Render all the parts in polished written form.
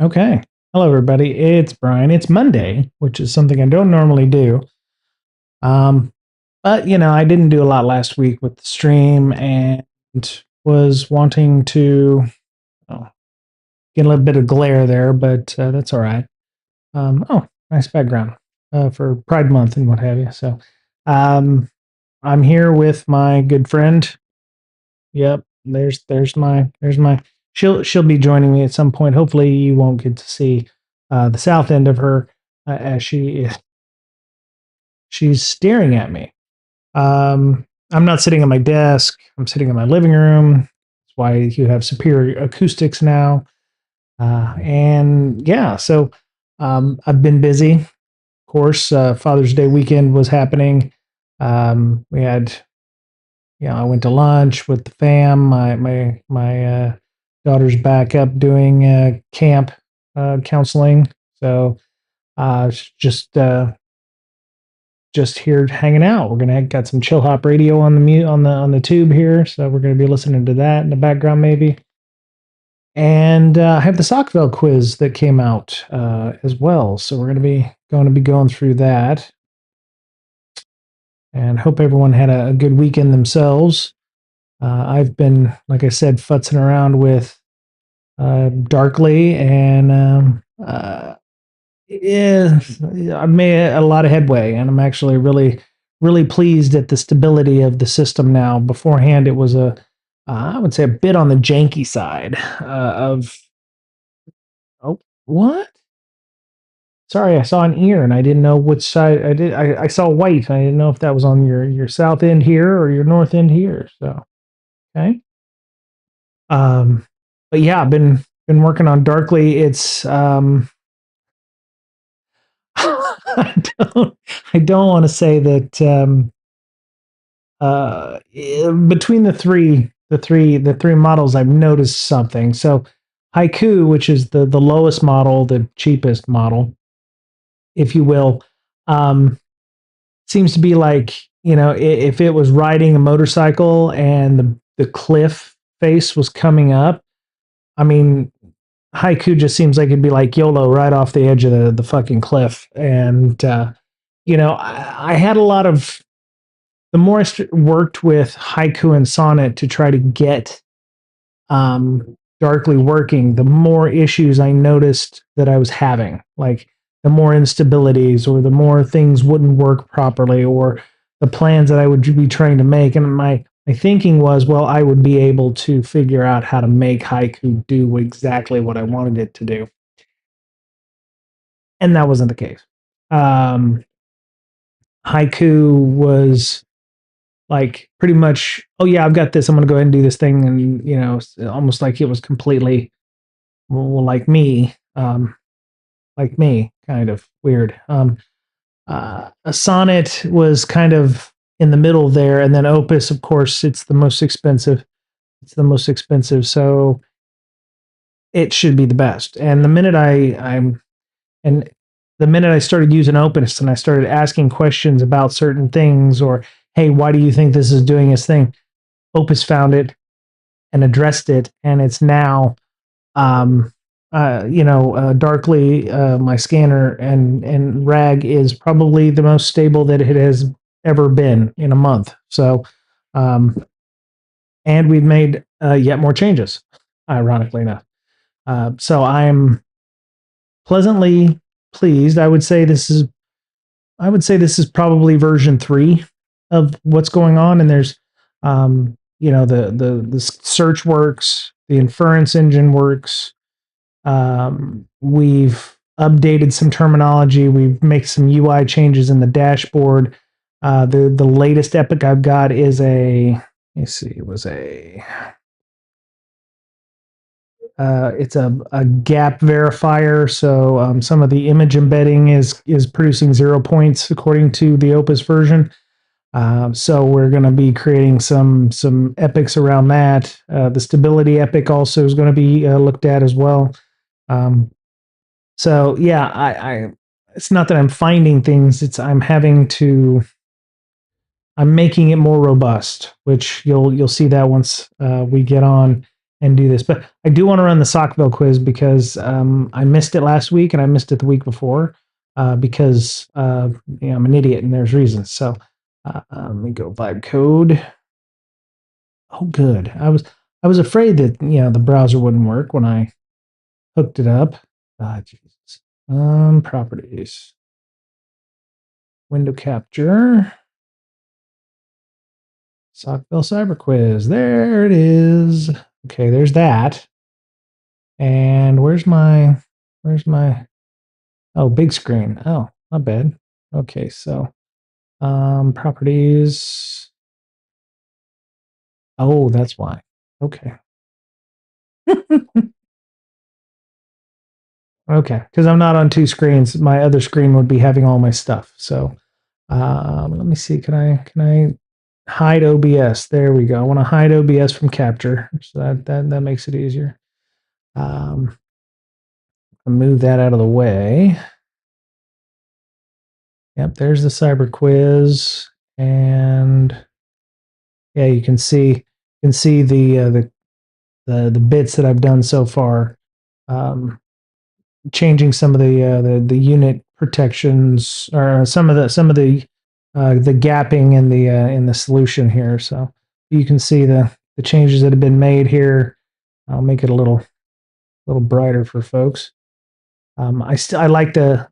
Okay. Hello, everybody. It's Brian. It's Monday, which is something I don't normally do. Um, but I didn't do a lot last week with the stream and was wanting to oh, get a little bit of glare there, but that's all right. Nice background for Pride Month and what have you. So, um, I'm here with my good friend. Yep, there's my. She'll be joining me at some point. Hopefully, you won't get to see the south end of her as she's staring at me. I'm not sitting at my desk. I'm sitting in my living room. That's why you have superior acoustics now. And yeah, so I've been busy. Of course, Father's Day weekend was happening. We had I went to lunch with the fam. My daughter's back up doing camp counseling, so just here hanging out. We're gonna got some chill hop radio on the on the tube here, so we're gonna be listening to that in the background maybe. And I have the socvel quiz that came out as well, so we're gonna be going through that. And hope everyone had a good weekend themselves. I've been, like I said, futzing around with Darkly, and yeah, I've made a lot of headway, and I'm actually really pleased at the stability of the system now. Beforehand, it was I would say a bit on the janky side of. Oh, what? Sorry, I saw an ear and I didn't know which side I did. I saw white. I didn't know if that was on your south end here or your north end here. So okay. Um, but yeah, I've been working on Darkly. It's I don't I don't want to say that between the three models I've noticed something. So Haiku, which is the lowest model, the cheapest model, if you will, um, seems to be like if it was riding a motorcycle and the cliff face was coming up. I mean, Haiku just seems like it'd be like YOLO right off the edge of the fucking cliff. And I had a lot of the more worked with Haiku and Sonnet to try to get Darkly working, the more issues I noticed that I was having. Like the more instabilities, or the more things wouldn't work properly, or the plans that I would be trying to make. And my thinking was, well, I would be able to figure out how to make Haiku do exactly what I wanted it to do. And that wasn't the case. Um, Haiku was like pretty much, oh yeah, I've got this. I'm going to go ahead and do this thing. And, almost like it was completely, well, like me, kind of weird. A sonnet was kind of in the middle there. And then Opus, of course, it's the most expensive. It's the most expensive. So it should be the best. And and the minute I started using Opus and I started asking questions about certain things, or hey, why do you think this is doing its thing? Opus found it and addressed it, and it's now, Darkly, my scanner and RAG is probably the most stable that it has ever been in a month. So, and we've made yet more changes, ironically enough. So I'm pleasantly pleased. I would say this is probably version 3 of what's going on, and there's the search works, the inference engine works. We've updated some terminology. We've made some UI changes in the dashboard. The latest epic I've got is it was it's a gap verifier. So some of the image embedding is producing 0 points according to the Opus version. So we're going to be creating some epics around that. The stability epic also is going to be looked at as well. So yeah, I it's not that I'm finding things; it's I'm making it more robust, which you'll see that once we get on and do this. But I do want to run the socvel quiz because I missed it last week and I missed it the week before because I'm an idiot and there's reasons. So let me go vibe code. Oh, good. I was afraid that the browser wouldn't work when I hooked it up. Jesus. Properties. Window capture. Socvel Cyber Quiz. There it is. Okay, there's that. And where's my oh, big screen. Oh, not bad. Okay, so properties. Oh, that's why. Okay. Okay, because I'm not on two screens. My other screen would be having all my stuff. So let me see. Can I hide OBS? There we go. I want to hide OBS from capture, so that makes it easier. Move that out of the way. Yep, there's the cyber quiz, and yeah, you can see the bits that I've done so far. Changing some of the unit protections or some of the gapping in the solution here. So you can see the changes that have been made here. I'll make it a little brighter for folks. I like the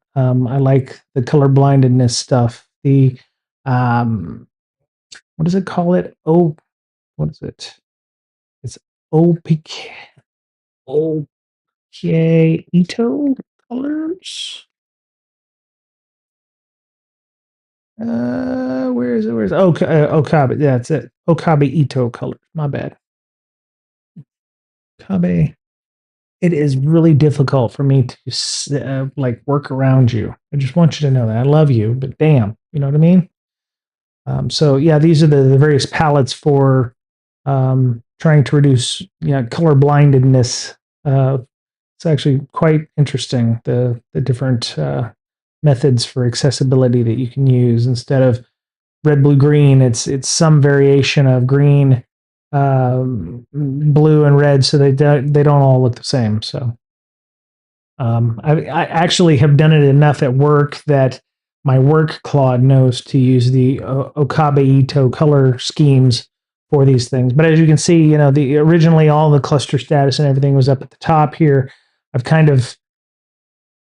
color blindedness stuff. The what does it call it? Oh, what is it? It's OPK OPK Ito colors. Where is it? Where's Okabe? Yeah, that's it. Okabe Ito colors. My bad. Okabe. It is really difficult for me to like work around you. I just want you to know that I love you, but damn, you know what I mean? So yeah, these are the various palettes for trying to reduce color blindedness. It's actually quite interesting the different methods for accessibility that you can use instead of red, blue, green. It's some variation of green, blue, and red, so they don't all look the same. So I actually have done it enough at work that my work Claude knows to use the Okabe Ito color schemes for these things. But as you can see, the originally all the cluster status and everything was up at the top here. I've kind of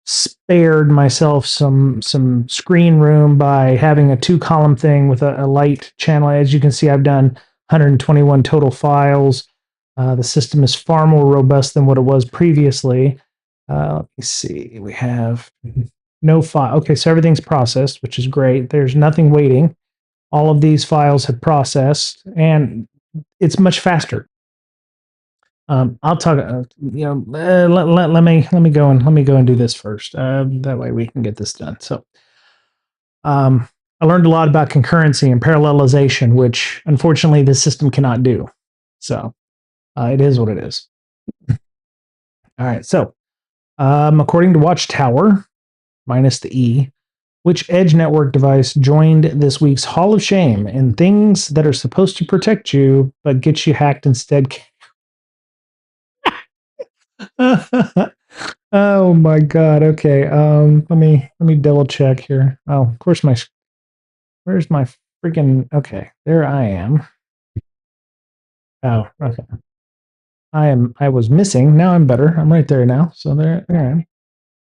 spared myself some screen room by having a 2-column thing with a light channel. As you can see, I've done 121 total files. The system is far more robust than what it was previously. Let me see. We have no file. Okay, so everything's processed, which is great. There's nothing waiting. All of these files have processed, and it's much faster. I'll talk. Let me go and do this first. That way we can get this done. So, I learned a lot about concurrency and parallelization, which unfortunately this system cannot do. So, it is what it is. All right. So, according to Watchtower, minus the E, which edge network device joined this week's Hall of Shame in things that are supposed to protect you but get you hacked instead? Oh my god. Okay. Let me double check here. Oh, of course where's my freaking okay. There I am. Oh, okay. I was missing. Now I'm better. I'm right there now. So there I am.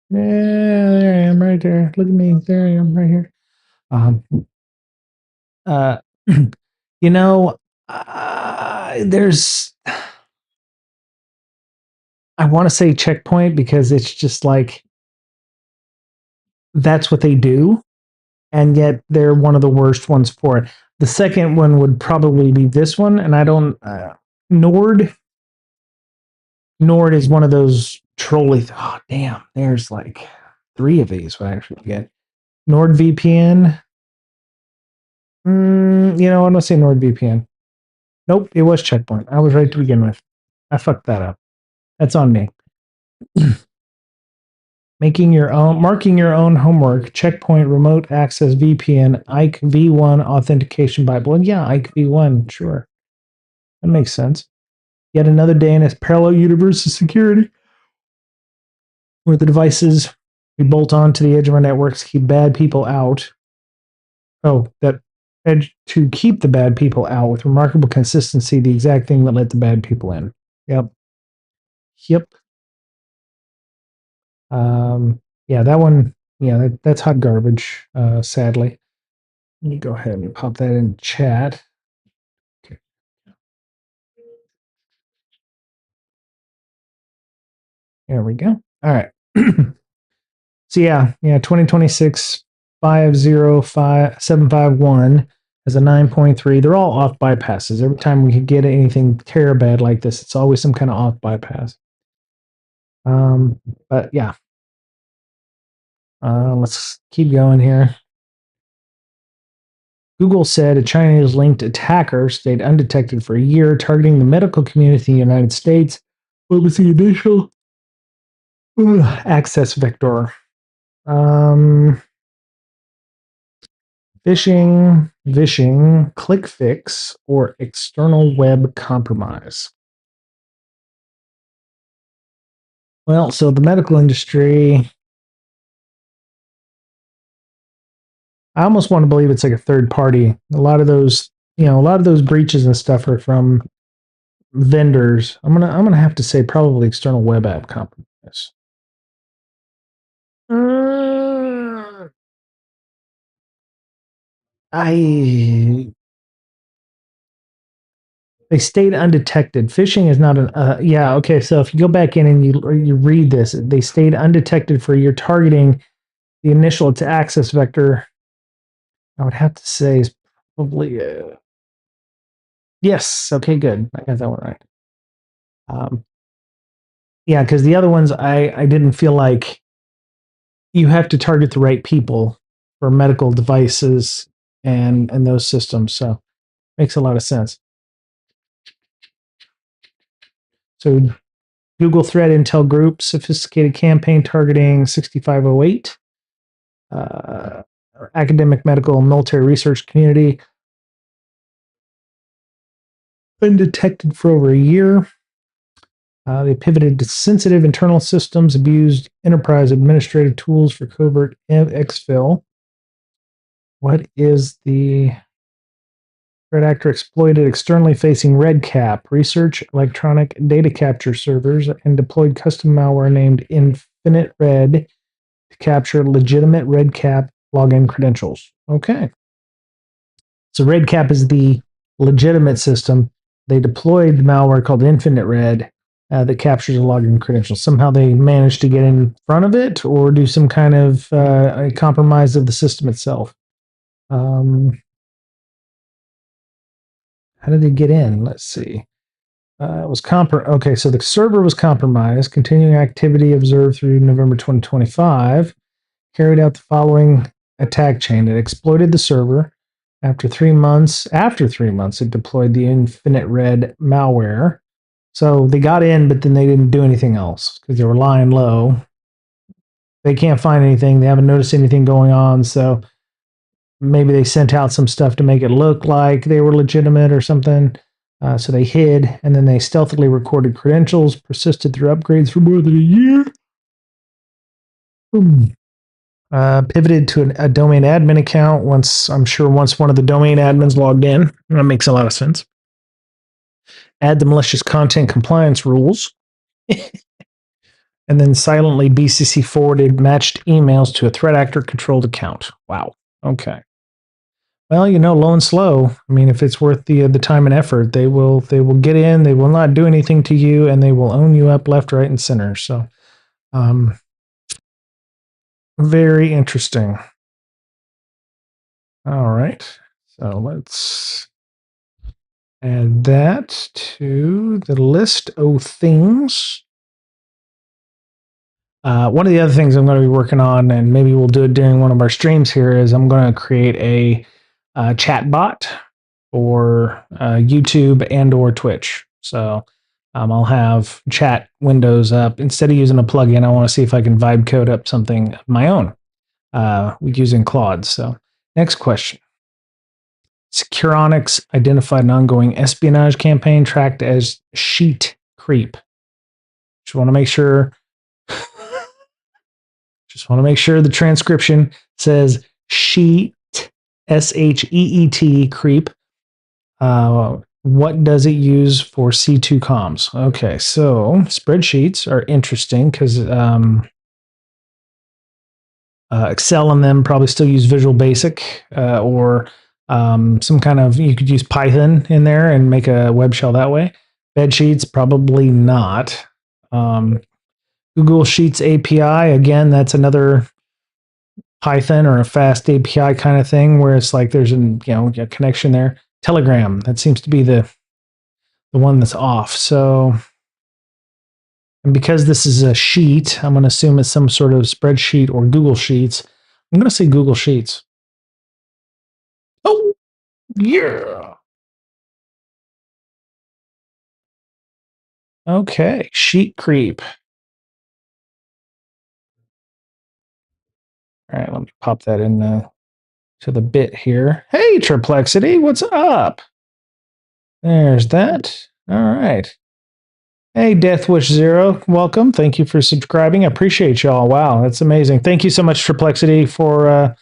Yeah, there I am right there. Look at me. There I am right here. Um uh you know there's I want to say checkpoint because it's just like that's what they do, and yet they're one of the worst ones for it. The second one would probably be this one, and I don't. Nord. Nord is one of those trolly. Oh damn! There's like 3 of these. I actually get NordVPN. I'm gonna say NordVPN. Nope, it was checkpoint. I was right to begin with. I fucked that up. That's on me. Marking your own homework. Checkpoint, remote access VPN, Ike V1 authentication Bible. And yeah, Ike V1, sure. That makes sense. Yet another day in a parallel universe of security where the devices we bolt onto the edge of our networks keep bad people out. Oh, that edge to keep the bad people out with remarkable consistency, the exact thing that let the bad people in. Yep. Yep. Yeah, that one, yeah, that's hot garbage, sadly. Let me go ahead and pop that in chat. Okay. There we go. All right. So yeah, 2026 505751 has a 9.3. They're all off bypasses. Every time we could get anything terabad like this, it's always some kind of off bypass. But yeah, let's keep going here. Google said a Chinese-linked attacker stayed undetected for a year, targeting the medical community in the United States. What was the initial access vector? Phishing, click fix, or external web compromise. Well, so the medical industry, I almost want to believe it's like a third party. A lot of those, a lot of those breaches and stuff are from vendors. I'm gonna have to say probably external web app compromise. I They stayed undetected. Phishing is not an yeah, okay, so if you go back in and you read this, they stayed undetected for your targeting the initial to access vector. I would have to say is probably yes. Okay, good. I got that one right. Yeah, because the other ones I didn't feel like you have to target the right people for medical devices and those systems. So makes a lot of sense. So Google Threat Intel Group, sophisticated campaign targeting 6508, academic, medical, and military research community. Undetected for over a year. They pivoted to sensitive internal systems, abused enterprise administrative tools for covert exfil. What is the threat actor exploited externally facing RedCap, research electronic data capture servers, and deployed custom malware named Infinite Red to capture legitimate RedCap login credentials. Okay. So RedCap is the legitimate system. They deployed malware called Infinite Red that captures a login credential. Somehow they managed to get in front of it or do some kind of a compromise of the system itself. How did they get in? Let's see. It was okay, so the server was compromised. Continuing activity observed through November 2025 carried out the following attack chain. It exploited the server. After 3 months, it deployed the Infinite Red malware. So they got in, but then they didn't do anything else because they were lying low. They can't find anything. They haven't noticed anything going on. So maybe they sent out some stuff to make it look like they were legitimate or something. So they hid, and then they stealthily recorded credentials, persisted through upgrades for more than a year. Pivoted to a domain admin account once one of the domain admins logged in. That makes a lot of sense. Add the malicious content compliance rules. And then silently BCC forwarded matched emails to a threat actor controlled account. Wow. Okay. Well, low and slow. I mean, if it's worth the time and effort, they will get in. They will not do anything to you, and they will own you up left, right, and center. So, very interesting. All right. So let's add that to the list of things. One of the other things I'm going to be working on, and maybe we'll do it during one of our streams here, is I'm going to create a chat bot for YouTube and or Twitch. So I'll have chat windows up. Instead of using a plugin, I want to see if I can vibe code up something of my own using Claude. So next question. Securonics identified an ongoing espionage campaign tracked as sheet creep. Just want to make sure. Just want to make sure the transcription says sheet, SHEET creep. What does it use for C2 comms? Okay, so spreadsheets are interesting because Excel and them probably still use Visual Basic or some kind of, you could use Python in there and make a web shell that way. Bed sheets, probably not. Google Sheets API, again, that's another Python or a fast API kind of thing where it's like there's a connection there. Telegram, that seems to be the one that's off. So, and because this is a sheet, I'm going to assume it's some sort of spreadsheet or Google Sheets. I'm going to say Google Sheets. Oh, yeah. Okay, sheet creep. All right, let me pop that in to the bit here. Hey, Triplex-ity, what's up? There's that. All right. Hey, Deathwish Zero, welcome. Thank you for subscribing. I appreciate y'all. Wow, that's amazing. Thank you so much, Triplex-ity, for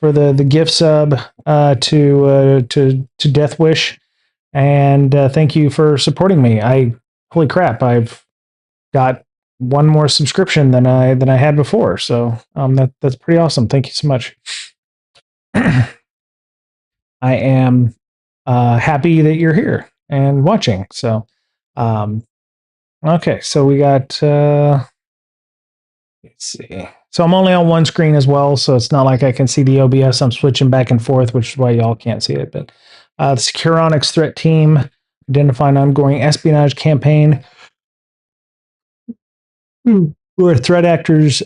the gift sub to Deathwish, and thank you for supporting me. Holy crap, I've got one more subscription than I had before, so that's pretty awesome. Thank you so much. I am happy that you're here and watching. So, okay, so we got. Let's see. So I'm only on one screen as well, so it's not like I can see the OBS. I'm switching back and forth, which is why y'all can't see it. But the Securonics threat team identified an ongoing espionage campaign where threat actors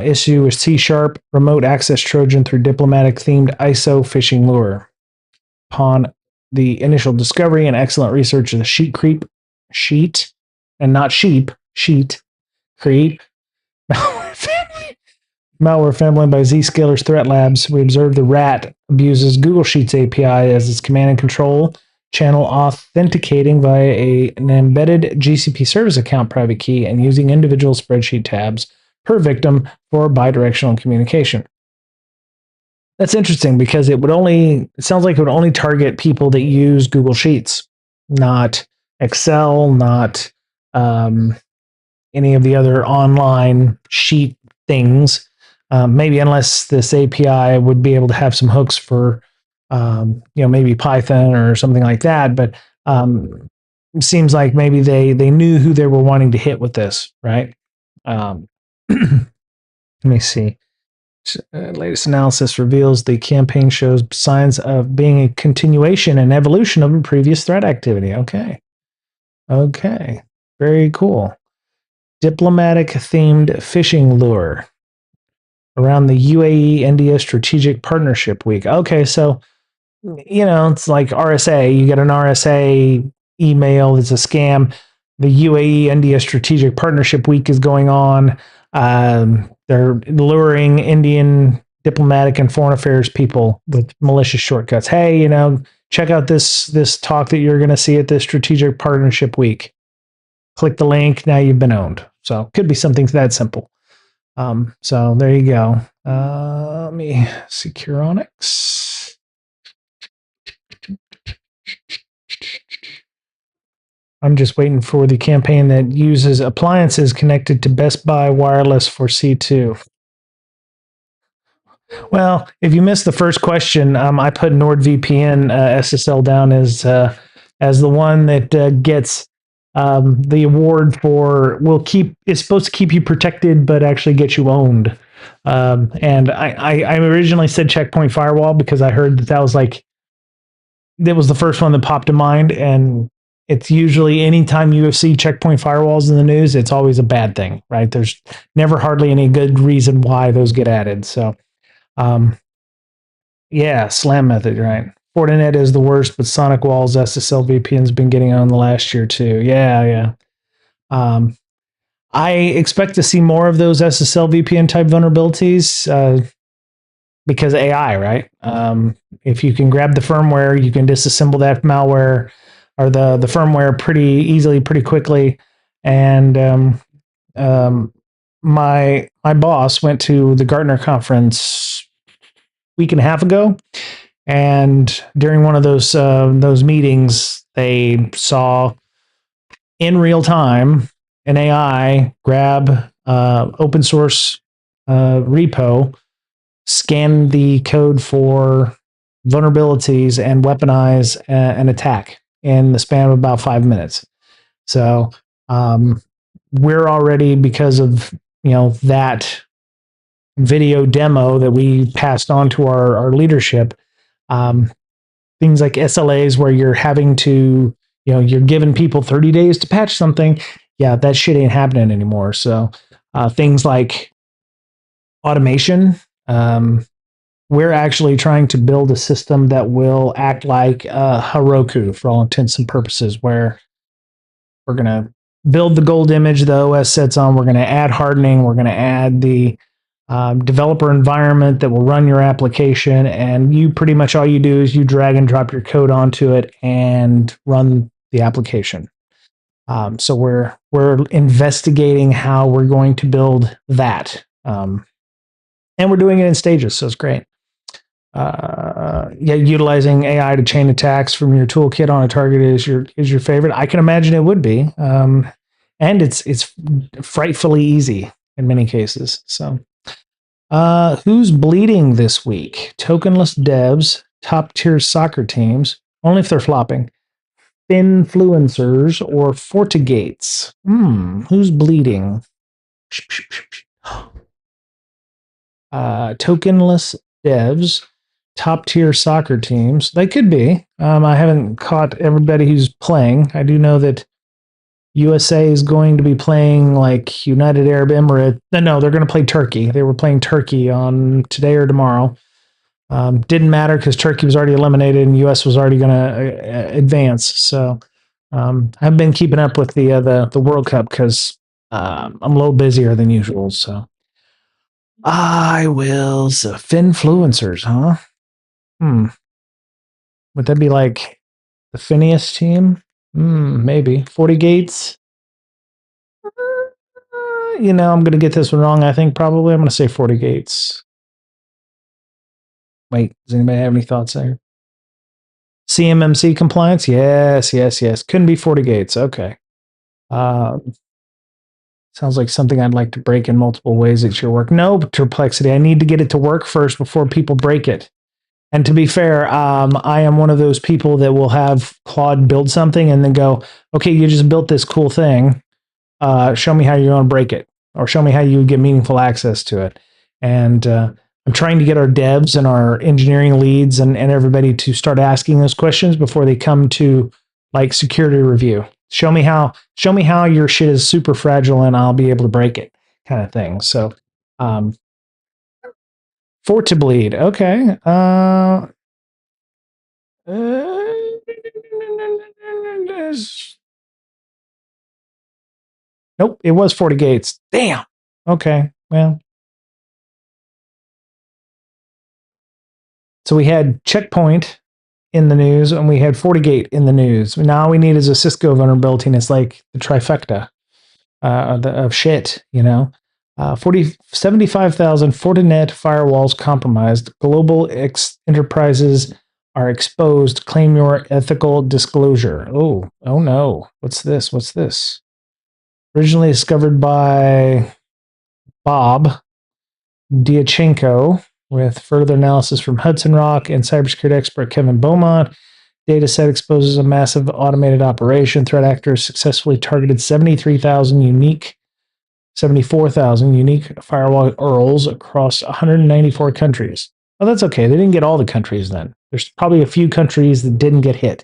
issue a C-sharp remote access Trojan through diplomatic themed ISO phishing lure. Upon the initial discovery and excellent research of the sheet, and not sheep, sheet creep. Malware family by Zscaler's Threat Labs, we observed the rat abuses Google Sheets API as its command and control channel, authenticating via an embedded GCP service account private key and using individual spreadsheet tabs per victim for bidirectional communication. That's interesting because it sounds like it would only target people that use Google Sheets, not Excel, not any of the other online sheet things. Maybe unless this API would be able to have some hooks for, maybe Python or something like that. But it seems like maybe they knew who they were wanting to hit with this, right? Let me see. Latest analysis reveals the campaign shows signs of being a continuation and evolution of a previous threat activity. Okay. Very cool. Diplomatic themed phishing lure around the UAE India Strategic Partnership Week. Okay, so it's like RSA. You get an RSA email that's a scam. The UAE India Strategic Partnership Week is going on. They're luring Indian diplomatic and foreign affairs people with malicious shortcuts. Hey, check out this talk that you're going to see at this Strategic Partnership Week. Click the link. Now you've been owned. So could be something that simple. So there you go. Let me Securonics. I'm just waiting for the campaign that uses appliances connected to Best Buy Wireless for C2. Well, if you missed the first question, I put NordVPN SSL down as the one that gets the award for it's supposed to keep you protected, but actually get you owned. And I originally said Checkpoint Firewall because I heard that was the first one that popped to mind, and it's usually anytime you see checkpoint firewalls in the news, it's always a bad thing, right? There's never hardly any good reason why those get added. So, yeah, slam method, right? Fortinet is the worst, but Sonic Walls SSL VPN's been getting on the last year too. Yeah. I expect to see more of those SSL VPN type vulnerabilities. because AI, right? If you can grab the firmware, you can disassemble that malware or the firmware pretty easily, pretty quickly. And um, my boss went to the Gartner conference week and a half ago, and during one of those meetings, they saw in real time an AI grab open source repo, scan the code for vulnerabilities, and weaponize an attack in the span of about 5 minutes. So um, we're already, because of that video demo that we passed on to our leadership, um, things like SLAs where you're having to, you're giving people 30 days to patch something. Yeah, that shit ain't happening anymore. So things like automation, we're actually trying to build a system that will act like Heroku for all intents and purposes, where we're going to build the gold image the OS sets on. We're going to add hardening. We're going to add the developer environment that will run your application. And you pretty much all you do is you drag and drop your code onto it and run the application. So we're investigating how we're going to build that. And we're doing it in stages. So it's great. Yeah, utilizing AI to chain attacks from your toolkit on a target is your favorite. I can imagine it would be, and it's frightfully easy in many cases. So, who's bleeding this week? Tokenless devs, top tier soccer teams, only if they're flopping. Influencers or FortiGates. Who's bleeding? Tokenless devs, top tier soccer teams. They could be. I haven't caught everybody who's playing. I do know that USA is going to be playing like United Arab Emirates. No, they're going to play Turkey. They were playing Turkey on today or tomorrow. Didn't matter because Turkey was already eliminated and US was already going to advance. So I've been keeping up with the World Cup because I'm a little busier than usual. So I will. So Finfluencers, huh? Would that be like the Phineas team? Maybe. 40 Gates? I'm going to get this one wrong. I think probably I'm going to say 40 Gates. Wait, does anybody have any thoughts there? CMMC compliance? Yes, yes, yes. Couldn't be 40 Gates. Okay. Sounds like something I'd like to break in multiple ways at your work. No, Perplexity. I need to get it to work first before people break it. And to be fair, I am one of those people that will have Claude build something and then go, okay, you just built this cool thing. Show me how you're going to break it, or show me how you get meaningful access to it. And I'm trying to get our devs and our engineering leads and everybody to start asking those questions before they come to like security review. Show me how your shit is super fragile and I'll be able to break it, kind of thing. So for to bleed. Okay. Nope, it was 40 Gates. Damn. Okay. Well, so we had Checkpoint in the news and we had FortiGate in the news. Now all we need is a Cisco vulnerability, and it's like the trifecta of shit, 75,000 Fortinet firewalls compromised. Global enterprises are exposed. Claim your ethical disclosure. Oh no. What's this? What's this? Originally discovered by Bob Diachenko, with further analysis from Hudson Rock and cybersecurity expert Kevin Beaumont. Data set exposes a massive automated operation. Threat actors successfully targeted 74,000 unique firewall URLs across 194 countries. Oh, that's okay. They didn't get all the countries then. There's probably a few countries that didn't get hit.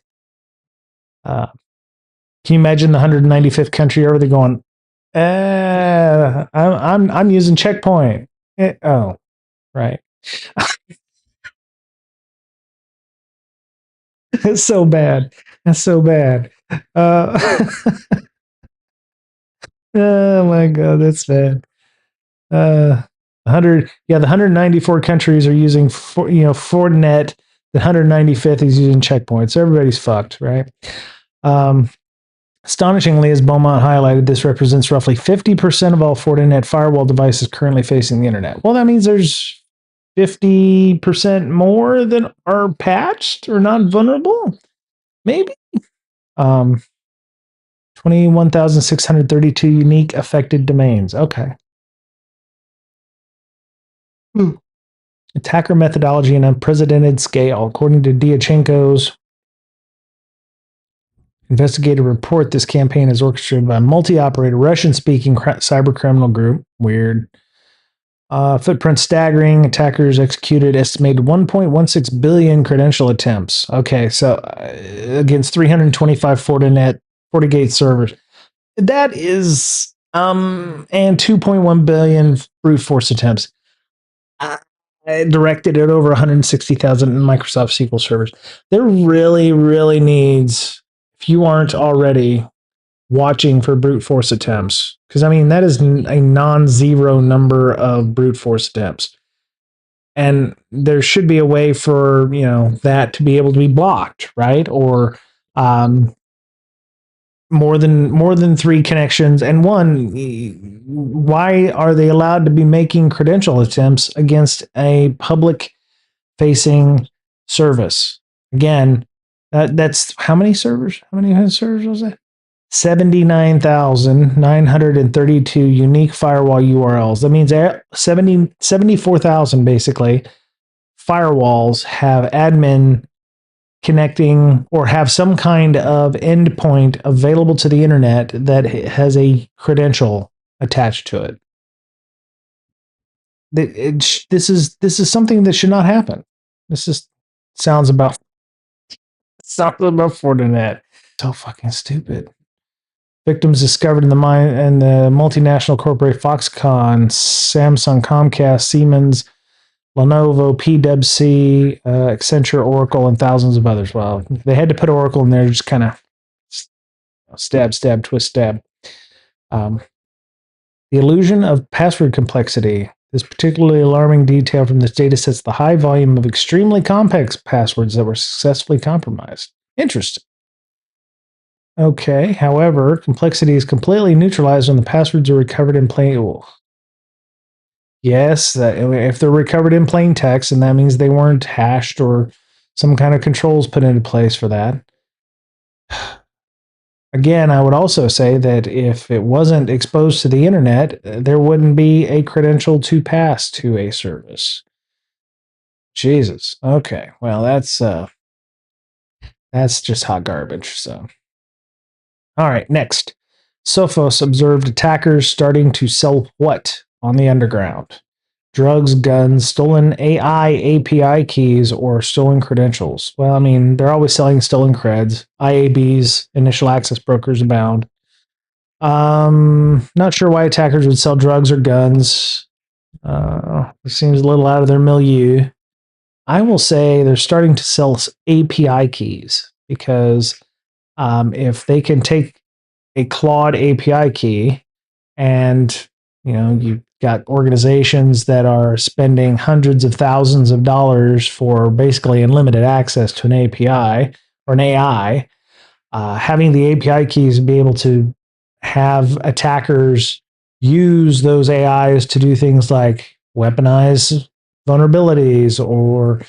Can you imagine the 195th country over there going, I'm using Checkpoint. Oh, right. It's so bad. That's so bad. Oh my god, that's bad. 100, yeah, the 194 countries are using, Fortinet. The 195th is using checkpoints. So everybody's fucked, right? Um, Astonishingly, as Beaumont highlighted, this represents roughly 50% of all Fortinet firewall devices currently facing the internet. Well, that means there's 50% more that are patched or not vulnerable? Maybe? Um, 21,632 unique affected domains. Okay. Hmm. Attacker methodology and unprecedented scale. According to Diachenko's investigative report, this campaign is orchestrated by a multi-operator Russian-speaking cyber criminal group. Weird. Footprint staggering. Attackers executed estimated 1.16 billion credential attempts. Okay, so against 325 FortiGate servers. That is, and 2.1 billion brute force attempts. Directed at over 160,000 Microsoft SQL servers. There really, really needs, if you aren't already watching for brute force attempts, because I mean, that is a non zero number of brute force attempts. And there should be a way for, that to be able to be blocked, right? Or, more than three connections and one. Why are they allowed to be making credential attempts against a public facing service? Again, that's how many servers? How many servers was that? 79,932 unique firewall URLs. That means 74,000 basically firewalls have admin connecting or have some kind of endpoint available to the internet that has a credential attached to it. This is something that should not happen. This is sounds about Fortinet. So fucking stupid. Victims discovered in the multinational corporate Foxconn, Samsung, Comcast, Siemens, Lenovo, PwC, Accenture, Oracle, and thousands of others. Well, they had to put Oracle in there, just kind of stab, stab, twist, stab. The illusion of password complexity. This particularly alarming detail from this data sets the high volume of extremely complex passwords that were successfully compromised. Interesting. Okay, however, complexity is completely neutralized when the passwords are recovered in plain. Yes, if they're recovered in plain text, and that means they weren't hashed or some kind of controls put into place for that. Again, I would also say that if it wasn't exposed to the internet, there wouldn't be a credential to pass to a service. Jesus. Okay. Well, that's just hot garbage. So, all right. Next, Sophos observed attackers starting to sell what on the underground? Drugs, guns, stolen AI API keys, or stolen credentials. Well, I mean, they're always selling stolen creds. IABs, initial access brokers abound. Not sure why attackers would sell drugs or guns. It seems a little out of their milieu. I will say they're starting to sell API keys because if they can take a Claude API key and you got organizations that are spending hundreds of thousands of dollars for basically unlimited access to an API or an AI, having the API keys be able to have attackers use those AIs to do things like weaponize vulnerabilities or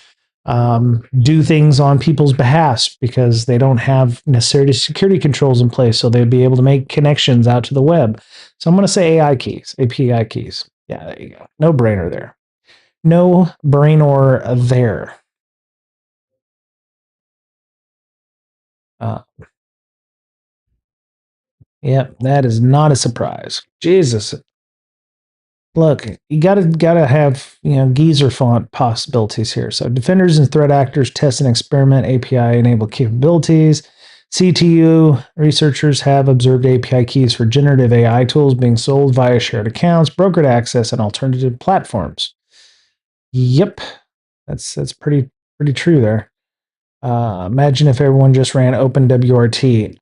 do things on people's behalf because they don't have necessarily security controls in place, so they'd be able to make connections out to the web. So I'm going to say AI keys, API keys. Yeah, there you go. No brainer there. No brainer there. Uh, yep, that is not a surprise. Jesus, look, you gotta have geezer font possibilities here. So defenders and threat actors test and experiment API enabled capabilities. CTU researchers have observed API keys for generative AI tools being sold via shared accounts, brokered access, and alternative platforms. Yep, that's pretty true there. Imagine if everyone just ran OpenWRT.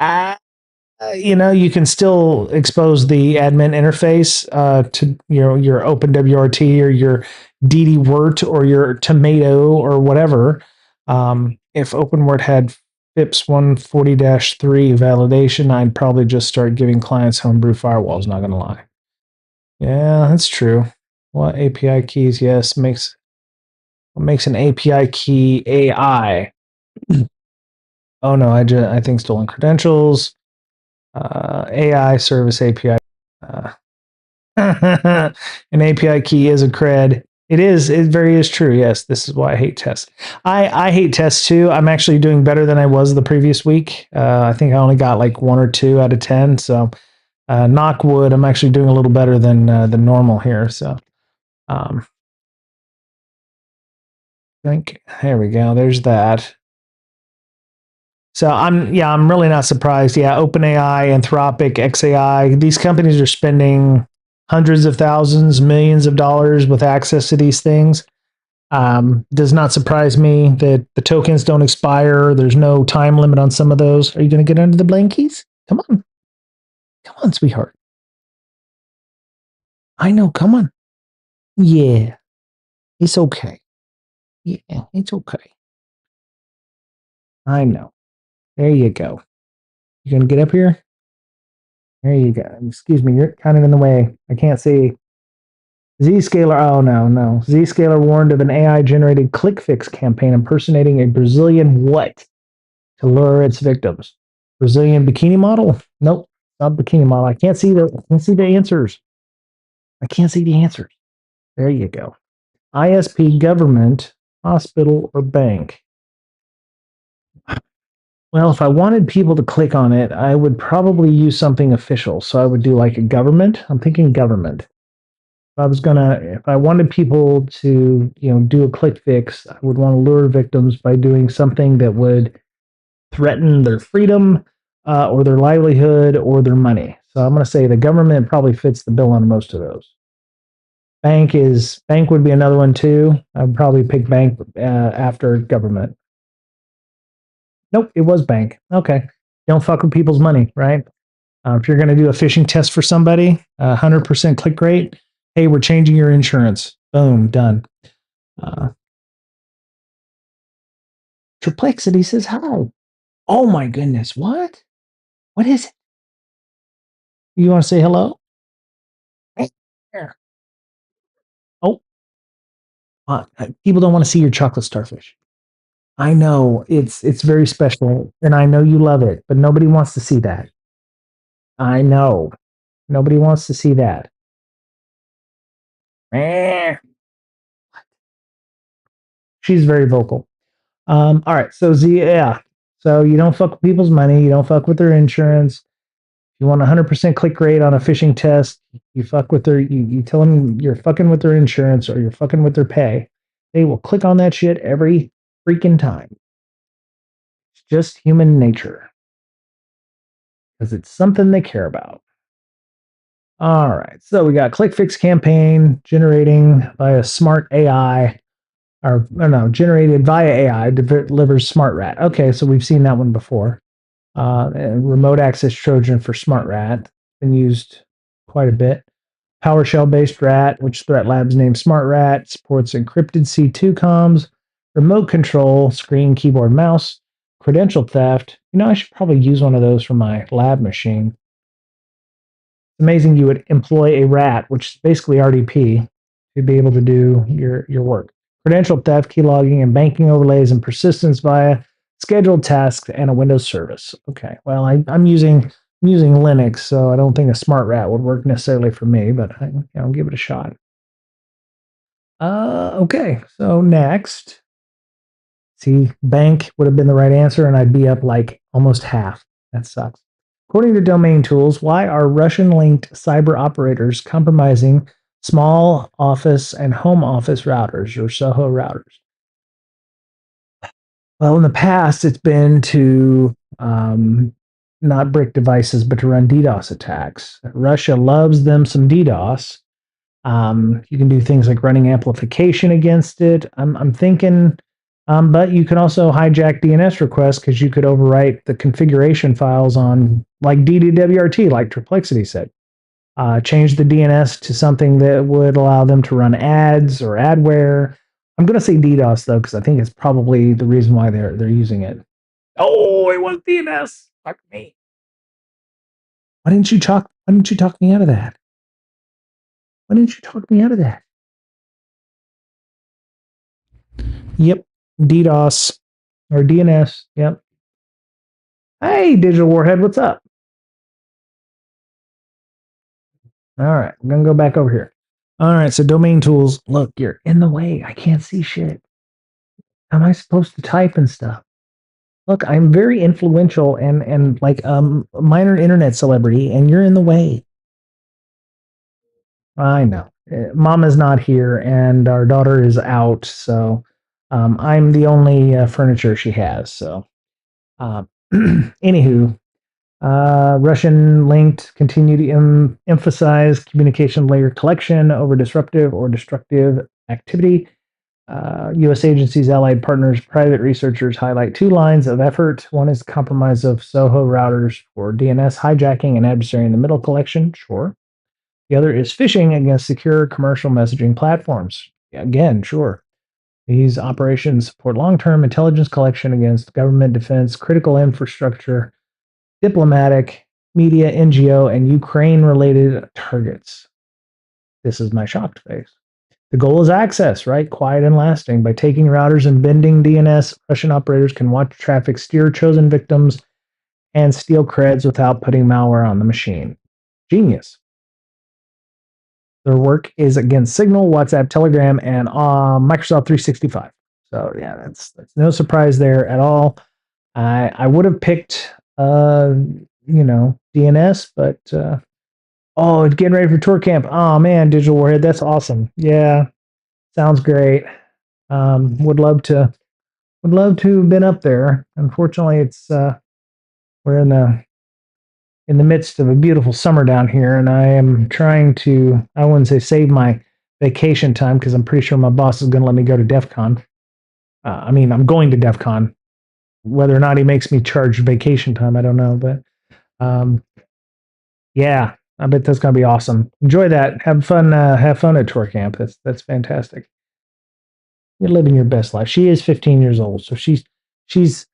You can still expose the admin interface to your OpenWRT or your DDWrt or your Tomato or whatever. If OpenWrt had FIPS 140-3 validation, I'd probably just start giving clients homebrew firewalls. Not gonna lie. Yeah, that's true. What API keys? Yes, what makes an API key AI? Oh no, I think stolen credentials. AI service API. Uh, an API key is a cred. It is. It very is true. Yes, this is why I hate tests. I hate tests too. I'm actually doing better than I was the previous week. I think I only got like 1 or 2 out of 10. So knock wood. I'm actually doing a little better than normal here. So I think there we go. There's that. So I'm really not surprised. Yeah, OpenAI, Anthropic, XAI, these companies are spending hundreds of thousands, millions of dollars with access to these things. Does not surprise me that the tokens don't expire. There's no time limit on some of those. Are you going to get under the blankies? Come on, sweetheart. I know. Come on. Yeah, it's okay. Yeah, it's okay. I know. There you go. You gonna get up here? There you go. Excuse me, you're kind of in the way. I can't see. Zscaler, oh no, no. Zscaler warned of an AI generated click fix campaign impersonating a Brazilian what to lure its victims? Brazilian bikini model? Nope, not bikini model. I can't see the answers. I can't see the answers. There you go. ISP, government, hospital, or bank. Well, if I wanted people to click on it, I would probably use something official. So I would do like a government. I'm thinking government. If I wanted people to, do a click fix, I would want to lure victims by doing something that would threaten their freedom, or their livelihood, or their money. So I'm going to say the government probably fits the bill on most of those. Bank would be another one too. I'd probably pick bank after government. Nope, it was bank. Okay, don't fuck with people's money, right? If you're going to do a phishing test for somebody, 100% click rate. Hey, we're changing your insurance. Boom, done. Uh, Perplexity says hi. Oh my goodness, what? What is it? You want to say hello? Right here. Oh, people don't want to see your chocolate starfish. I know it's very special, and I know you love it, but nobody wants to see that. I know nobody wants to see that. Eh. She's very vocal. All right, so yeah. So you don't fuck with people's money. You don't fuck with their insurance. If you want 100% click rate on a phishing test, you fuck with you tell them you're fucking with their insurance or you're fucking with their pay. They will click on that shit every freaking time. It's just human nature because it's something they care about. All right, so we got click fix campaign generating by a smart AI, or no, generated via AI delivers smart rat. Okay, so we've seen that one before. Remote access Trojan for smart rat, been used quite a bit. PowerShell based rat, which Threat Labs named smart rat, supports encrypted C2 comms, remote control, screen, keyboard, mouse, credential theft. I should probably use one of those for my lab machine. It's amazing you would employ a rat, which is basically RDP, to be able to do your work. Credential theft, key logging, and banking overlays and persistence via scheduled tasks and a Windows service. Okay, well, I'm using Linux, so I don't think a smart rat would work necessarily for me, but I'll give it a shot. Okay, so next, see, bank would have been the right answer, and I'd be up like almost half. That sucks. According to Domain Tools, why are Russian linked cyber operators compromising small office and home office routers or SOHO routers? Well, in the past, it's been to not brick devices, but to run DDoS attacks. Russia loves them some DDoS. You can do things like running amplification against it. I'm thinking But you can also hijack DNS requests because you could overwrite the configuration files on like DDWRT, like Triplex said. Change the DNS to something that would allow them to run ads or adware. I'm going to say DDoS though, because I think it's probably the reason why they're using it. Oh, it was DNS. Fuck me. Why didn't you talk? Why didn't you talk me out of that? Why didn't you talk me out of that? Yep, DDoS or DNS. Yep. Hey, Digital Warhead, what's up? All right, I'm gonna go back over here. All right, so domain tools. Look, you're in the way. I can't see shit. How am I supposed to type and stuff? Look, I'm very influential and like a minor internet celebrity, and you're in the way. I know. Mama's not here, and our daughter is out, so I'm the only furniture she has. So, anywho, Russian linked continue to emphasize communication layer collection over disruptive or destructive activity. U.S. agencies, allied partners, private researchers highlight two lines of effort. One is compromise of SOHO routers for DNS hijacking and adversary in the middle collection. Sure. The other is phishing against secure commercial messaging platforms. Again, sure. These operations support long term intelligence collection against government defense, critical infrastructure, diplomatic, media, NGO, and Ukraine related targets. This is my shocked face. The goal is access, right? Quiet and lasting. By taking routers and bending DNS, Russian operators can watch traffic, steer chosen victims, and steal creds without putting malware on the machine. Genius. Their work is against Signal, WhatsApp, Telegram, and Microsoft 365. So yeah, that's no surprise there at all. I would have picked DNS, but oh, getting ready for tour camp. Oh man, Digital Warhead, that's awesome. Yeah, sounds great. Would love to have been up there. Unfortunately, it's we're in the midst of a beautiful summer down here, and I am trying to, I wouldn't say save my vacation time because I'm pretty sure my boss is going to let me go to DEF CON. I mean, I'm going to DEF CON. Whether or not he makes me charge vacation time, I don't know. But um, yeah, I bet that's going to be awesome. Enjoy that. Have fun. Have fun at tour camp. That's fantastic. You're living your best life. She is 15 years old, so she's she's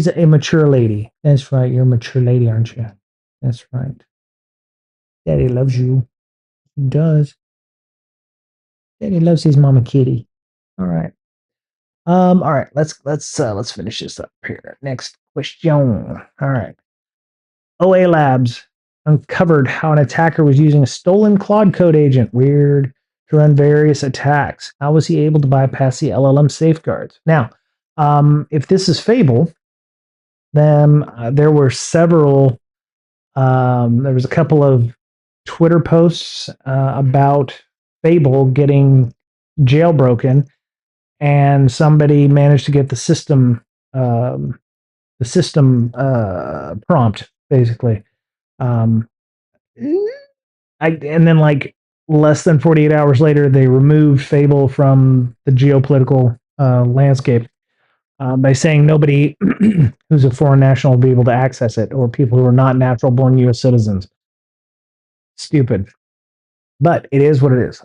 a mature lady. That's right. You're a mature lady, aren't you? That's right. Daddy loves you. He does. Daddy loves his mama kitty. All right. All right. Let's finish this up here. Next question. All right. OA Labs uncovered how an attacker was using a stolen Claude code agent. Weird. To run various attacks. How was he able to bypass the LLM safeguards? Now, if this is Fable, then there were several. There was a couple of Twitter posts about Fable getting jailbroken, and somebody managed to get the system prompt basically. Um, and then like less than 48 hours later, they removed Fable from the geopolitical landscape by saying nobody who's a foreign national will be able to access it, or people who are not natural born U.S. citizens. Stupid. But it is what it is.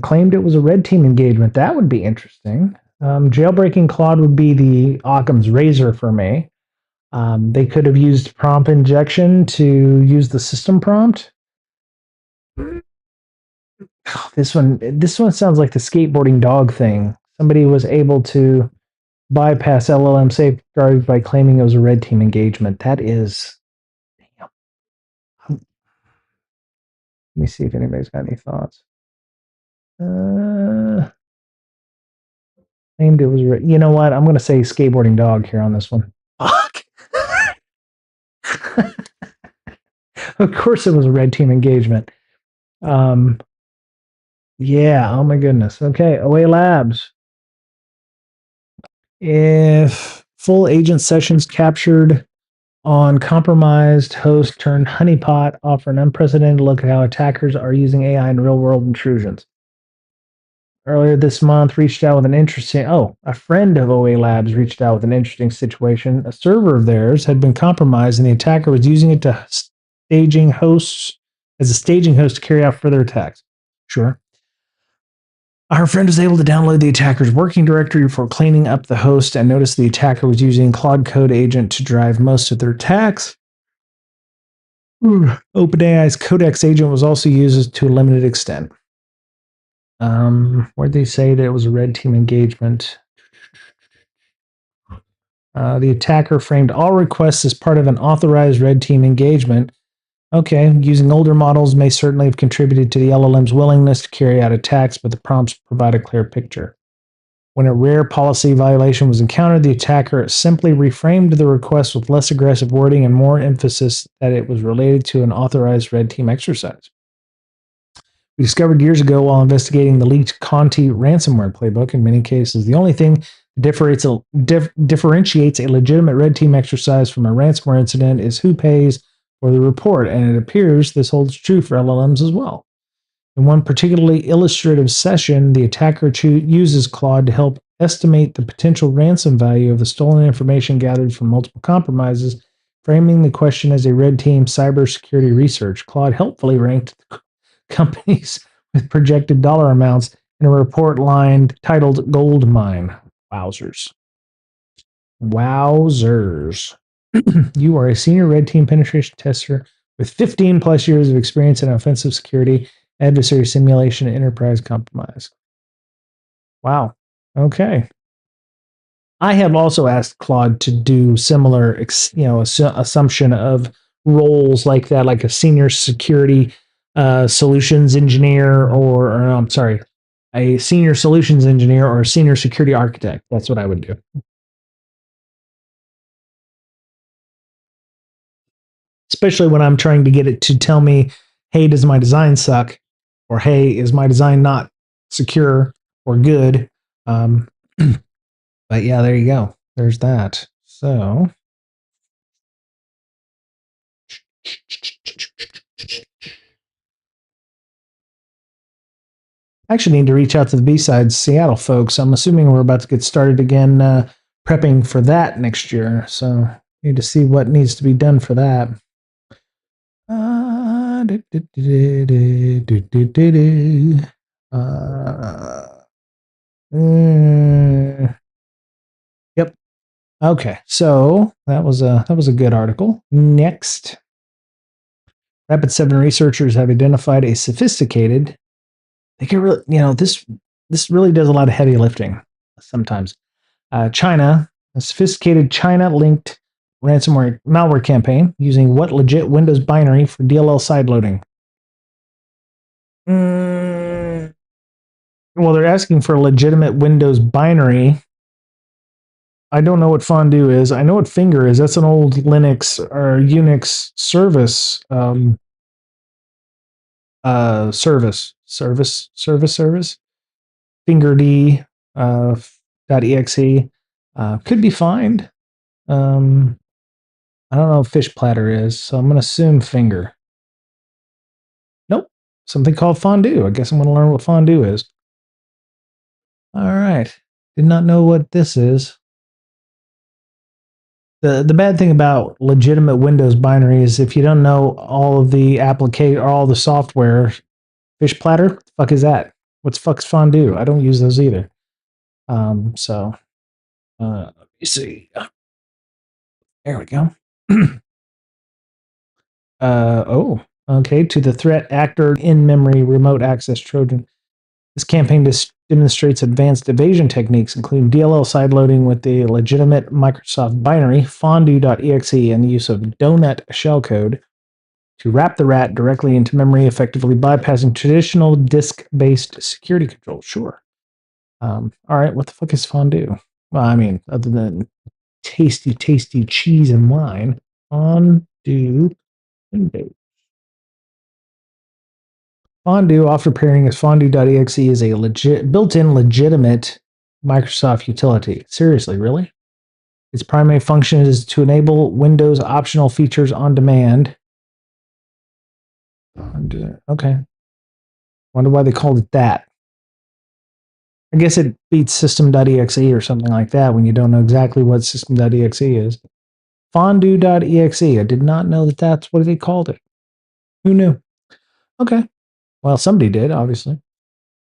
Claimed it was a red team engagement. That would be interesting. Jailbreaking Claude would be the Occam's razor for me. They could have used prompt injection to use the system prompt. This one sounds like the skateboarding dog thing. Somebody was able to bypass LLM safeguards by claiming it was a red team engagement. That is, damn. Let me see if anybody's got any thoughts. Claimed it was. You know what? I'm going to say skateboarding dog here on this one. Fuck. Of course, it was a red team engagement. Yeah. Oh my goodness. Okay. OA Labs. If full agent sessions captured on compromised host turned honeypot offer an unprecedented look at how attackers are using AI in real world intrusions. earlier this month reached out with an interesting. Oh, a friend of OA Labs reached out with an interesting situation. A server of theirs had been compromised, and the attacker was using it to staging hosts as a staging host to carry out further attacks. Sure. Our friend was able to download the attacker's working directory before cleaning up the host and noticed the attacker was using Claude Code Agent to drive most of their attacks. OpenAI's Codex agent was also used to a limited extent. Where'd they say that it was a red team engagement? The attacker framed all requests as part of an authorized red team engagement. Okay, using older models may certainly have contributed to the LLM's willingness to carry out attacks, but the prompts provide a clear picture. When a rare policy violation was encountered, the attacker simply reframed the request with less aggressive wording and more emphasis that it was related to an authorized red team exercise. We discovered years ago while investigating the leaked Conti ransomware playbook, in many cases, the only thing that differentiates a legitimate red team exercise from a ransomware incident is who pays for the report, and it appears this holds true for LLMs as well. In one particularly illustrative session, the attacker uses Claude to help estimate the potential ransom value of the stolen information gathered from multiple compromises, framing the question as a red team cybersecurity research. Claude helpfully ranked companies with projected dollar amounts in a report line titled Gold Mine. Wowzers. Wowzers. You are a senior red team penetration tester with 15 plus years of experience in offensive security, adversary simulation, and enterprise compromise. Wow. Okay. I have also asked Claude to do similar, assumption of roles like that, like a senior security solutions engineer, or I'm sorry, a senior solutions engineer or a senior security architect. That's what I would do. Especially when I'm trying to get it to tell me, hey, does my design suck? Or hey, is my design not secure or good? But yeah, there you go. There's that. So I actually need to reach out to the B-Sides Seattle folks. I'm assuming we're about to get started again prepping for that next year. So need to see what needs to be done for that. Yep. Okay. So that was a good article. Next, Rapid7 researchers have identified a sophisticated. They get really, this really does a lot of heavy lifting sometimes. China, a sophisticated China-linked ransomware malware campaign using what legit Windows binary for DLL sideloading. Well, they're asking for a legitimate Windows binary. I don't know what fondue is. I know what finger is. That's an old Linux or Unix service. Service. Fingerd .exe could be fine. I don't know what fish platter is, so I'm going to assume finger. Nope. Something called fondue. I guess I'm going to learn what fondue is. All right. Did not know what this is. The bad thing about legitimate Windows binary is if you don't know all of the application or all the software, fish platter, what the fuck is that? What's fuck's fondue? I don't use those either. So let me see. There we go. Okay. To the threat actor in memory remote access Trojan. This campaign demonstrates advanced evasion techniques, including DLL sideloading with the legitimate Microsoft binary fondue.exe and the use of donut shellcode to wrap the rat directly into memory, effectively bypassing traditional disk-based security controls. Sure. All right, what the fuck is fondue? Well, I mean, other than tasty, tasty cheese and wine, fondue Windows. Fondue, after pairing as fondue.exe, is a built-in legitimate Microsoft utility. Seriously, really? Its primary function is to enable Windows optional features on demand. Okay. Wonder why they called it that. I guess it beats system.exe or something like that when you don't know exactly what system.exe is. Fondue.exe. I did not know that that's what they called it. Who knew? Okay. Well, somebody did, obviously.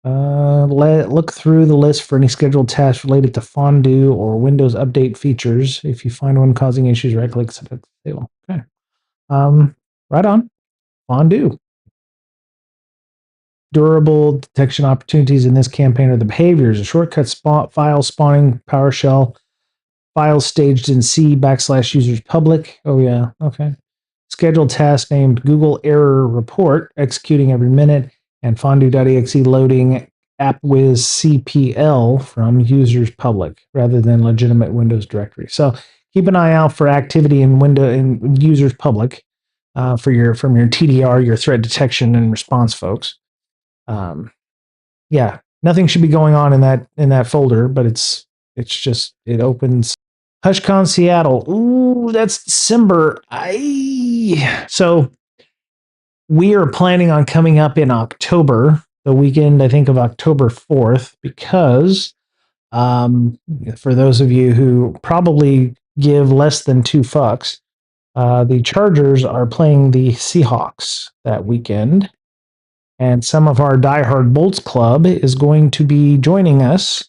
Look through the list for any scheduled tasks related to Fondue or Windows Update features. If you find one causing issues, right-click, set it disable. Okay. Right on. Fondue. Durable detection opportunities in this campaign are the behaviors, a shortcut file spawning PowerShell, files staged in C /users public. Oh, yeah. Okay. Scheduled task named Google Error Report, executing every minute, and fondue.exe loading AppWiz CPL from users public rather than legitimate Windows directory. So keep an eye out for activity in window in users public for your from your TDR, your threat detection and response folks. Yeah, nothing should be going on in that folder, but it's just it opens HushCon Seattle. Ooh, that's December. So we are planning on coming up in October, the weekend I think of October 4th, because for those of you who probably give less than two fucks, the Chargers are playing the Seahawks that weekend. And some of our diehard Bolts Club is going to be joining us,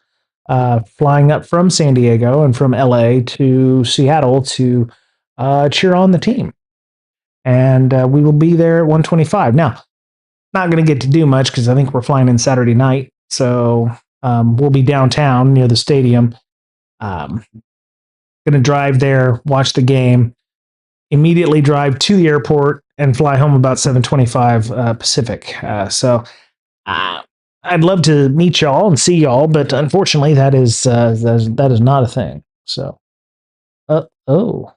flying up from San Diego and from LA to Seattle to cheer on the team. And we will be there at 125. Now, not going to get to do much because I think we're flying in Saturday night. So we'll be downtown near the stadium. Going to drive there, watch the game, immediately drive to the airport, and fly home about 7:25 Pacific. So I'd love to meet y'all and see y'all, but unfortunately, that is not a thing. So, oh,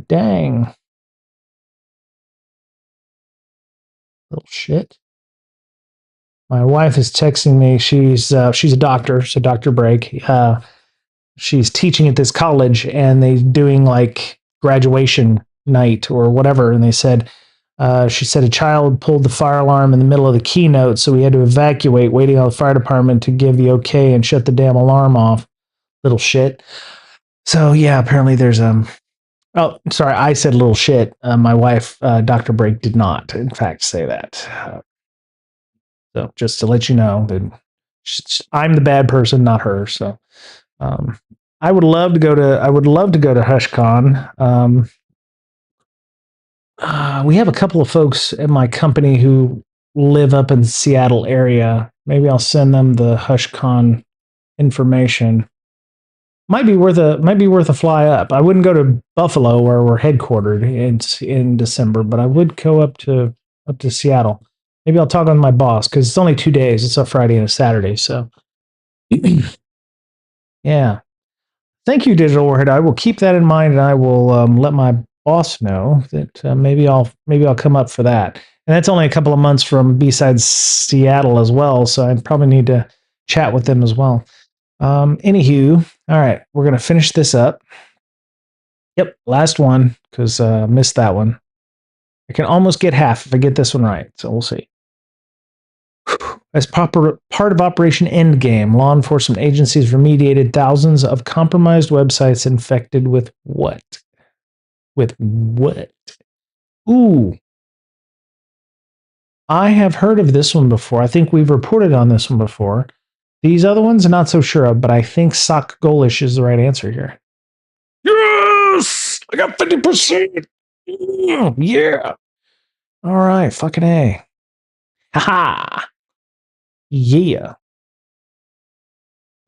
dang, little shit. My wife is texting me. She's a doctor, so Doctor Break. She's teaching at this college, and they're doing like graduation night or whatever, and they said. She said a child pulled the fire alarm in the middle of the keynote, so we had to evacuate, waiting on the fire department to give the okay and shut the damn alarm off. Little shit. So yeah, apparently there's Oh, sorry, I said little shit. My wife, Doctor Break, did not, in fact, say that. So just to let you know that I'm the bad person, not her. So um, I would love to go to. I would love to go to HushCon. We have a couple of folks at my company who live up in the Seattle area. Maybe I'll send them the HushCon information. Might be worth a fly up. I wouldn't go to Buffalo where we're headquartered in December, but I would go up to Seattle. Maybe I'll talk with my boss because it's only 2 days. It's a Friday and a Saturday, so yeah. Thank you, Digital Warhead. I will keep that in mind, and I will let my boss know that maybe I'll come up for that. And that's only a couple of months from B-Sides Seattle as well, so I probably need to chat with them as well. Anywho, all right, we're gonna finish this up. Yep, last one because missed that one. I can almost get half if I get this one right, so we'll see. As part of Operation Endgame, law enforcement agencies remediated thousands of compromised websites infected with what? With what? Ooh. I have heard of this one before. I think we've reported on this one before. These other ones, I'm not so sure of, but I think socvel is the right answer here. Yes! I got 50%! Yeah! All right, fucking A. Haha! Yeah.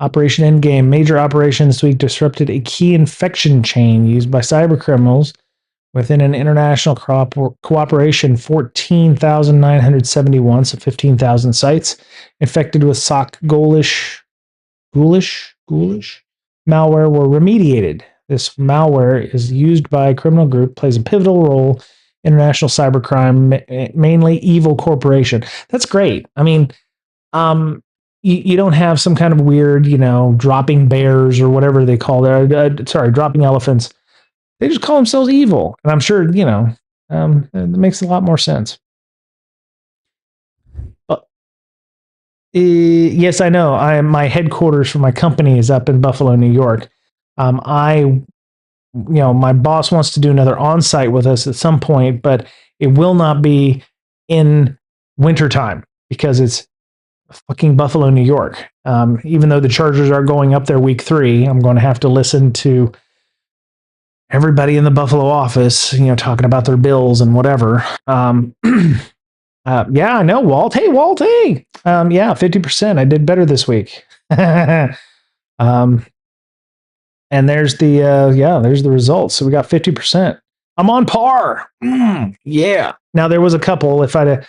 Operation Endgame. Major operation this week disrupted a key infection chain used by cybercriminals within an international cooperation. 14,971, so 15,000 sites infected with ghoulish malware were remediated. This malware is used by a criminal group, plays a pivotal role in international cybercrime, mainly evil corporation. That's great. I mean, you don't have some kind of weird, dropping bears or whatever they call it. Dropping elephants. They just call themselves evil, and I'm sure it makes a lot more sense. Yes, I know. My headquarters for my company is up in Buffalo, New York. My boss wants to do another on-site with us at some point, but it will not be in wintertime because it's fucking Buffalo, New York. Even though the Chargers are going up there week 3, I'm going to have to listen to everybody in the Buffalo office, talking about their bills and whatever. Yeah, I know, Walt. Hey, Walt. Hey. Yeah, 50%. I did better this week. um, and there's the results. So we got 50%. I'm on par. Yeah. Now there was a couple. If I'd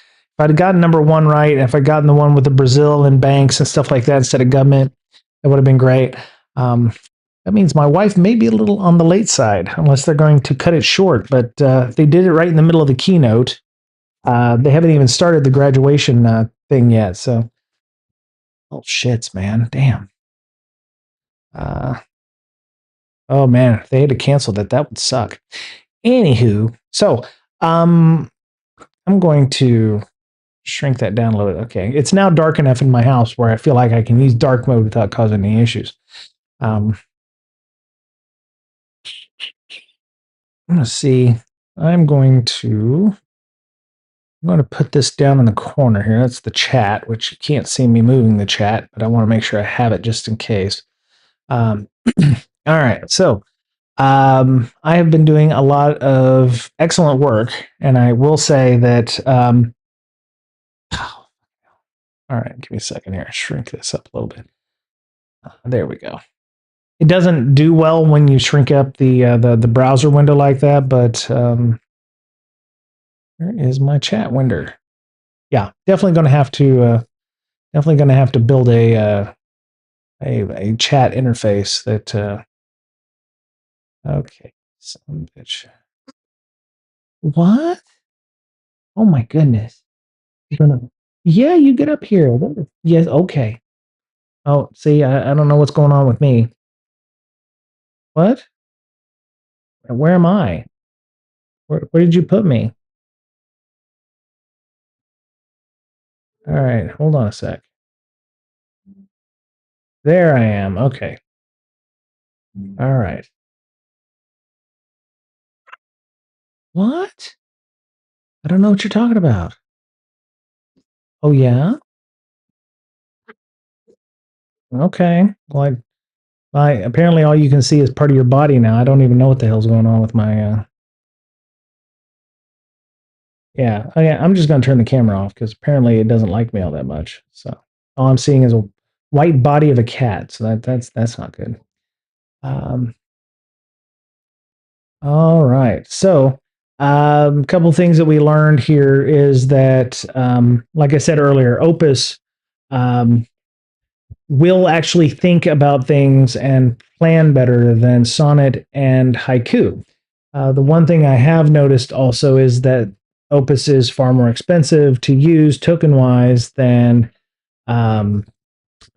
gotten number 1 right, and if I'd gotten the one with the Brazil and banks and stuff like that instead of government, that would have been great. That means my wife may be a little on the late side, unless they're going to cut it short. But they did it right in the middle of the keynote. They haven't even started the graduation thing yet. So, oh shits, man, damn. Oh man, if they had to cancel that, that would suck. Anywho, so um, I'm going to shrink that down a little bit. Okay, it's now dark enough in my house where I feel like I can use dark mode without causing any issues. I'm gonna see. I'm going to put this down in the corner here. That's the chat, which you can't see me moving the chat, but I want to make sure I have it just in case. All right. So I have been doing a lot of excellent work, and I will say that. All right, give me a second here. Shrink this up a little bit. There we go. It doesn't do well when you shrink up the browser window like that, but where is my chat window? Yeah, definitely going to have to build a chat interface that. Okay, some bitch. What? Oh my goodness! Yeah, you get up here. Yes, okay. Oh, see, I don't know what's going on with me. What? Where am I? Where did you put me? All right, hold on a sec. There I am. Okay. All right. What? I don't know what you're talking about. Oh yeah. Okay. Well, apparently all you can see is part of your body now. I don't even know what the hell's going on with my. Yeah. Oh, yeah. I'm just gonna turn the camera off because apparently it doesn't like me all that much. So all I'm seeing is a white body of a cat. So that's not good. All right. So, a couple things that we learned here is that, like I said earlier, Opus um, will actually think about things and plan better than Sonnet and Haiku. The one thing I have noticed also is that Opus is far more expensive to use token wise than um,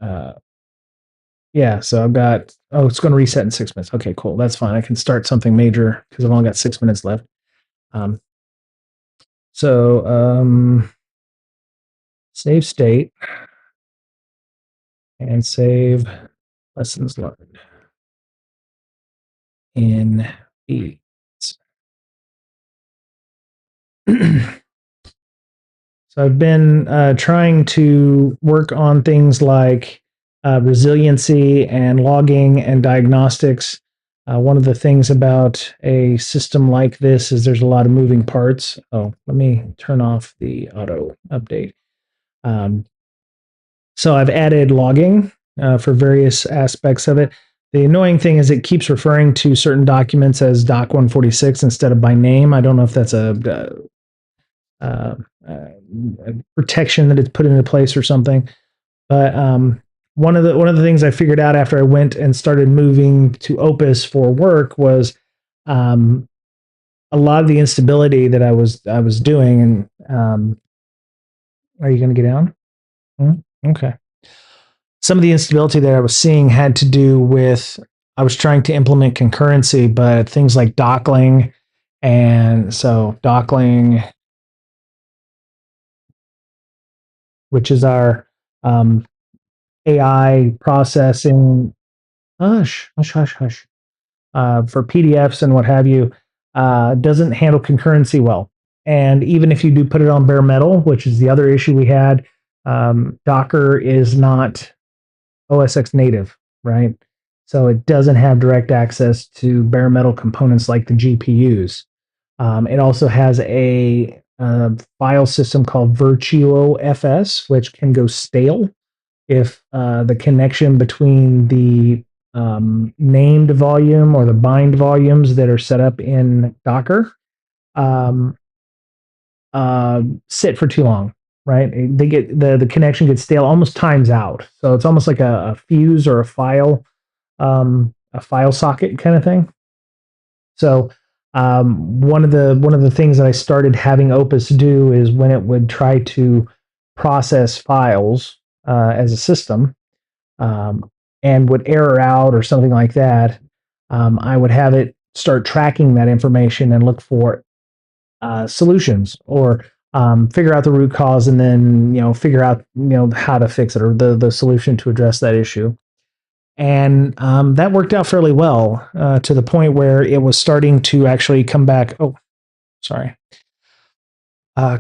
uh, yeah, so I've got, oh, it's going to reset in 6 minutes. Okay, cool. That's fine. I can start something major because I've only got 6 minutes left. Um, so save state and save lessons learned in beads. So I've been trying to work on things like resiliency and logging and diagnostics. One of the things about a system like this is there's a lot of moving parts. Oh, let me turn off the auto update. So I've added logging for various aspects of it. The annoying thing is it keeps referring to certain documents as Doc 146 instead of by name. I don't know if that's a protection that it's put into place or something. But one of the things I figured out after I went and started moving to Opus for work was a lot of the instability that I was doing. And are you going to get down? Okay. Some of the instability that I was seeing had to do with I was trying to implement concurrency, but things like dockling, and so dockling, which is our um, AI processing, hush, hush, hush, hush, for PDFs and what have you, doesn't handle concurrency well. And even if you do put it on bare metal, which is the other issue we had, Docker is not OS X native, right? So it doesn't have direct access to bare metal components like the GPUs. It also has a file system called VirtuoFS, which can go stale if the connection between the named volume or the bind volumes that are set up in Docker um, sit for too long, right? They get the connection gets stale, almost times out. So it's almost like a fuse or a file socket kind of thing. So one of the things that I started having Opus do is when it would try to process files as a system, um, and would error out or something like that, I would have it start tracking that information and look for solutions or figure out the root cause and then figure out how to fix it or the solution to address that issue. And that worked out fairly well to the point where it was starting to actually come back. Oh, sorry.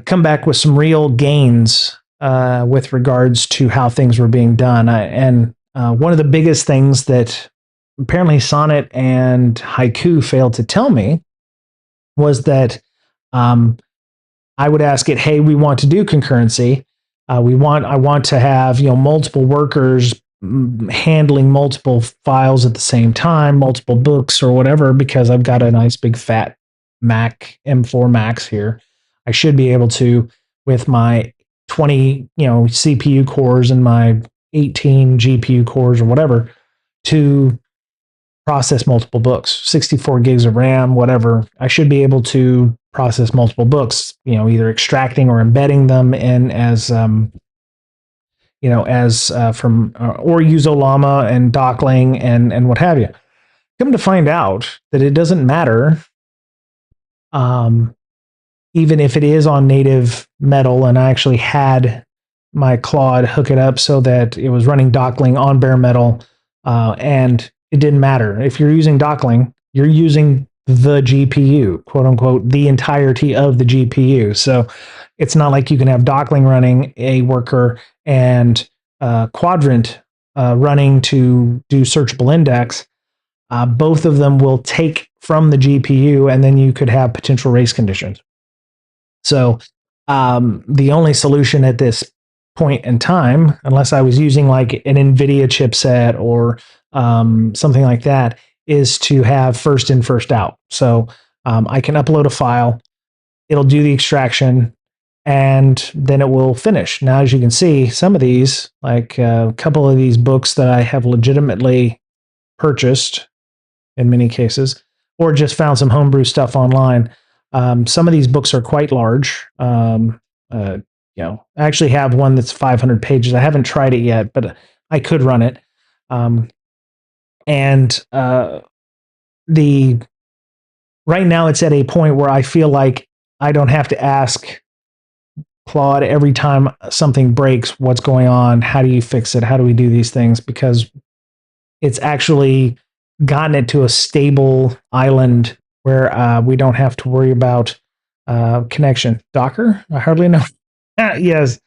Come back with some real gains with regards to how things were being done. And one of the biggest things that apparently Sonnet and Haiku failed to tell me was that I would ask it, "Hey, we want to do concurrency. I want to have multiple workers handling multiple files at the same time, multiple books or whatever, because I've got a nice big fat Mac M4 Max here. I should be able to, with my 20 CPU cores and my 18 GPU cores or whatever, to process multiple books, 64 gigs of RAM, whatever. I should be able to process multiple books, either extracting or embedding them in as from or use Olama and Dockling and what have you. Come to find out that it doesn't matter, even if it is on native metal, and I actually had my Claude hook it up so that it was running Dockling on bare metal, and it didn't matter. If you're using Dockling, you're using the GPU, quote unquote, the entirety of the GPU. So it's not like you can have Dockling running a worker and Quadrant running to do searchable index. Both of them will take from the GPU, and then you could have potential race conditions. So the only solution at this point in time, unless I was using like an NVIDIA chipset or something like that, is to have first in, first out. So I can upload a file, it'll do the extraction, and then it will finish. Now, as you can see, some of these, like a couple of these books that I have legitimately purchased in many cases, or just found some homebrew stuff online. Some of these books are quite large. I actually have one that's 500 pages. I haven't tried it yet, but I could run it. And right now it's at a point where I feel like I don't have to ask Claude every time something breaks, what's going on? How do you fix it? How do we do these things? Because it's actually gotten it to a stable island where we don't have to worry about connection. Docker? I hardly know. Yes.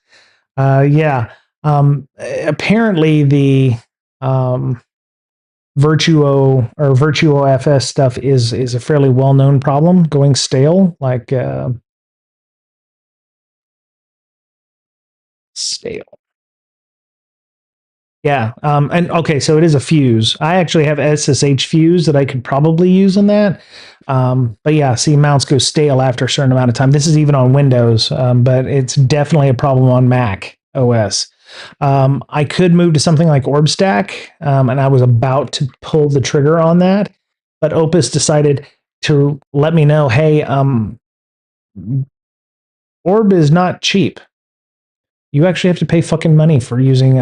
Yeah. Apparently the VirtuoFS stuff is a fairly well-known problem, going stale, like stale. Yeah. And okay, so it is a fuse. I actually have SSH fuse that I could probably use in that. But yeah, see, mounts go stale after a certain amount of time. This is even on Windows, but it's definitely a problem on Mac OS. I could move to something like OrbStack, and I was about to pull the trigger on that, but Opus decided to let me know, hey, Orb is not cheap. You actually have to pay fucking money for using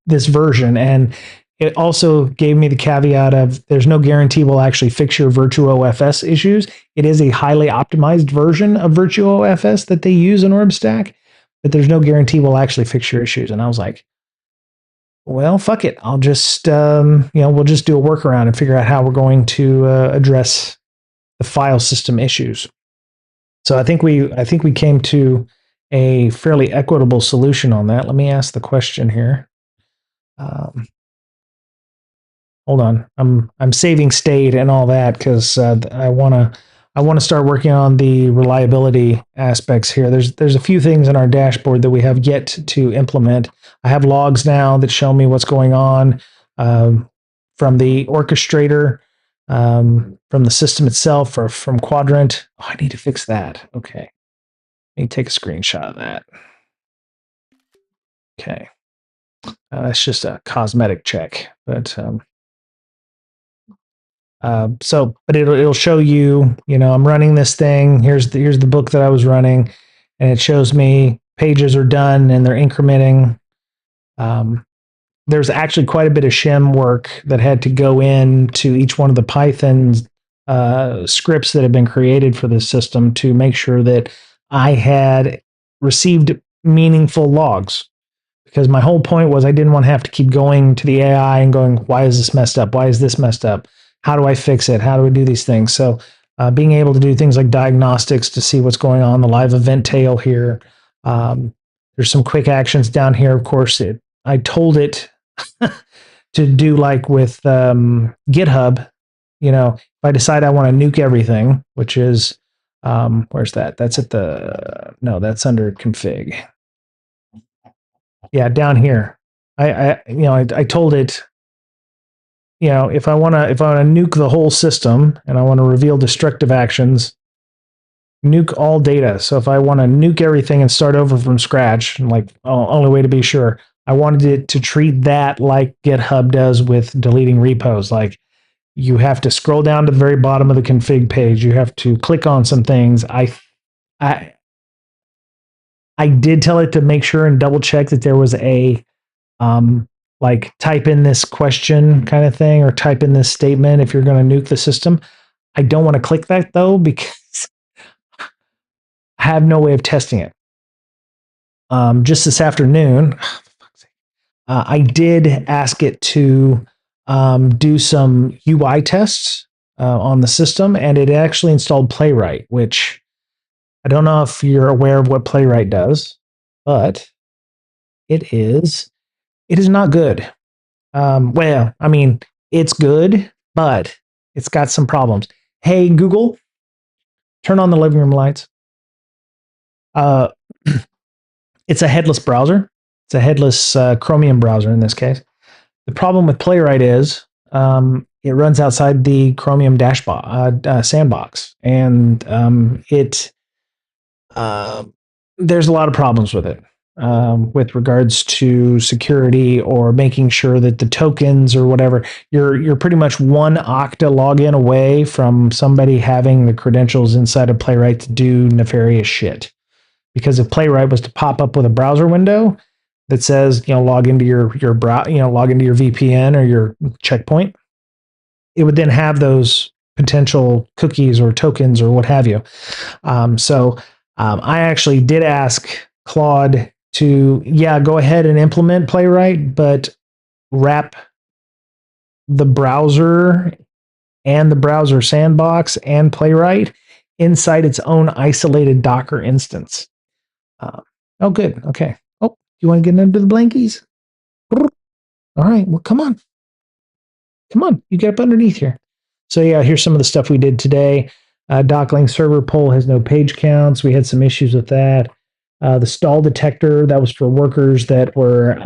this version, and it also gave me the caveat of there's no guarantee we'll actually fix your VirtuoFS issues. It is a highly optimized version of VirtuoFS that they use in OrbStack, but there's no guarantee we'll actually fix your issues. And I was like, well, fuck it. I'll just, we'll just do a workaround and figure out how we're going to address the file system issues. So I think we came to a fairly equitable solution on that. Let me ask the question here. Hold on, I'm saving state and all that because I want to start working on the reliability aspects here. There's a few things in our dashboard that we have yet to implement. I have logs now that show me what's going on from the orchestrator, from the system itself, or from Quadrant. Oh, I need to fix that. Okay, I need to take a screenshot of that. Okay, that's just a cosmetic check, but but it'll show you, I'm running this thing. Here's the book that I was running, and it shows me pages are done and they're incrementing. There's actually quite a bit of shim work that had to go into each one of the Python scripts that have been created for this system to make sure that I had received meaningful logs. Because my whole point was I didn't want to have to keep going to the AI and going, why is this messed up? Why is this messed up? How do I fix it? How do I do these things? So being able to do things like diagnostics to see what's going on, the live event tail here. There's some quick actions down here. Of course, I told it to do like with GitHub. If I decide I want to nuke everything, which is, where's that? That's that's under config. Yeah, down here. I told it, if I want to nuke the whole system and I want to reveal destructive actions, nuke all data. So if I want to nuke everything and start over from scratch, only way to be sure, I wanted it to treat that like GitHub does with deleting repos. Like you have to scroll down to the very bottom of the config page. You have to click on some things. I did tell it to make sure and double check that there was a type in this question kind of thing, or type in this statement if you're going to nuke the system. I don't want to click that though, because I have no way of testing it. Just this afternoon, I did ask it to do some UI tests on the system, and it actually installed Playwright, which I don't know if you're aware of what Playwright does, but it is not good. Well, I mean, it's good, but it's got some problems. Hey, Google, turn on the living room lights. It's a headless browser. It's a headless Chromium browser in this case. The problem with Playwright is it runs outside the Chromium sandbox, and there's a lot of problems with it. With regards to security or making sure that the tokens or whatever, you're pretty much one Okta login away from somebody having the credentials inside of Playwright to do nefarious shit. Because if Playwright was to pop up with a browser window that says, log into your log into your VPN or your checkpoint, it would then have those potential cookies or tokens or what have you. I actually did ask Claude to, go ahead and implement Playwright, but wrap the browser and the browser sandbox and Playwright inside its own isolated Docker instance. Oh, good. Okay. Oh, you want to get into the blankies? All right. Well, come on. You get up underneath here. So here's some of the stuff we did today. Docklink server poll has no page counts. We had some issues with that. The stall detector, that was for workers that were,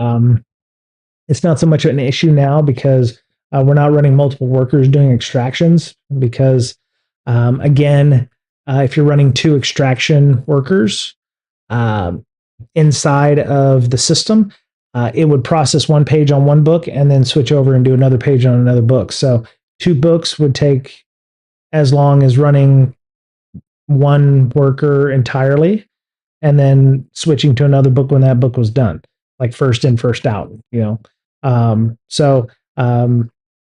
it's not so much an issue now because we're not running multiple workers doing extractions because, again, if you're running 2 extraction workers inside of the system, it would process one page on one book and then switch over and do another page on another book. So 2 books would take as long as running one worker entirely and then switching to another book when that book was done, like first in, first out,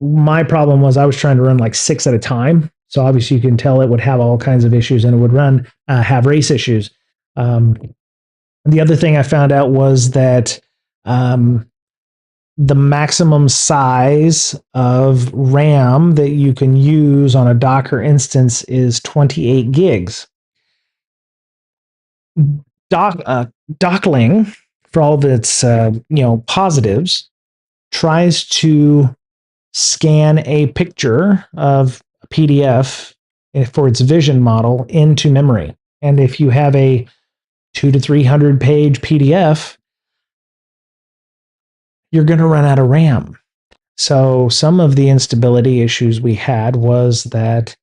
my problem was I was trying to run like 6 at a time. So obviously you can tell it would have all kinds of issues, and it would have race issues. The other thing I found out was that um, the maximum size of RAM that you can use on a Docker instance is 28 gigs. Dockling, for all of its positives, tries to scan a picture of a PDF for its vision model into memory. And if you have a 200 to 300 page PDF, you're going to run out of RAM. So some of the instability issues we had was that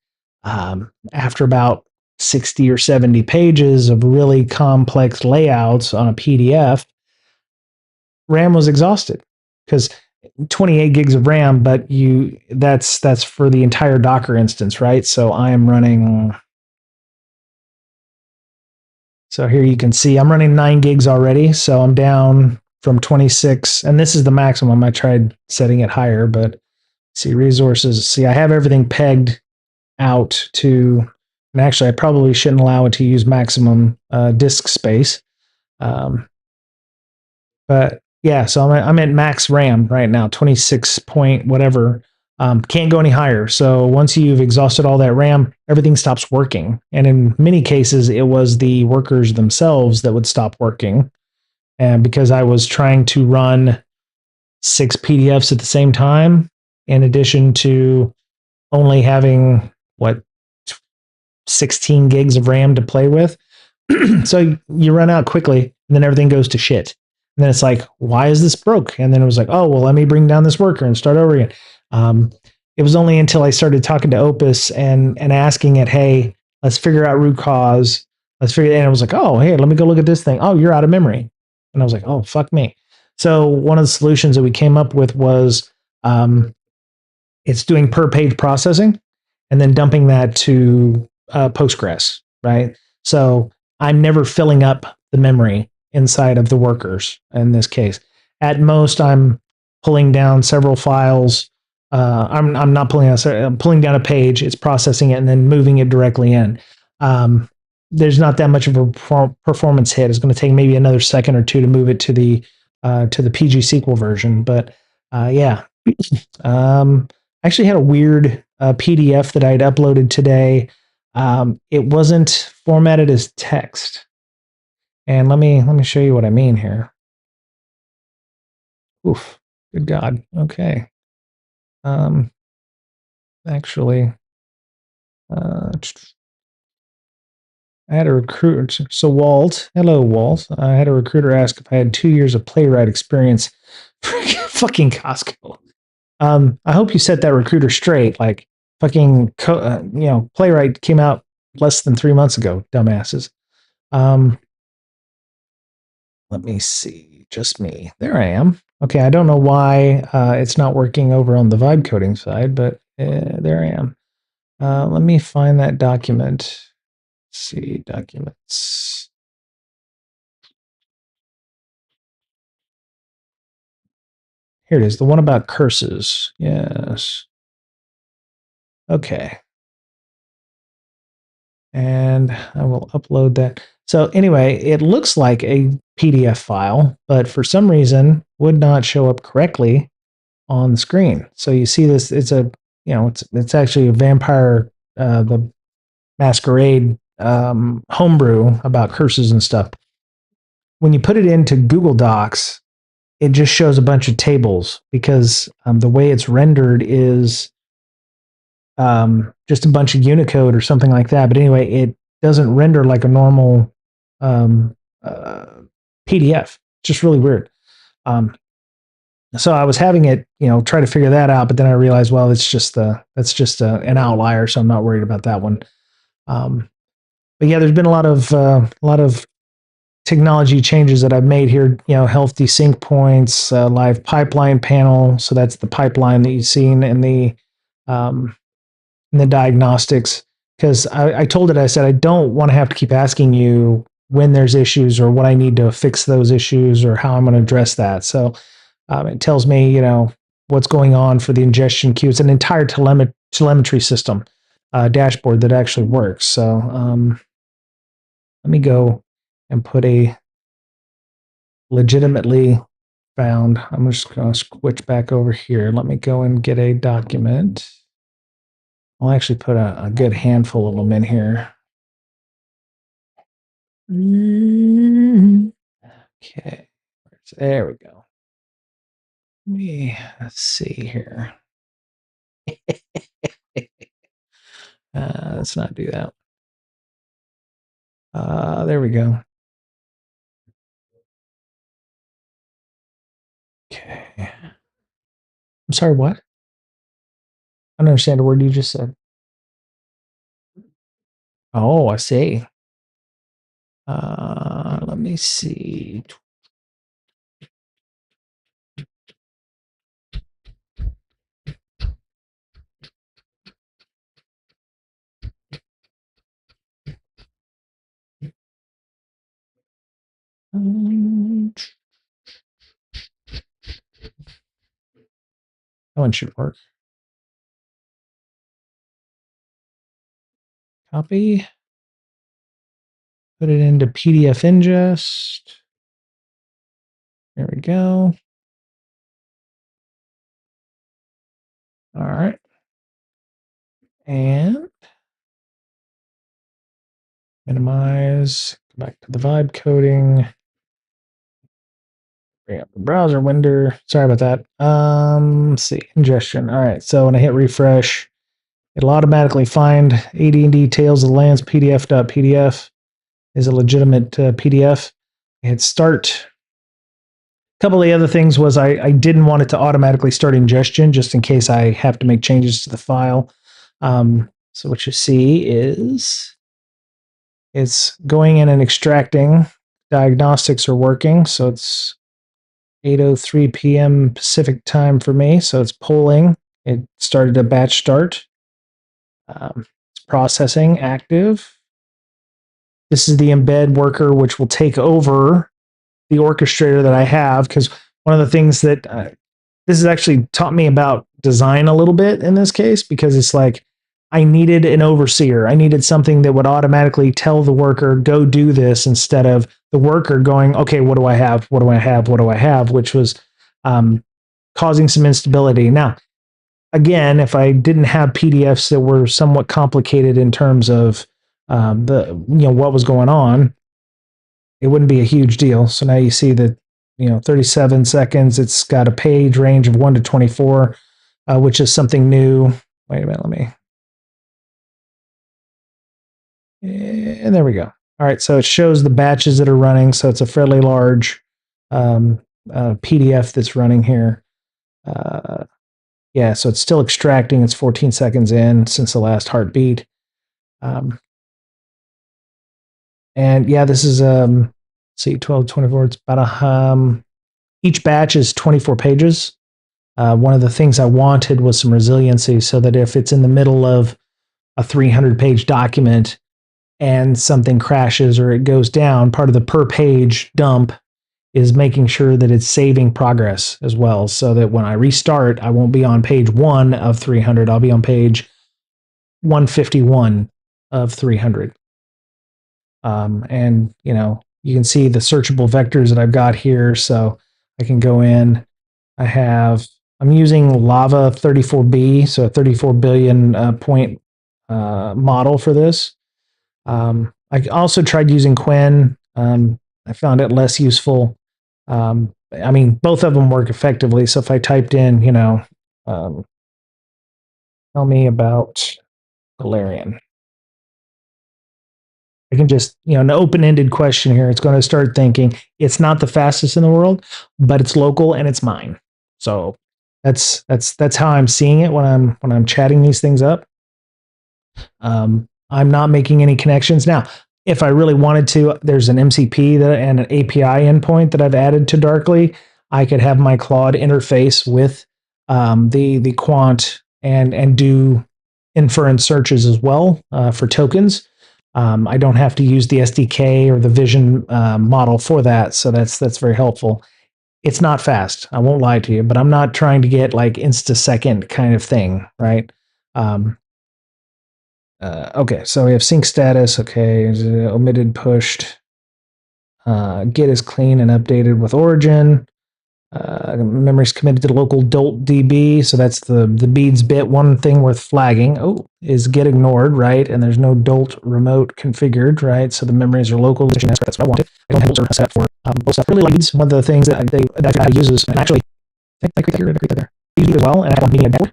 after about 60 or 70 pages of really complex layouts on a PDF, RAM was exhausted because 28 gigs of RAM, but that's for the entire Docker instance, right? So I am running. So here you can see I'm running 9 gigs already. So I'm down from 26, and this is the maximum. I tried setting it higher, but see resources. See, I have everything pegged out to, and actually, I probably shouldn't allow it to use maximum disk space. But yeah, so I'm at max RAM right now, 26 point whatever. Can't go any higher. So once you've exhausted all that RAM, everything stops working. And in many cases, it was the workers themselves that would stop working. And because I was trying to run 6 PDFs at the same time, in addition to only having 16 gigs of RAM to play with. So you run out quickly, and then everything goes to shit. And then it's like, why is this broke? And then it was like, oh, well, let me bring down this worker and start over again. It was only until I started talking to Opus and asking it, hey, let's figure out root cause. Let's figure it. And it was like, oh, hey, let me go look at this thing. Oh, you're out of memory. And I was like, oh, fuck me. So one of the solutions that we came up with was it's doing per page processing and then dumping that to Postgres, right? So I'm never filling up the memory inside of the workers in this case. At most, I'm pulling down several files. I'm not pulling out. I'm pulling down a page. It's processing it and then moving it directly in. There's not that much of a performance hit. It's going to take maybe another second or two to move it to the PG SQL version. But yeah, I actually had a weird PDF that I had uploaded today. It wasn't formatted as text. And let me show you what I mean here. Oof, good God. Okay. Actually, I had a recruiter. So Walt, hello Walt. I had a recruiter ask if I had 2 years of playwright experience. Fucking Costco. I hope you set that recruiter straight. Like fucking, playwright came out less than 3 months ago. Dumbasses. Let me see. Just me. There I am. Okay, I don't know why it's not working over on the vibe coding side, but there I am. Let me find that document. Let's see, documents. Here it is, the one about curses. Yes. Okay. And I will upload that. So anyway, it looks like a PDF file, but for some reason would not show up correctly on the screen. So you see this, it's actually a vampire, the masquerade homebrew about curses and stuff. When you put it into Google Docs, it just shows a bunch of tables because the way it's rendered is just a bunch of Unicode or something like that. But anyway, it doesn't render like a normal PDF. It's just really weird. So I was having it, try to figure that out, but then I realized, well, that's just an outlier, so I'm not worried about that one. But yeah, there's been a lot of technology changes that I've made here. Health desync points, live pipeline panel. So that's the pipeline that you've seen in the diagnostics. Because I told it, I said, I don't want to have to keep asking you when there's issues or what I need to fix those issues or how I'm going to address that. So it tells me, what's going on for the ingestion queue. It's an entire telemetry system dashboard that actually works. So let me go and put a legitimately found. I'm just going to switch back over here. Let me go and get a document. I'll actually put a good handful of them in here. Okay, there we go. Let's see here. Let's not do that. There we go. Okay. I'm sorry, what? I don't understand a word you just said. Oh, I see. Let me see. That one should work. Copy. Put it into PDF ingest. There we go. All right. And minimize. Go back to the vibe coding. Bring up the browser window. Sorry about that. Let's see. Ingestion. All right. So when I hit refresh, it'll automatically find AD&D Tales of the Lands PDF.pdf is a legitimate PDF. Hit start. A couple of the other things was I didn't want it to automatically start ingestion just in case I have to make changes to the file. So what you see is it's going in and extracting. Diagnostics are working, so it's 8:03 p.m. Pacific time for me. So it's polling. It started a batch start. It's processing active. This is the embed worker, which will take over the orchestrator that I have. Because one of the things that this has actually taught me about design a little bit in this case, because it's like I needed an overseer. I needed something that would automatically tell the worker, go do this, instead of the worker going, okay, what do I have? What do I have? What do I have? Which was causing some instability. Now, again, if I didn't have PDFs that were somewhat complicated in terms of what was going on, it wouldn't be a huge deal. So now you see that 37 seconds. It's got a page range of 1 to 24, which is something new. Wait a minute, let me. And there we go. All right, so it shows the batches that are running. So it's a fairly large PDF that's running here. Yeah, so it's still extracting. It's 14 seconds in since the last heartbeat. And yeah, this is see 12, 24. It's about each batch is 24 pages. One of the things I wanted was some resiliency, so that if it's in the middle of a 300-page document and something crashes or it goes down, part of the per page dump is making sure that it's saving progress as well, so that when I restart, I won't be on page 1 of 300. I'll be on page 151 of 300. And you can see the searchable vectors that I've got here, so I can go in. I'm using Lava 34B, so a 34 billion point model for this. I also tried using Quen. I found it less useful. Both of them work effectively. So if I typed in, tell me about Galarian, I can just, an open-ended question here. It's going to start thinking. It's not the fastest in the world, but it's local and it's mine. So that's how I'm seeing it when I'm chatting these things up. I'm not making any connections now. If I really wanted to, there's an MCP and an API endpoint that I've added to Darkly. I could have my Claude interface with the quant and do inference searches as well for tokens. I don't have to use the SDK or the vision model for that, so that's very helpful. It's not fast, I won't lie to you, but I'm not trying to get like insta-second kind of thing, right? Okay, so we have sync status. Okay, omitted, pushed. Git is clean and updated with origin. Memory's committed to the local dolt DB, so that's the beads bit. One thing worth flagging, is get ignored, right? And there's no dolt remote configured, right? So the memories are local. That's what I wanted. I don't have dolt set for both stuff. Really leads. One of the things that I use is, and actually, I create that there. Use it as well, and I want media network,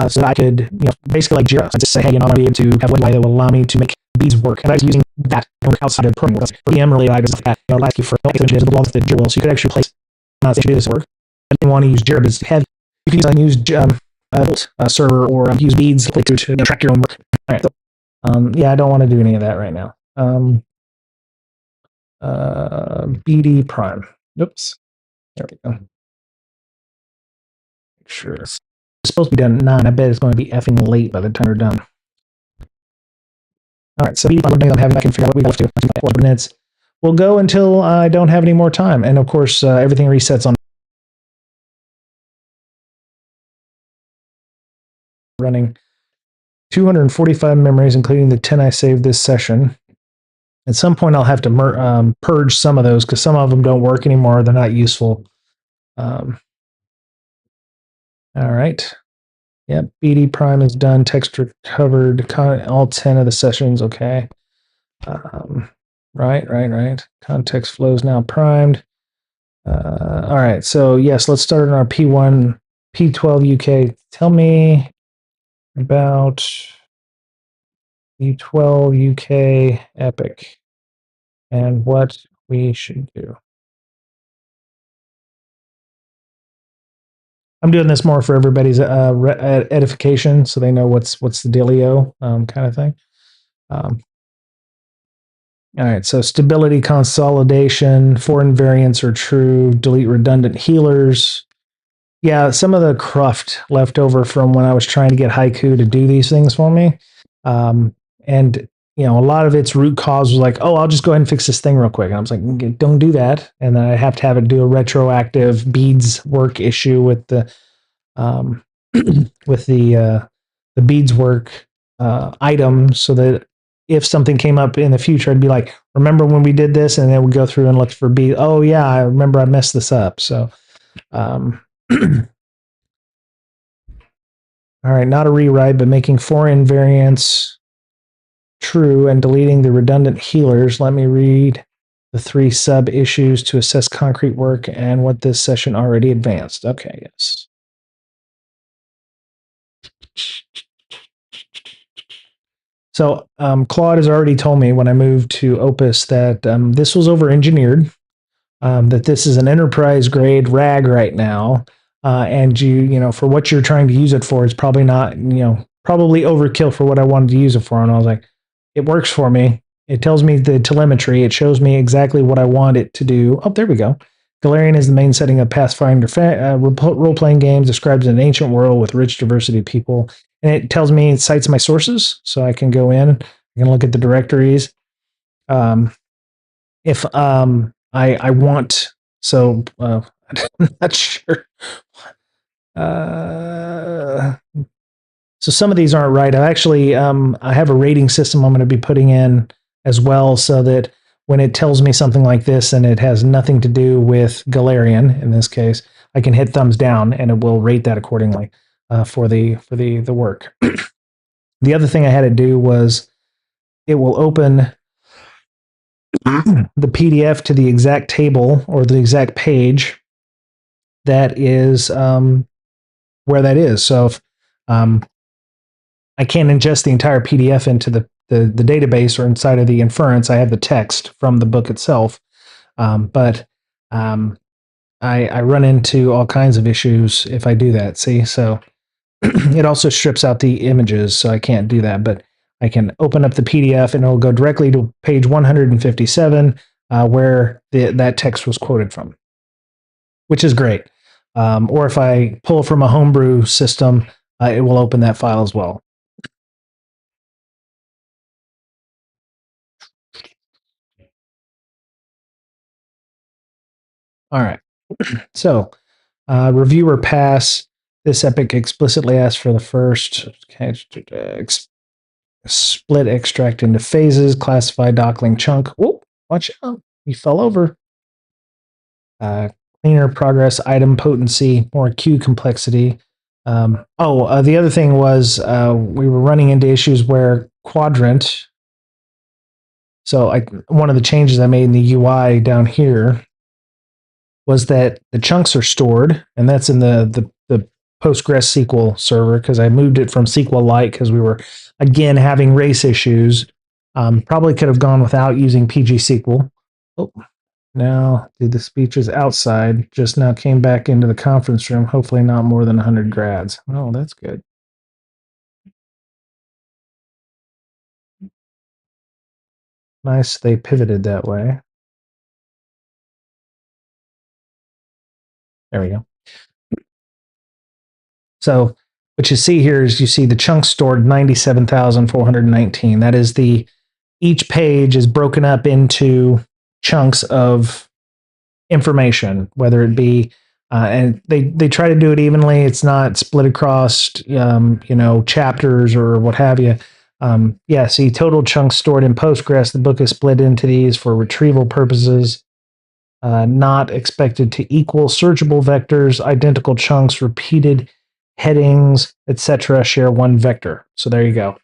so that I could, basically like Jira, just say, hey, I want to be able to have one way that will allow me to make beads work. And I was using that outside of programming. For VM related items like that, it'll ask you for images of the walls that Jira will, so you could actually place to do this work. I didn't want to use Jira, but it's heavy. You can use server or use beads to track your own work. All right, so, I don't want to do any of that right now. BD prime. Oops. There we go. Sure. It's supposed to be done at 9. I bet it's going to be effing late by the time we're done. All right, so BD prime, I'm having, I can figure out what we have to do. 4 minutes. We'll go until I don't have any more time. And of course, everything resets on running 245 memories, including the 10 I saved this session. At some point, I'll have to purge some of those because some of them don't work anymore. They're not useful. All right. Yep, BD prime is done. Text recovered. All 10 of the sessions. Okay. Right. Context flow is now primed. All right. So yes, let's start on our P1, P12 UK. Tell me about P12 UK Epic and what we should do. I'm doing this more for everybody's edification, so they know what's the dealio, kind of thing. All right, so stability consolidation, foreign variants are true, delete redundant healers. Yeah, some of the cruft left over from when I was trying to get Haiku to do these things for me. And a lot of its root cause was like, I'll just go ahead and fix this thing real quick. And I was like, don't do that. And then I have to have it do a retroactive beads work issue with the with the beads work item, so that if something came up in the future, I'd be like, remember when we did this? And then we'd go through and look for bead. Oh yeah, I remember I messed this up. So, all right, not a rewrite, but making foreign variants true and deleting the redundant healers. Let me read the 3 sub issues to assess concrete work and what this session already advanced. Okay, yes. So Claude has already told me when I moved to Opus that this was over-engineered, that this is an enterprise grade RAG right now, and for what you're trying to use it for, it's probably not, probably overkill for what I wanted to use it for. And I was like, it works for me. It tells me the telemetry. It shows me exactly what I want it to do. Oh, there we go. Galarian is the main setting of Pathfinder role-playing games, describes an ancient world with rich diversity of people. And it tells me, it cites my sources, so I can go in, I can look at the directories. If I want, so I'm not sure. So some of these aren't right. I have a rating system I'm going to be putting in as well, so that when it tells me something like this and it has nothing to do with Galarian, in this case, I can hit thumbs down and it will rate that accordingly for the work. The other thing I had to do was it will open the PDF to the exact table or the exact page that is where that is. So if I can't ingest the entire PDF into the database or inside of the inference, I have the text from the book itself. But I run into all kinds of issues if I do that. See, so it also strips out the images, so I can't do that. But I can open up the PDF and it'll go directly to page 157, where that text was quoted from, which is great. Or if I pull from a homebrew system, it will open that file as well. All right. So, reviewer pass. This epic explicitly asks for the first split extract into phases, classify dockling chunk. Oh, watch out. he fell over. Uh, Cleaner progress, item potency, more queue complexity. The other thing was we were running into issues where quadrant. So one of the changes I made in the UI down here was that the chunks are stored, and that's in the PostgreSQL server because I moved it from SQLite because we were again having race issues. Probably could have gone without using PGSQL. Oh, now the speech is outside. Just now came back into the conference room. Hopefully not more than 100 grads. Oh, that's good. Nice. They pivoted that way. There we go. So what you see here is you see the chunks stored 97,419. That is each page is broken up into chunks of information, whether it be and they try to do it evenly. It's not split across chapters or what have you. See, total chunks stored in Postgres. The book is split into these for retrieval purposes. Not expected to equal searchable vectors, identical chunks, repeated headings, etc. share one vector. So there you go.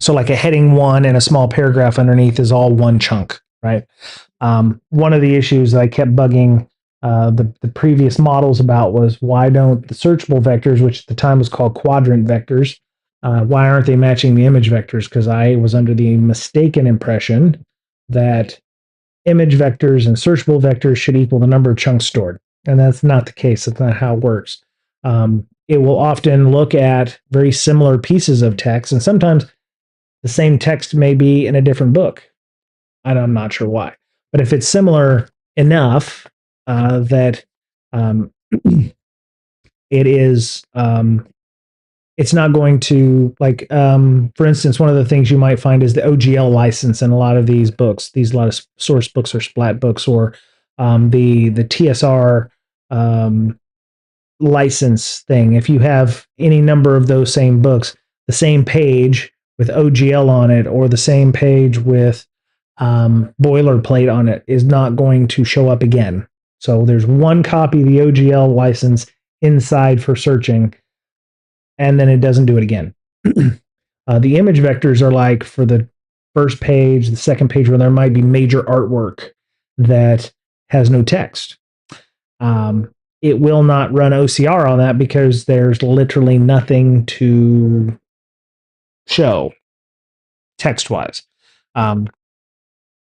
So like a heading one and a small paragraph underneath is all one chunk, right? One of the issues that I kept bugging the previous models about was why don't the searchable vectors, which at the time was called quadrant vectors, why aren't they matching the image vectors? Because I was under the mistaken impression that image vectors and searchable vectors should equal the number of chunks stored. And that's not the case. That's not how it works. It will often look at very similar pieces of text, and sometimes the same text may be in a different book. And I'm not sure why. But if it's similar enough that it is, it's not going to for instance, one of the things you might find is the OGL license in a lot of these books. A lot of source books or splat books, or the TSR license thing. If you have any number of those same books, the same page with OGL on it, or the same page with boilerplate on it, is not going to show up again. So there's one copy of the OGL license inside for searching, and then it doesn't do it again. The image vectors are like for the first page, the second page, where there might be major artwork that has no text. It will not run OCR on that because there's literally nothing to show text-wise. And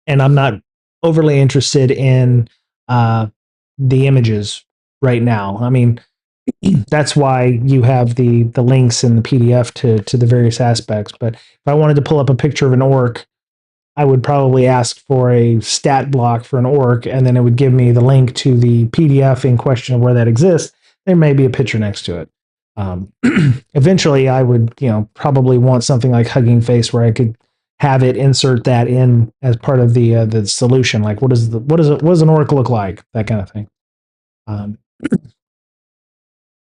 I'm not overly interested in the images right now. I mean, that's why you have the links in the PDF to the various aspects. But if I wanted to pull up a picture of an orc, I would probably ask for a stat block for an orc, and then it would give me the link to the PDF in question of where that exists. There may be a picture next to it. Eventually, I would, probably want something like Hugging Face, where I could have it insert that in as part of the solution. Like, what does an orc look like? That kind of thing.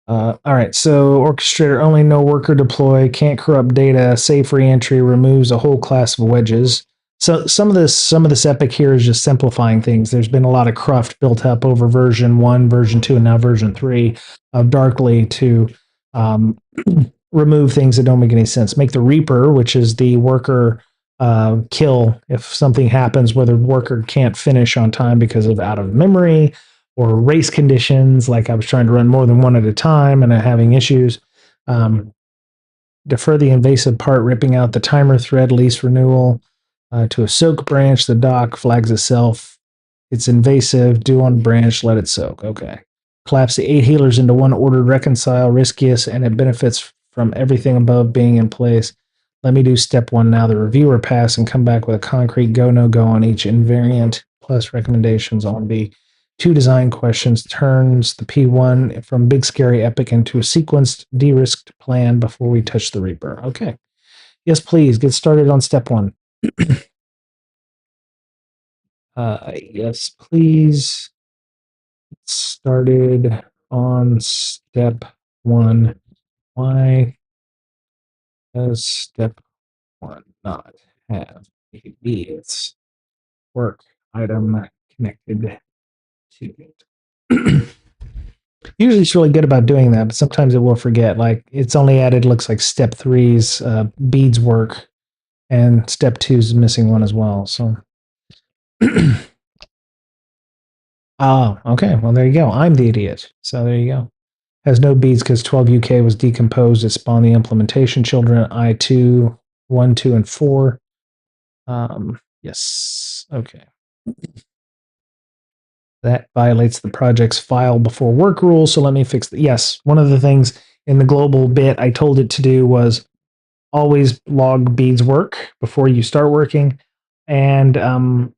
All right, so orchestrator only, no worker deploy, can't corrupt data, safe reentry, removes a whole class of wedges. So some of this epic here is just simplifying things. There's been a lot of cruft built up over version 1, version 2, and now version 3 of Darkly to remove things that don't make any sense. Make the Reaper, which is the worker kill if something happens where the worker can't finish on time because of out of memory or race conditions, like I was trying to run more than one at a time and having issues. Defer the invasive part, ripping out the timer thread, lease renewal to a soak branch. The doc flags itself. It's invasive. Do on branch, let it soak. Okay. Collapse the 8 healers into one ordered reconcile, riskiest, and it benefits from everything above being in place. Let me do step 1 now. The reviewer pass and come back with a concrete go, no go on each invariant, plus recommendations on the 2 design questions. Turns the P1 from big scary epic into a sequenced de-risked plan before we touch the Reaper. Okay. Yes, please get started on step 1. Yes, please. Started on step 1. Why does step 1 not have ABs? work item connected to it. Usually it's really good about doing that, but sometimes it will forget. Like it's only added, looks like step three's beads work, and step two's is missing one as well. So, oh, okay. Well, there you go. I'm the idiot. So there you go. Has no beads because 12 UK was decomposed. It spawned the implementation children I2, 1, 2, and 4. Yes. Okay. That violates the project's file before work rule. So let me fix that. Yes. One of the things in the global bit I told it to do was always log beads work before you start working and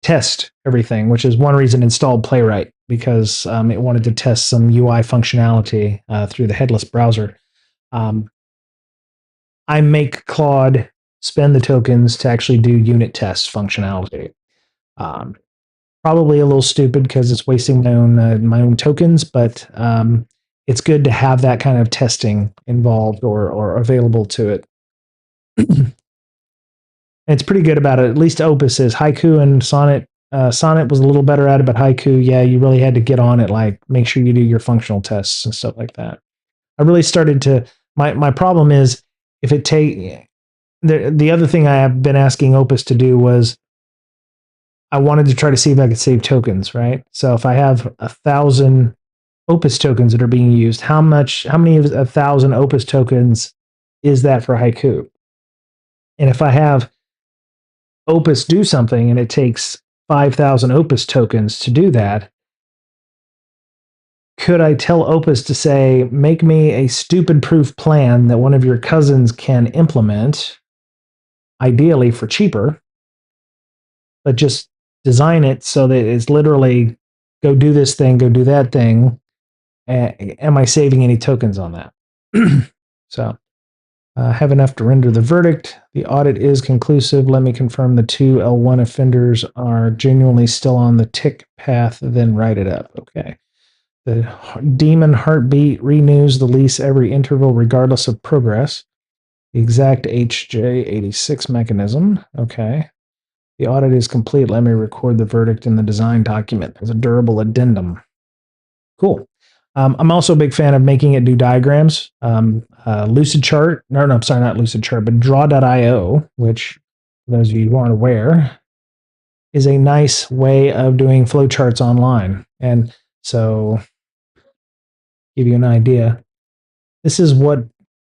test everything, which is one reason installed Playwright because it wanted to test some UI functionality through the headless browser. I make Claude spend the tokens to actually do unit test functionality. Probably a little stupid because it's wasting my own tokens, but it's good to have that kind of testing involved or available to it. It's pretty good about it. At least Opus is. Haiku and Sonnet. Sonnet was a little better at it, but Haiku, yeah, you really had to get on it. Like, make sure you do your functional tests and stuff like that. I really started to. My problem is if it take the other thing I have been asking Opus to do was I wanted to try to see if I could save tokens, right? So if I have 1,000 Opus tokens that are being used, how many of 1,000 Opus tokens is that for Haiku? And if I have Opus do something and it takes 5,000 Opus tokens to do that, could I tell Opus to say, make me a stupid proof plan that one of your cousins can implement, ideally for cheaper, but just design it so that it's literally go do this thing, go do that thing. Am I saving any tokens on that? So have enough to render the verdict. The audit is conclusive. Let me confirm the two L1 offenders are genuinely still on the tick path, then write it up. Okay. The demon heartbeat renews the lease every interval regardless of progress. The exact HJ86 mechanism. Okay. The audit is complete. Let me record the verdict in the design document as a durable addendum. Cool. I'm also a big fan of making it do diagrams. Lucid Chart, no, I'm sorry, not Lucid Chart, but Draw.io, which, for those of you who aren't aware, is a nice way of doing flowcharts online. And so, give you an idea, this is what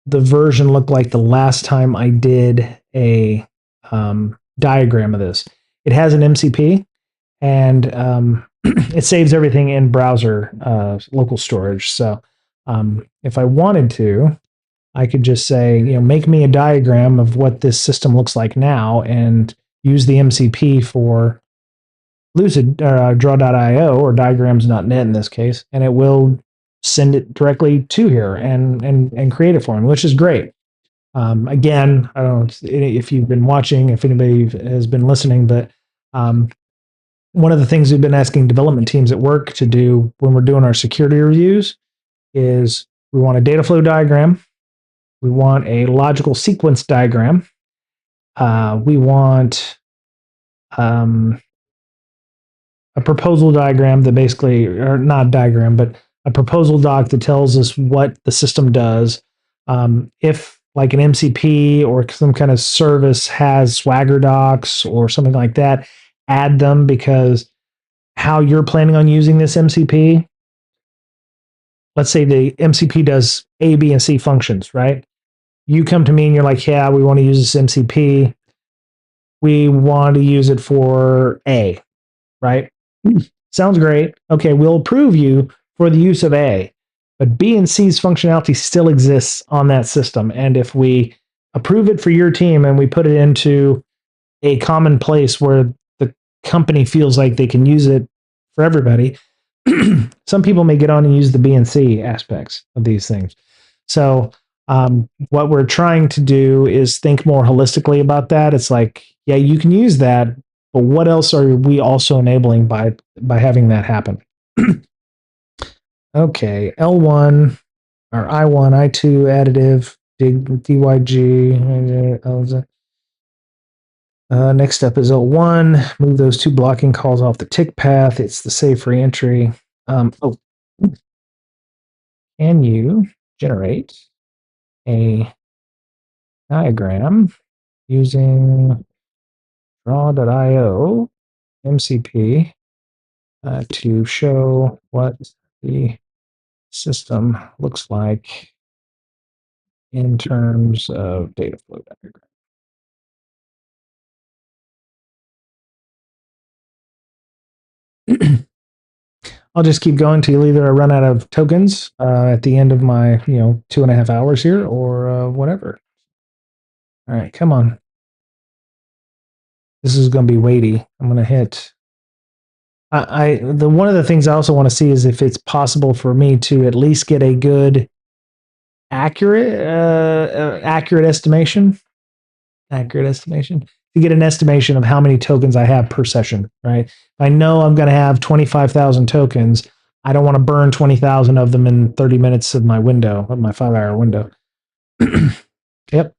the version looked like the last time I did a diagram of this. It has an MCP, and it saves everything in browser local storage. So if I wanted to, I could just say, make me a diagram of what this system looks like now and use the MCP for Lucid Draw.io or diagrams.net in this case, and it will send it directly to here and create it for me, which is great. Again, I don't know if you've been watching, if anybody has been listening, but one of the things we've been asking development teams at work to do when we're doing our security reviews is we want a data flow diagram. We want a logical sequence diagram. We want a proposal diagram that basically, or not diagram, but a proposal doc that tells us what the system does. If like an MCP or some kind of service has Swagger docs or something like that, add them because how you're planning on using this MCP. Let's say the MCP does A, B, and C functions, right? You come to me and you're like, yeah, we want to use this MCP. We want to use it for A, right? Sounds great. Okay, we'll approve you for the use of A, but B and C's functionality still exists on that system. And if we approve it for your team and we put it into a common place where the company feels like they can use it for everybody, some people may get on and use the B and C aspects of these things. So what we're trying to do is think more holistically about that. It's like, yeah, you can use that, but what else are we also enabling by having that happen? Okay, L1 or I1, I2 additive, DYG. Next step is L1. Move those two blocking calls off the tick path. It's the safe reentry. Oh, can you generate a diagram using draw.io MCP to show what the system looks like in terms of data flow diagram? I'll just keep going till either I run out of tokens at the end of my 2.5 hours here, or whatever. All right, come on. This is going to be weighty. I'm going to hit. The one of the things I also want to see is if it's possible for me to at least get a good accurate estimation. Accurate estimation to get an estimation of how many tokens I have per session. Right. If I know I'm going to have 25,000 tokens, I don't want to burn 20,000 of them in 30 minutes of my window, of my 5-hour window. Yep.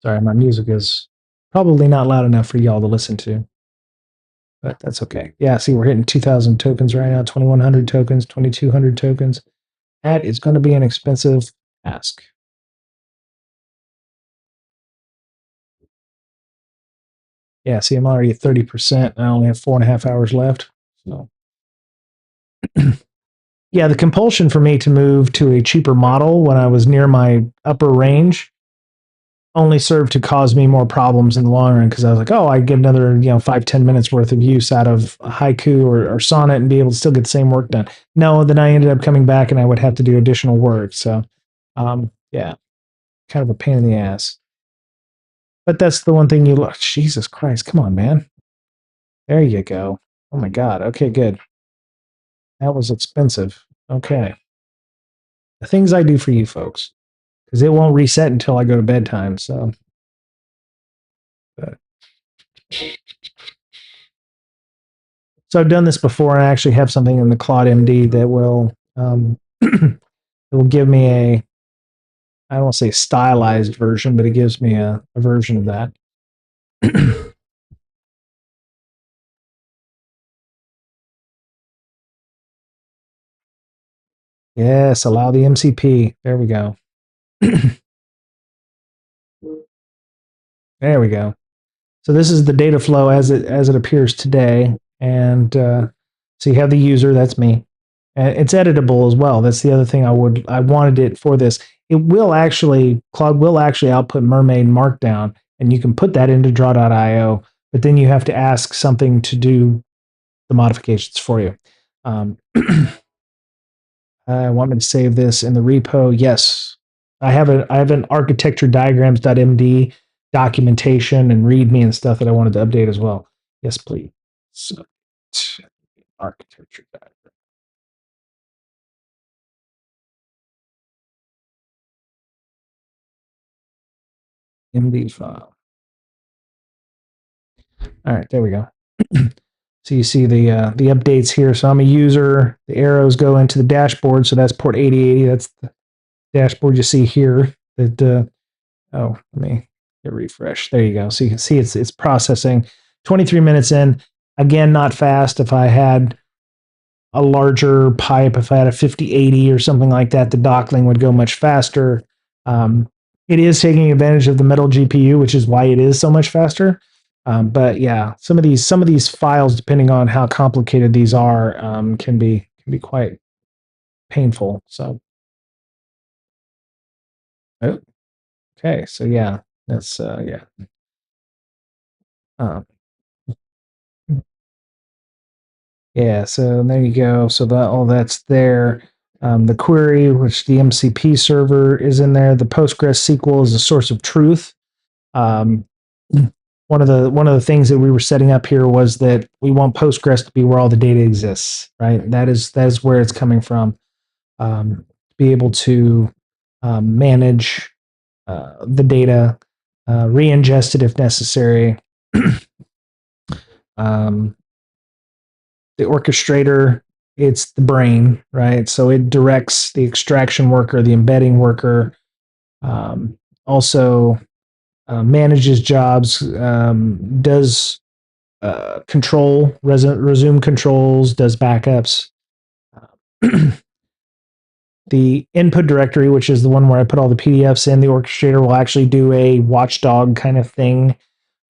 Sorry, my music is probably not loud enough for y'all to listen to, but that's okay. Yeah, see, we're hitting 2,000 tokens right now, 2,100 tokens, 2,200 tokens. That is going to be an expensive ask. Yeah, see, I'm already at 30%. I only have 4.5 hours left. So, yeah, the compulsion for me to move to a cheaper model when I was near my upper range only served to cause me more problems in the long run, because I was like, oh, I get another 5-10 minutes worth of use out of Haiku or Sonnet and be able to still get the same work done. No, then I ended up coming back and I would have to do additional work. So, yeah, kind of a pain in the ass. But that's the one thing you look. Jesus Christ, come on, man. There you go. Oh my God. Okay, good. That was expensive. Okay. The things I do for you folks, because it won't reset until I go to bedtime. So, but So I've done this before, and I actually have something in the Claude MD that will it will give me a, I don't want to say stylized version, but it gives me a version of that. Yes, allow the MCP. There we go. There we go. So this is the data flow as it appears today, and so you have the user. That's me. And it's editable as well. That's the other thing I wanted it for this. It will actually Claude will actually output Mermaid Markdown, and you can put that into draw.io. But then you have to ask something to do the modifications for you. I want me to save this in the repo. Yes, I have an architecture diagrams.md documentation and README and stuff that I wanted to update as well. Yes, please. So, architecture diagram. MD file. All right, there we go. So you see the updates here. So I'm a user. The arrows go into the dashboard. So that's port 8080. That's the dashboard you see here. That oh, let me hit refresh. There you go. So you can see it's processing. 23 minutes in. Again, not fast. If I had a larger pipe, if I had a 5080 or something like that, the dockling would go much faster. It is taking advantage of the metal GPU, which is why it is so much faster. But yeah, some of these files, depending on how complicated these are, can be quite painful. So, oh, okay, so yeah, that's yeah. Uh, yeah, so there you go. So that all that's there. The query, which the MCP server is in there. The Postgres SQL is a source of truth. Um, one of the things that we were setting up here was that we want Postgres to be where all the data exists, right? That is where it's coming from. Be able to manage the data, re-ingest it if necessary. um, the orchestrator it's the brain, right? So it directs the extraction worker, the embedding worker, also manages jobs, does resume controls, does backups. The input directory, which is the one where I put all the PDFs in, the orchestrator will actually do a watchdog kind of thing.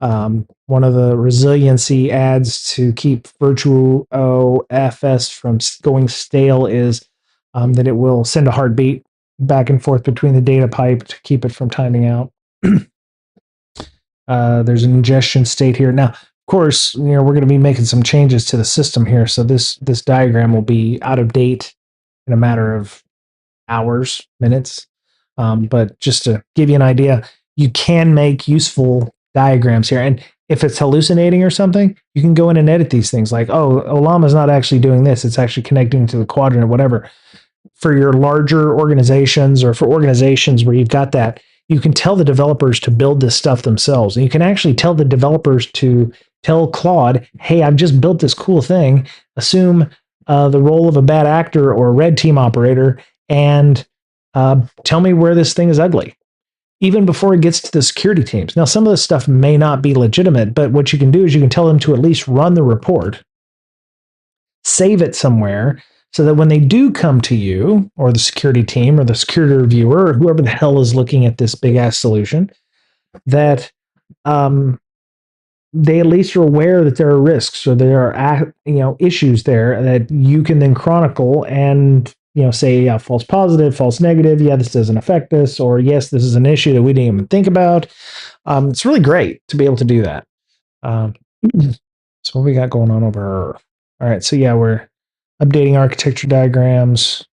One of the resiliency ads to keep virtual OFS from going stale is that it will send a heartbeat back and forth between the data pipe to keep it from timing out. There's an ingestion state here. Now, of course, we're going to be making some changes to the system here, so this diagram will be out of date in a matter of hours, minutes. But just to give you an idea, you can make useful diagrams here. And if it's hallucinating or something, you can go in and edit these things like, oh, Olama's not actually doing this. It's actually connecting to the quadrant or whatever. For your larger organizations or for organizations where you've got that, you can tell the developers to build this stuff themselves. And you can actually tell the developers to tell Claude, hey, I've just built this cool thing. Assume the role of a bad actor or a red team operator and tell me where this thing is ugly, even before it gets to the security teams. Now, some of this stuff may not be legitimate, but what you can do is you can tell them to at least run the report, save it somewhere, so that when they do come to you, or the security team, or the security reviewer, or whoever the hell is looking at this big ass solution, that they at least are aware that there are risks or there are issues there that you can then chronicle and say, yeah, false positive, false negative, yeah, this doesn't affect us, or yes, this is an issue that we didn't even think about. It's really great to be able to do that. So what we got going on over here? All right, so yeah, we're updating architecture diagrams.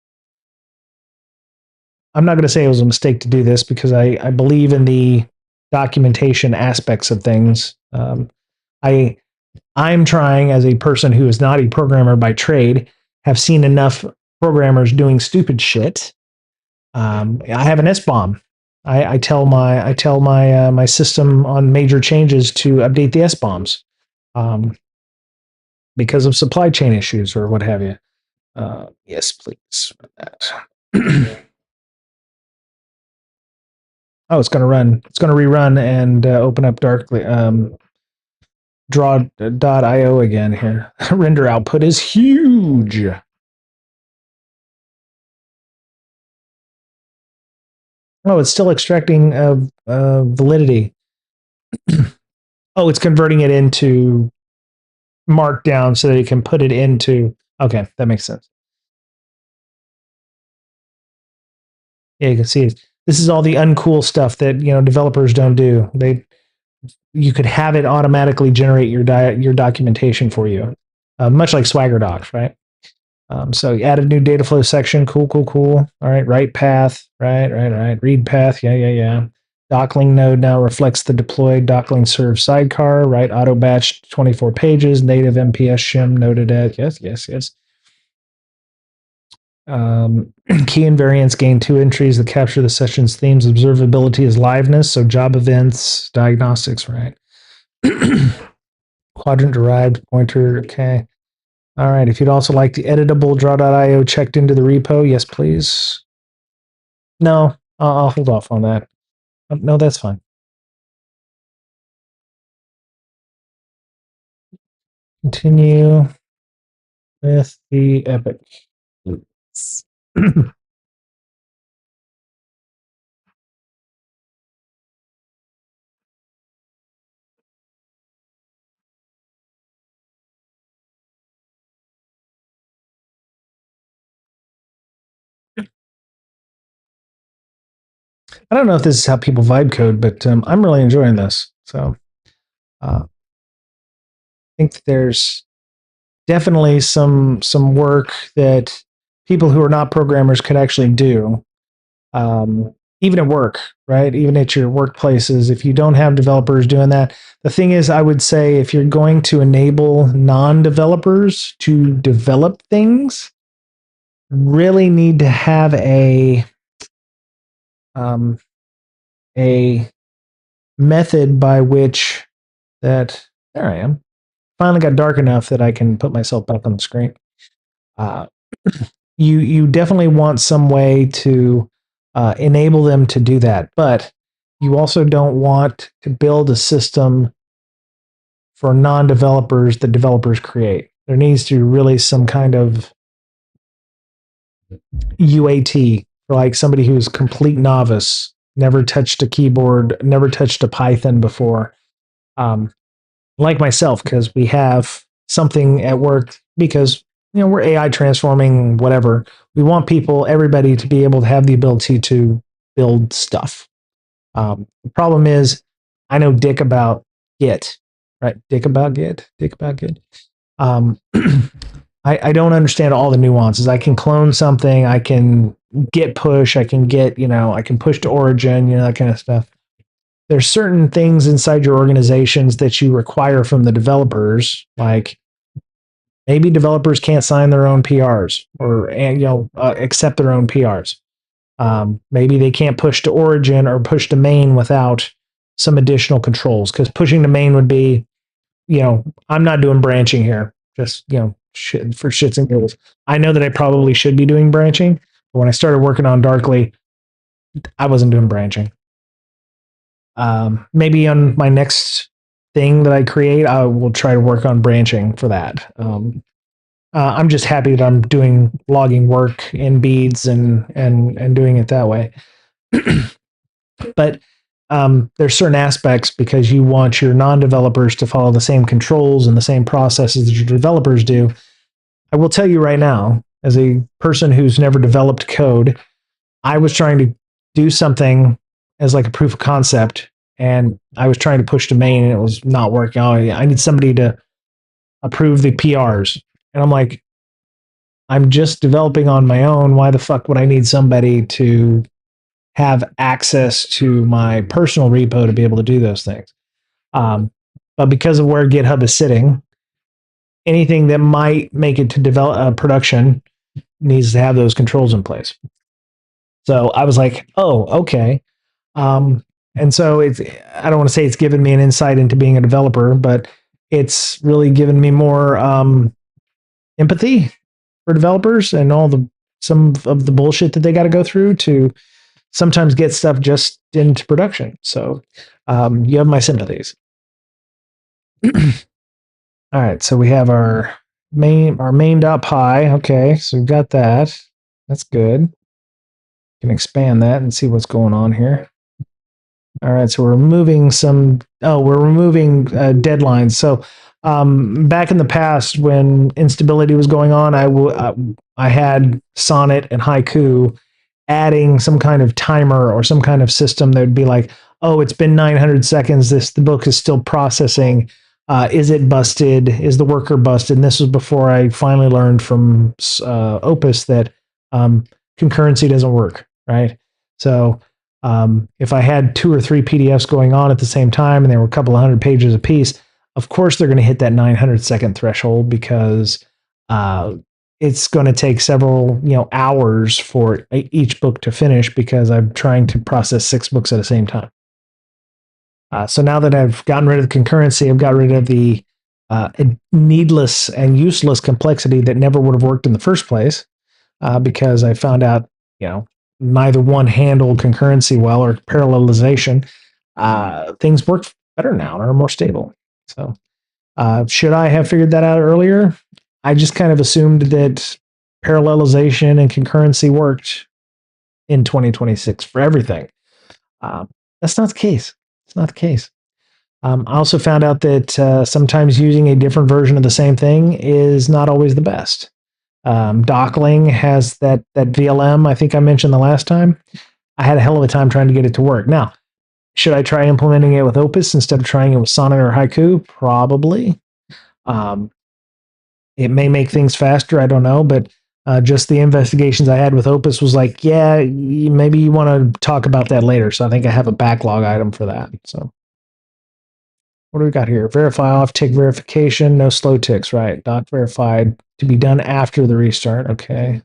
I'm not going to say it was a mistake to do this because I believe in the documentation aspects of things. I'm trying, as a person who is not a programmer by trade, have seen enough programmers doing stupid shit. I have an SBOM. I tell my system on major changes to update the SBOMs because of supply chain issues or what have you. Yes, please. Oh, it's going to run. It's going to rerun and open up darkly. Draw.io again here. Render output is huge. Oh, it's still extracting validity. Oh, it's converting it into Markdown so that it can put it into. Okay, that makes sense. Yeah, you can see it. This is all the uncool stuff that developers don't do. You could have it automatically generate your documentation for you, much like Swagger Docs, right? So you added new data flow section. Cool. All right, write path. Right. Read path. Yeah. Dockling node now reflects the deployed dockling serve sidecar. Right. Auto batch 24 pages. Native MPS shim noted at. Yes. Key invariants gain 2 entries that capture the session's themes. Observability is liveness. So job events, diagnostics. Right. Quadrant derived pointer. Okay. All right. If you'd also like the editable draw.io checked into the repo, yes, please. No, I'll hold off on that. No, that's fine. Continue with the epic. I don't know if this is how people vibe code, but I'm really enjoying this. So I think that there's definitely some work that people who are not programmers could actually do, even at work, right? Even at your workplaces, if you don't have developers doing that. The thing is, I would say if you're going to enable non-developers to develop things, really need to have a method by which that there I am. Finally got dark enough that I can put myself back on the screen. Uh, you definitely want some way to enable them to do that, but you also don't want to build a system for non-developers that developers create. There needs to be really some kind of UAT for like somebody who's complete novice, never touched a keyboard, never touched a Python before, um, like myself, because we have something at work because we're AI transforming whatever. We want people, everybody, to be able to have the ability to build stuff. The problem is, I know dick about Git, right? Dick about Git, dick about Git. Um, I don't understand all the nuances. I can clone something, I can git push, I can get, I can push to origin, that kind of stuff. There's certain things inside your organizations that you require from the developers, like maybe developers can't sign their own PRs or accept their own PRs. Maybe they can't push to origin or push to main without some additional controls, because pushing to main would be, I'm not doing branching here. Just, for shits and giggles. I know that I probably should be doing branching, but when I started working on Darkly, I wasn't doing branching. Maybe on my next thing that I create, I will try to work on branching for that. I'm just happy that I'm doing logging work in beads and doing it that way. But there's certain aspects, because you want your non-developers to follow the same controls and the same processes that your developers do. I will tell you right now, as a person who's never developed code, I was trying to do something as like a proof of concept, and I was trying to push to main, and it was not working. Oh, yeah, I need somebody to approve the PRs. And I'm like, I'm just developing on my own. Why the fuck would I need somebody to have access to my personal repo to be able to do those things? But because of where GitHub is sitting, anything that might make it to develop production needs to have those controls in place. So I was like, oh, okay. And so I don't want to say it's given me an insight into being a developer, but it's really given me more empathy for developers and some of the bullshit that they got to go through to sometimes get stuff just into production. So you have my sympathies. All right, so we have our main.py. Okay, so we've got that. That's good. Can expand that and see what's going on here. All right, so we're removing deadlines. So back in the past, when instability was going on, I had Sonnet and Haiku adding some kind of timer or some kind of system that would be like, oh, it's been 900 seconds. The book is still processing. Is it busted? Is the worker busted? And this was before I finally learned from Opus that concurrency doesn't work, right? So if I had 2 or 3 PDFs going on at the same time and they were a couple of 100 pages a piece, of course they're going to hit that 900-second threshold, because it's going to take several hours for each book to finish, because I'm trying to process 6 books at the same time. So now that I've gotten rid of the concurrency, I've got rid of the needless and useless complexity that never would have worked in the first place, because I found out neither one handled concurrency well or parallelization. Things work better now and are more stable. So should I have figured that out earlier? I just kind of assumed that parallelization and concurrency worked in 2026 for everything. That's not the case. It's not the case. I also found out that sometimes using a different version of the same thing is not always the best. Dockling has that VLM I think I mentioned the last time. I had a hell of a time trying to get it to work. Now, should I try implementing it with Opus instead of trying it with Sonnet or Haiku? Probably. It may make things faster. I don't know, but just the investigations I had with Opus was like, yeah, maybe you want to talk about that later. So I think I have a backlog item for that. So what do we got here? Verify off tick verification, no slow ticks, right? Doc verified to be done after the restart. Okay.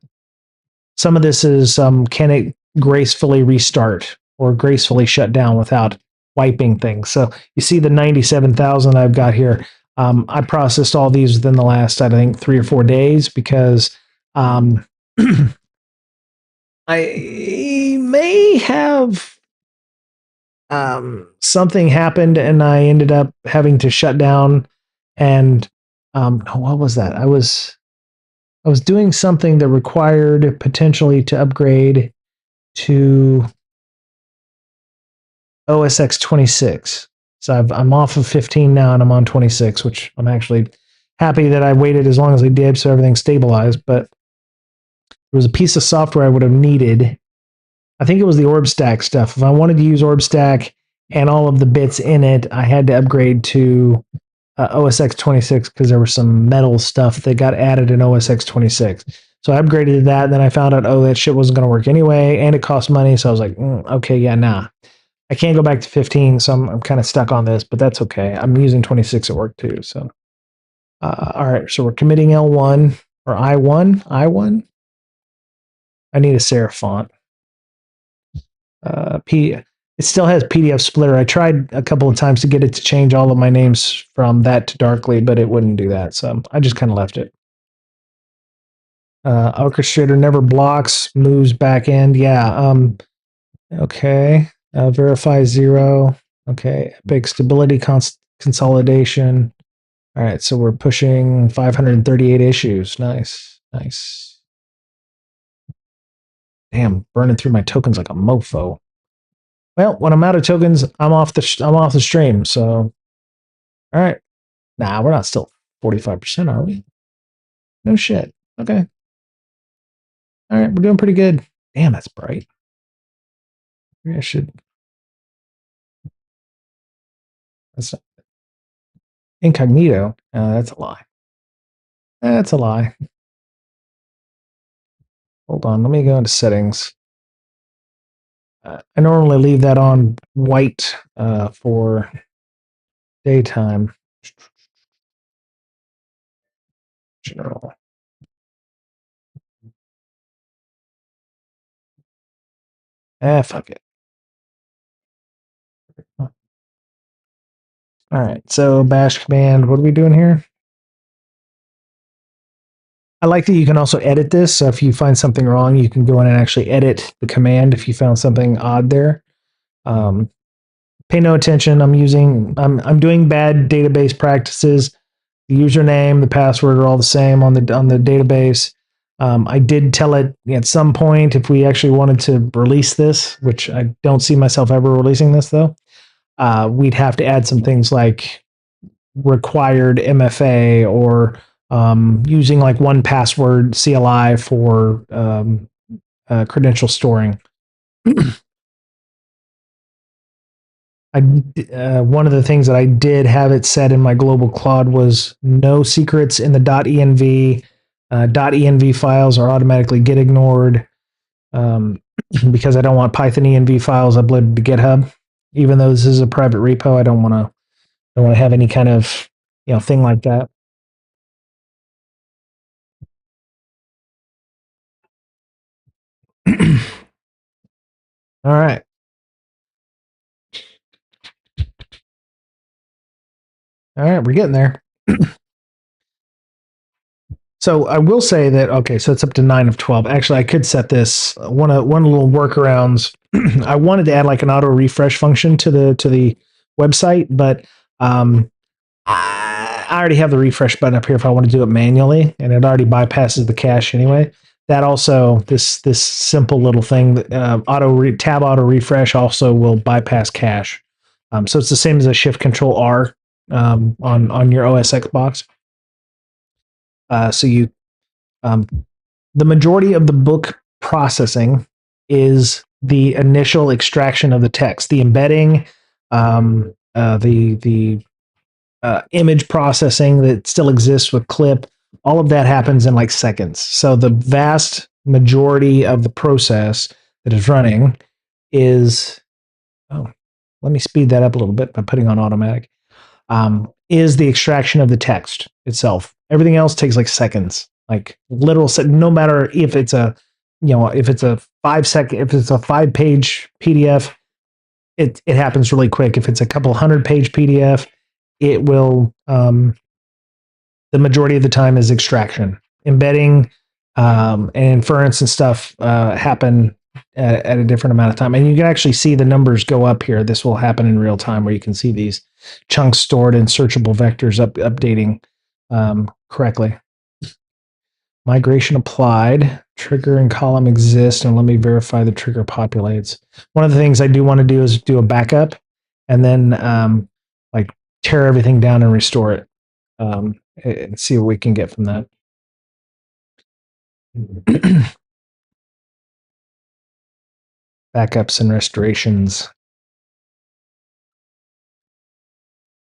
Some of this is can it gracefully restart or gracefully shut down without wiping things? So you see the 97,000 I've got here. I processed all these within the last, I think, 3 or 4 days, because Um, I may have something happened and I ended up having to shut down. And what was that? I was doing something that required potentially to upgrade to OSX 26. So I'm off of 15 now and I'm on 26, which I'm actually happy that I waited as long as I did so everything stabilized. But there was a piece of software I would have needed. I think it was the OrbStack stuff. If I wanted to use OrbStack and all of the bits in it, I had to upgrade to OSX 26 because there was some metal stuff that got added in OSX 26. So I upgraded to that. And then I found out, oh, that shit wasn't going to work anyway. And it cost money. So I was like, okay, yeah, nah. I can't go back to 15. So I'm kind of stuck on this, but that's okay. I'm using 26 at work too. So, all right. So we're committing L1 or I1. I1. I need a serif font. It still has PDF splitter. I tried a couple of times to get it to change all of my names from that to Darkly, but it wouldn't do that. So I just kind of left it. Orchestrator never blocks, moves back end. Yeah. Okay. Verify 0. Okay. Epic stability consolidation. All right. So we're pushing 538 issues. Nice. Nice. Damn, burning through my tokens like a mofo. Well, when I'm out of tokens, I'm off the stream. So, all right. Nah, we're not still 45%, are we? No shit. Okay. All right, we're doing pretty good. Damn, that's bright. Maybe I should. That's not, incognito. That's a lie. That's a lie. Hold on. Let me go into settings. I normally leave that on white for daytime. General. Fuck it. All right. So bash command. What are we doing here? I like that you can also edit this. So if you find something wrong, you can go in and actually edit the command if you found something odd there. Pay no attention. I'm doing bad database practices. The username, the password are all the same on the database. I did tell it at some point if we actually wanted to release this, which I don't see myself ever releasing this though. We'd have to add some things like required MFA or using like 1Password CLI for credential storing. One of the things that I did have it set in my global cloud was no secrets in the .env. .env files are automatically get ignored because I don't want Python env files uploaded to GitHub. Even though this is a private repo, I don't want to have any kind of thing like that. All right. All right, we're getting there. So I will say that okay, so it's up to 9 of 12. Actually, I could set this one little workarounds. I wanted to add like an auto refresh function to the website, but I already have the refresh button up here if I want to do it manually, and it already bypasses the cache anyway. That also this simple little thing that tab auto refresh also will bypass cache. So it's the same as a Shift Control R on your OS X box. So you the majority of the book processing is the initial extraction of the text, the embedding, the image processing that still exists with clip. All of that happens in like seconds. So the vast majority of the process that is running is let me speed that up a little bit by putting on automatic. Is the extraction of the text itself. Everything else takes like seconds, like literal. No matter if it's a, if it's a 5-second, if it's a 5-page PDF, it happens really quick. If it's a couple 100-page PDF, it will. The majority of the time is extraction, embedding, and inference and stuff happen at a different amount of time. And you can actually see the numbers go up here. This will happen in real time where you can see these chunks stored in searchable vectors updating correctly. Migration applied. Trigger and column exist, and let me verify the trigger populates. One of the things I do want to do is do a backup and then like tear everything down and restore it and see what we can get from that. Backups and restorations.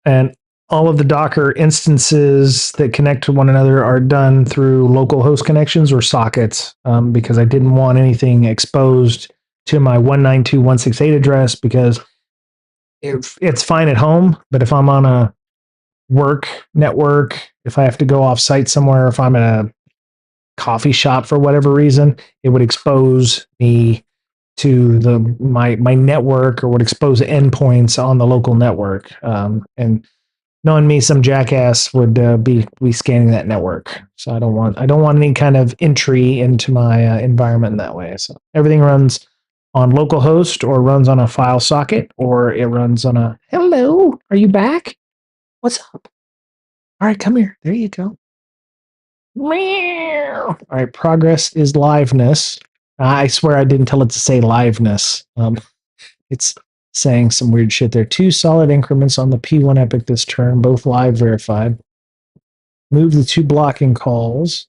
And all of the Docker instances that connect to one another are done through local host connections or sockets because I didn't want anything exposed to my 192.168 address because it's fine at home, but if I'm on a work network, if I have to go off site somewhere, if I'm in a coffee shop for whatever reason, it would expose me to my network or would expose endpoints on the local network. And knowing me, some jackass would be scanning that network. So I don't want any kind of entry into my environment in that way. So everything runs on localhost or runs on a file socket or it runs on a hello. Are you back? What's up? All right, come here. There you go. Meow. All right, progress is liveness. I swear I didn't tell it to say liveness. It's saying some weird shit there. 2 solid increments on the P1 epic this turn, both live verified. Move the 2 blocking calls.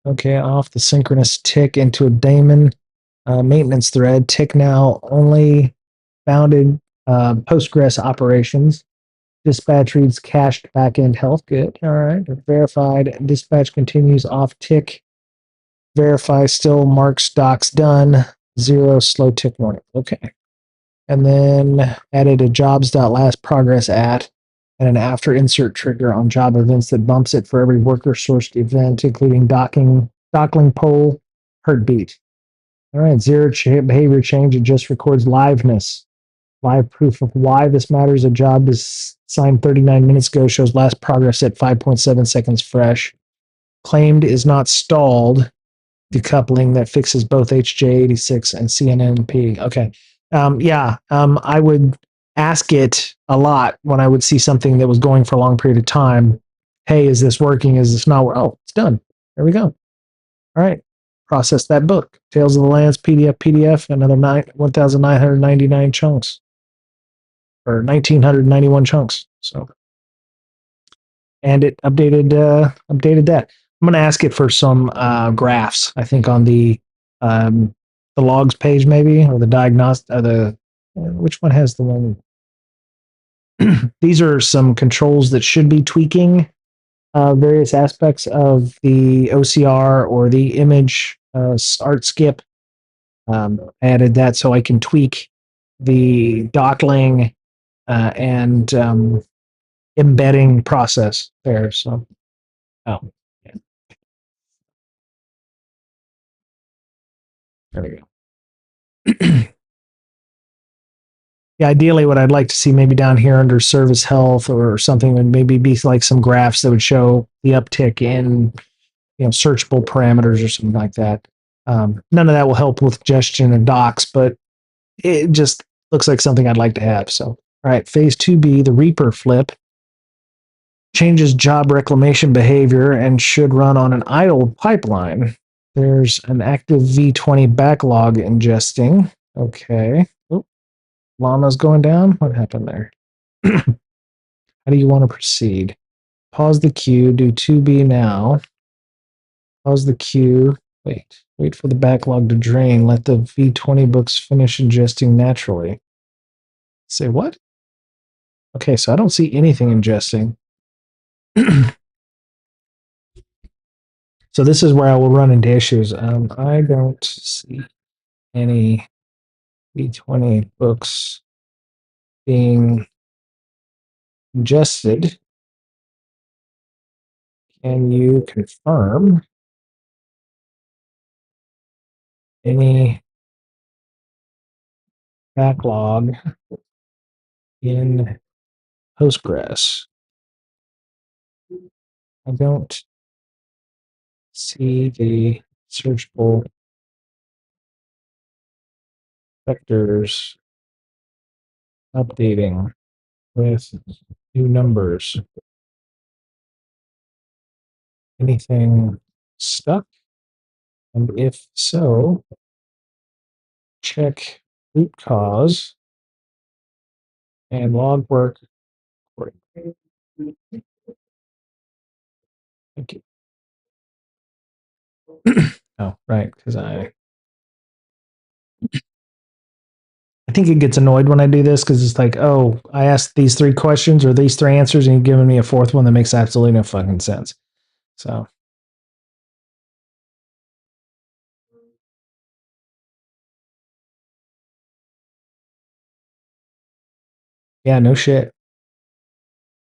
Okay, off the synchronous tick into a daemon maintenance thread. Tick now only bounded Postgres operations. Dispatch reads cached backend health. Good. All right. Verified. Dispatch continues off tick. Verify still marks docs done. 0 slow tick warning. Okay. And then added a jobs.last progress at and an after insert trigger on job events that bumps it for every worker sourced event, including dockling poll, heartbeat. All right, 0 behavior change. It just records liveness. Live proof of why this matters. A job is signed 39 minutes ago, shows last progress at 5.7 seconds fresh. Claimed is not stalled. Decoupling that fixes both HJ86 and CNNP. Okay. I would ask it a lot when I would see something that was going for a long period of time. Hey, is this working? Is this not? Oh, it's done. There we go. All right. Process that book. Tales of the Lands, PDF, another 1,999 chunks. Or 1,991 chunks. So, and it updated that. I'm going to ask it for some graphs. I think on the logs page maybe, or the diagnostic, which one has the one? These are some controls that should be tweaking various aspects of the OCR or the image art skip. Added that so I can tweak the dockling and embedding process there. So, oh, yeah. There we go. Yeah, ideally, what I'd like to see maybe down here under service health or something would maybe be like some graphs that would show the uptick in searchable parameters or something like that. None of that will help with gestion and docs, but it just looks like something I'd like to have. So, all right, phase 2B, the Reaper flip changes job reclamation behavior and should run on an idle pipeline. There's an active V20 backlog ingesting. Okay. Oh, llama's going down. What happened there? How do you want to proceed? Pause the queue. Do 2B now. Pause the queue. Wait for the backlog to drain. Let the V20 books finish ingesting naturally. Say what? Okay, so I don't see anything ingesting. So this is where I will run into issues. I don't see any V20 books being ingested. Can you confirm any backlog in Postgres? I don't see the searchable vectors updating with new numbers. Anything stuck? And if so, check root cause and log work accordingly. Thank you. Oh, right, because I think it gets annoyed when I do this because it's like, oh, I asked these three questions or these three answers, and you've given me a fourth one that makes absolutely no fucking sense. So, yeah, no shit.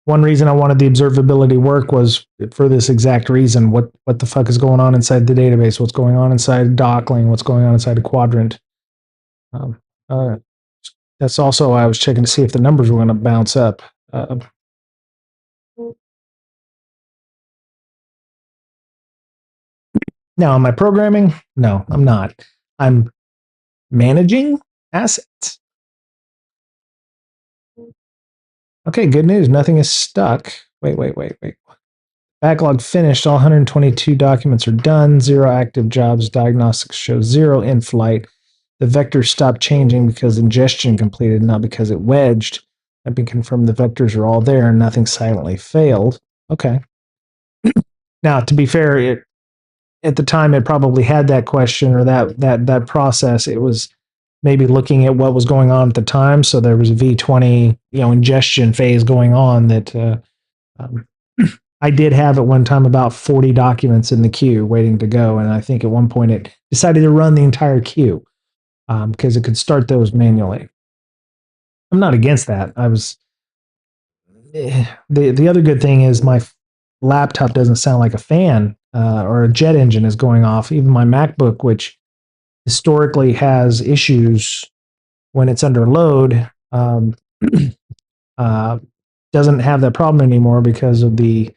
One reason I wanted the observability work was for this exact reason. What the fuck is going on inside the database? What's going on inside Dockling? What's going on inside a quadrant? Um, uh, that's also why I was checking to see if the numbers were going to bounce up. Now, am I programming? No, I'm not. I'm managing assets. Okay, good news. Nothing is stuck. Wait. Backlog finished. All 122 documents are done. Zero active jobs. Diagnostics show zero in flight. The vectors stopped changing because ingestion completed, not because it wedged. I've been confirmed the vectors are all there and nothing silently failed. Okay. Now, to be fair, at the time it probably had that question or that process. It was maybe looking at what was going on at the time. So there was a V20 ingestion phase going on that um, I did have at one time about 40 documents in the queue waiting to go, and I think at one point it decided to run the entire queue because it could start those manually. I'm not against that. I was the other good thing is my laptop doesn't sound like a fan or a jet engine is going off. Even my MacBook, which historically has issues when it's under load, uh, doesn't have that problem anymore because of the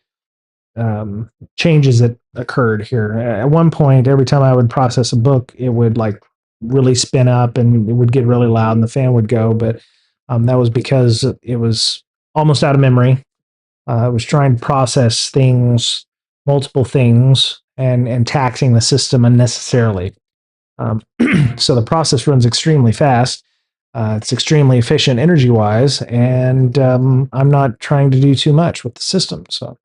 changes that occurred here. At one point, every time I would process a book, it would like really spin up and it would get really loud and the fan would go. But that was because it was almost out of memory. I was trying to process things, multiple things, and taxing the system unnecessarily. Um, so the process runs extremely fast. It's extremely efficient energy wise, and I'm not trying to do too much with the system. So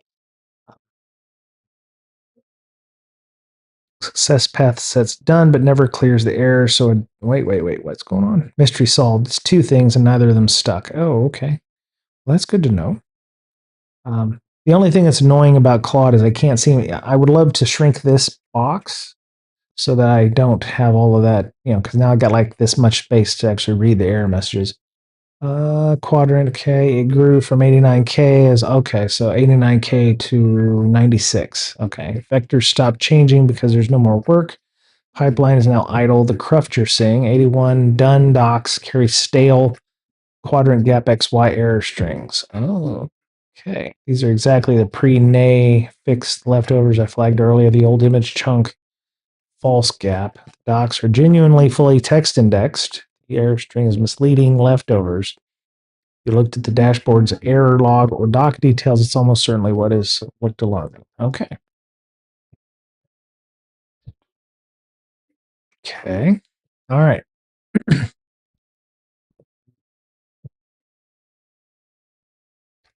success path sets done, but never clears the error. So wait, what's going on? Mystery solved. It's two things, and neither of them stuck. Oh, okay. Well, that's good to know. The only thing that's annoying about Claude is I can't see. I would love to shrink this box so that I don't have all of that, because now I got like this much space to actually read the error messages. Quadrant, okay, it grew from 89K as okay, so 89K to 96. Okay, vectors stopped changing because there's no more work. Pipeline is now idle. The cruft you're seeing, 81 done docs carry stale quadrant gap XY error strings. Oh, okay. These are exactly the pre-nay fixed leftovers I flagged earlier. The old image chunk false gap. The docs are genuinely fully text indexed. The error string is misleading leftovers. If you looked at the dashboard's error log or doc details, it's almost certainly what is looked alarming. Okay. Okay. All right.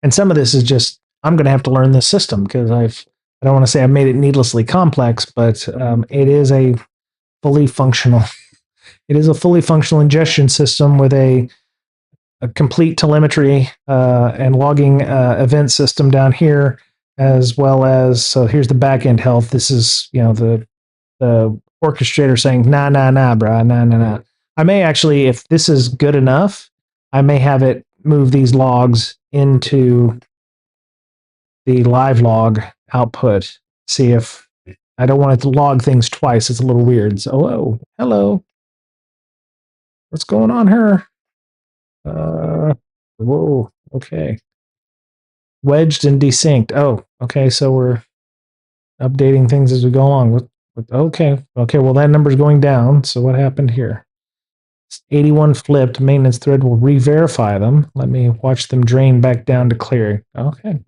And some of this is just I'm going to have to learn this system because I don't want to say I've made it needlessly complex, but it is a fully functional it is a fully functional ingestion system with a complete telemetry and logging event system down here, as well as so here's the back end health. This is the orchestrator saying nah, bruh, nah. I may actually, if this is good enough, I may have it move these logs into the live log output. See if I don't want it to log things twice. It's a little weird. So, hello. What's going on here? Whoa. Okay. Wedged and desynced. Oh, okay. So we're updating things as we go along. Okay. Okay. Well, that number's going down. So what happened here? 81 flipped. Maintenance thread will re-verify them. Let me watch them drain back down to clearing. Okay.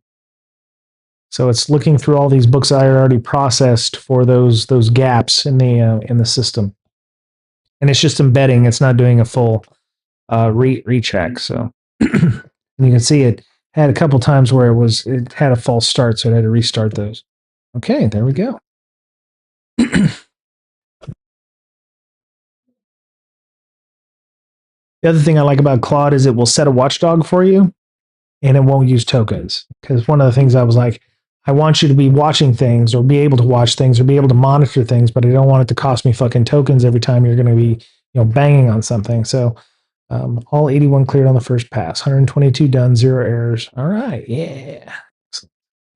So it's looking through all these books I already processed for those gaps in the system, and it's just embedding. It's not doing a full recheck. So and you can see it had a couple times where it had a false start, so it had to restart those. Okay, there we go. The other thing I like about Claude is it will set a watchdog for you, and it won't use tokens. Because one of the things I was like, I want you to be watching things or be able to watch things or be able to monitor things, but I don't want it to cost me fucking tokens every time you're going to be, banging on something. So all 81 cleared on the first pass, 122 done, zero errors. All right, yeah.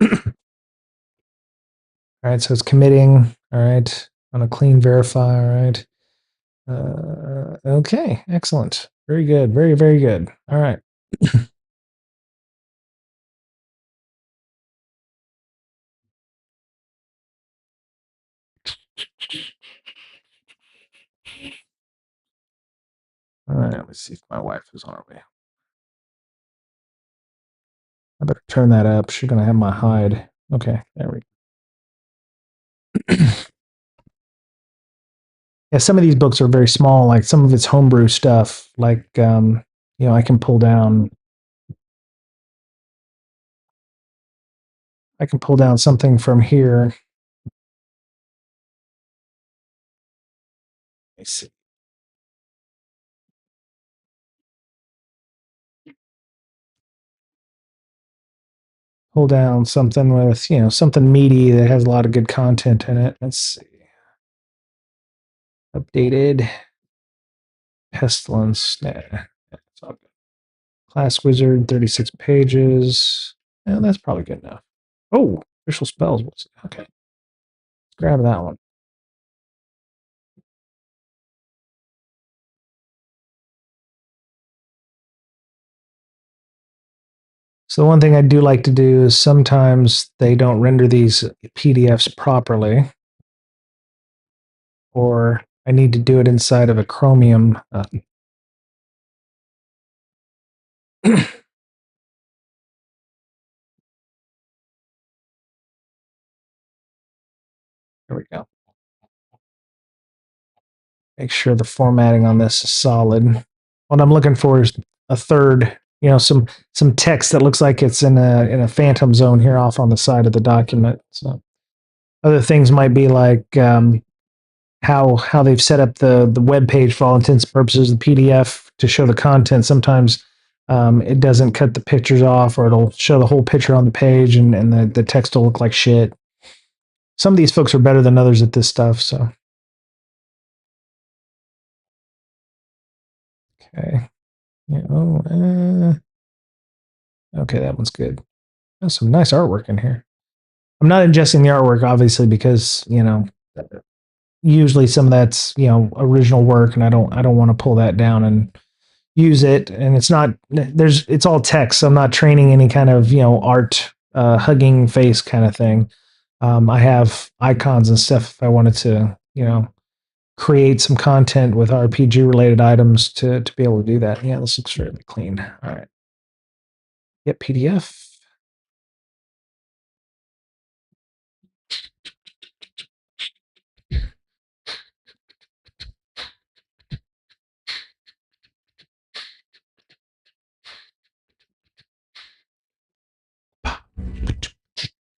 All right, so it's committing. All right, on a clean verify. All right. Okay, excellent. Very good. Very, very good. All right. All right, let's see if my wife is on her way. I better turn that up. She's going to have my hide. Okay, there we go. Yeah, some of these books are very small, like some of it's homebrew stuff. Like, I can pull down. I can pull down something from here. Let me see. Pull down something with, something meaty that has a lot of good content in it. Let's see. Updated. Pestilence. Nah, it's all good. Class Wizard, 36 pages. Yeah, that's probably good enough. Oh, official spells. Okay, let's grab that one. So one thing I do like to do is sometimes they don't render these PDFs properly, or I need to do it inside of a Chromium. There we go. Make sure the formatting on this is solid. What I'm looking for is a third, some text that looks like it's in a phantom zone here off on the side of the document. So other things might be like how they've set up the web page for all intents and purposes, the PDF to show the content. Sometimes it doesn't cut the pictures off, or it'll show the whole picture on the page, and the text will look like shit. Some of these folks are better than others at this stuff. So okay, yeah. Okay, that one's good. There's some nice artwork in here. I'm not ingesting the artwork, obviously, because usually some of that's original work, and I don't want to pull that down and use it. And it's all text, so I'm not training any kind of art hugging face kind of thing. I have icons and stuff if I wanted to create some content with RPG related items to be able to do that. Yeah, this looks fairly clean. All right. Yep, PDF.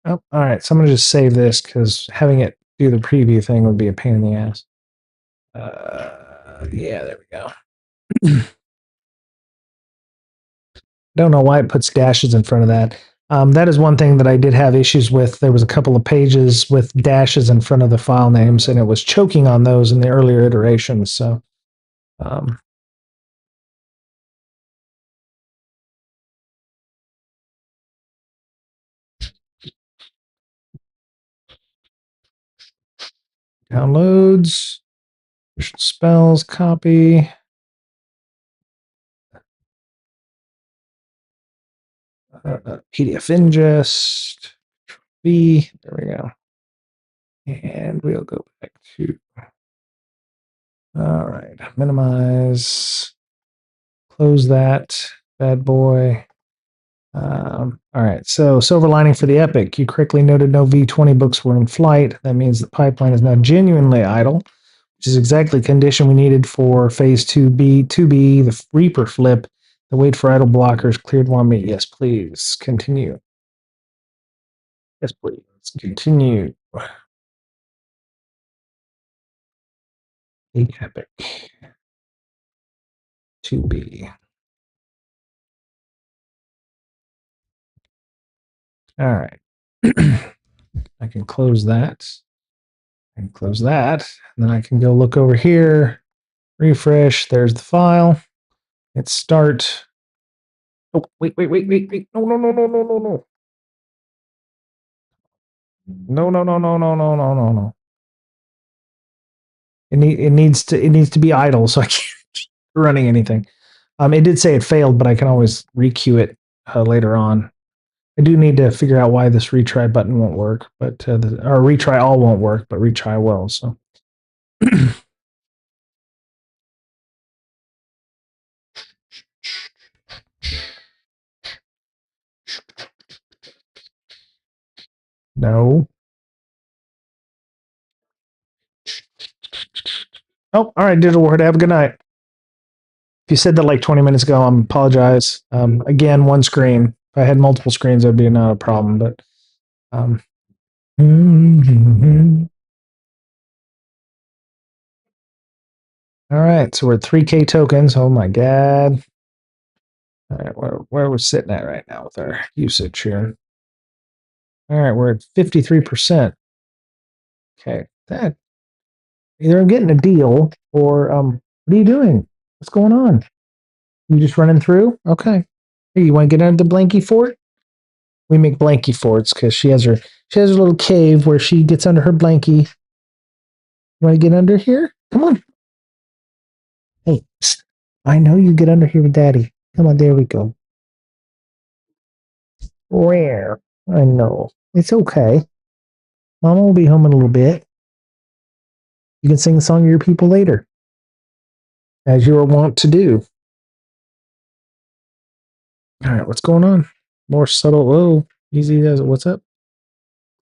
Oh, all right. So I'm gonna just save this because having it do the preview thing would be a pain in the ass. Yeah, there we go. Don't know why it puts dashes in front of that. That is one thing that I did have issues with. There was a couple of pages with dashes in front of the file names, and it was choking on those in the earlier iterations. So, um, downloads, spells, copy, PDF ingest, V. There we go. And we'll go back to, all right, minimize, close that bad boy. All right, so silver lining for the Epic. You correctly noted no V20 books were in flight. That means the pipeline is now genuinely idle, which is exactly the condition we needed for phase 2B, the Reaper flip. The wait for idle blockers cleared one meet. Yes, please. Continue. Yes, please. Continue. Epic 2B. All right. I can close that. I can close that. And then I can go look over here, refresh. There's the file. Hit start. Oh, wait. No, no, no, no, no, no, no. No, no, no, no, no, no, no, no, no. It needs to be idle, so I can't running anything. It did say it failed, but I can always requeue it later on. I do need to figure out why this retry button won't work, but or retry all won't work, but retry will. So. No. Oh, all right, Digital Warhead. Have a good night. If you said that like 20 minutes ago, I apologize. Again, one screen. If I had multiple screens, that'd be not a problem. But all right, so we're at 3K tokens. Oh my god. All right, where we're sitting at right now with our usage here. All right, we're at 53%. Okay, that either I'm getting a deal or what are you doing? What's going on? You just running through? Okay. Hey, you want to get under the blankie fort? We make blankie forts because she has her little cave where she gets under her blankie. You want to get under here? Come on. Hey, psst. I know you get under here with Daddy. Come on, there we go. Rare. I know. It's okay. Mama will be home in a little bit. You can sing the song to your people later, as you are wont to do. All right, what's going on? More subtle. Oh, easy as what's up?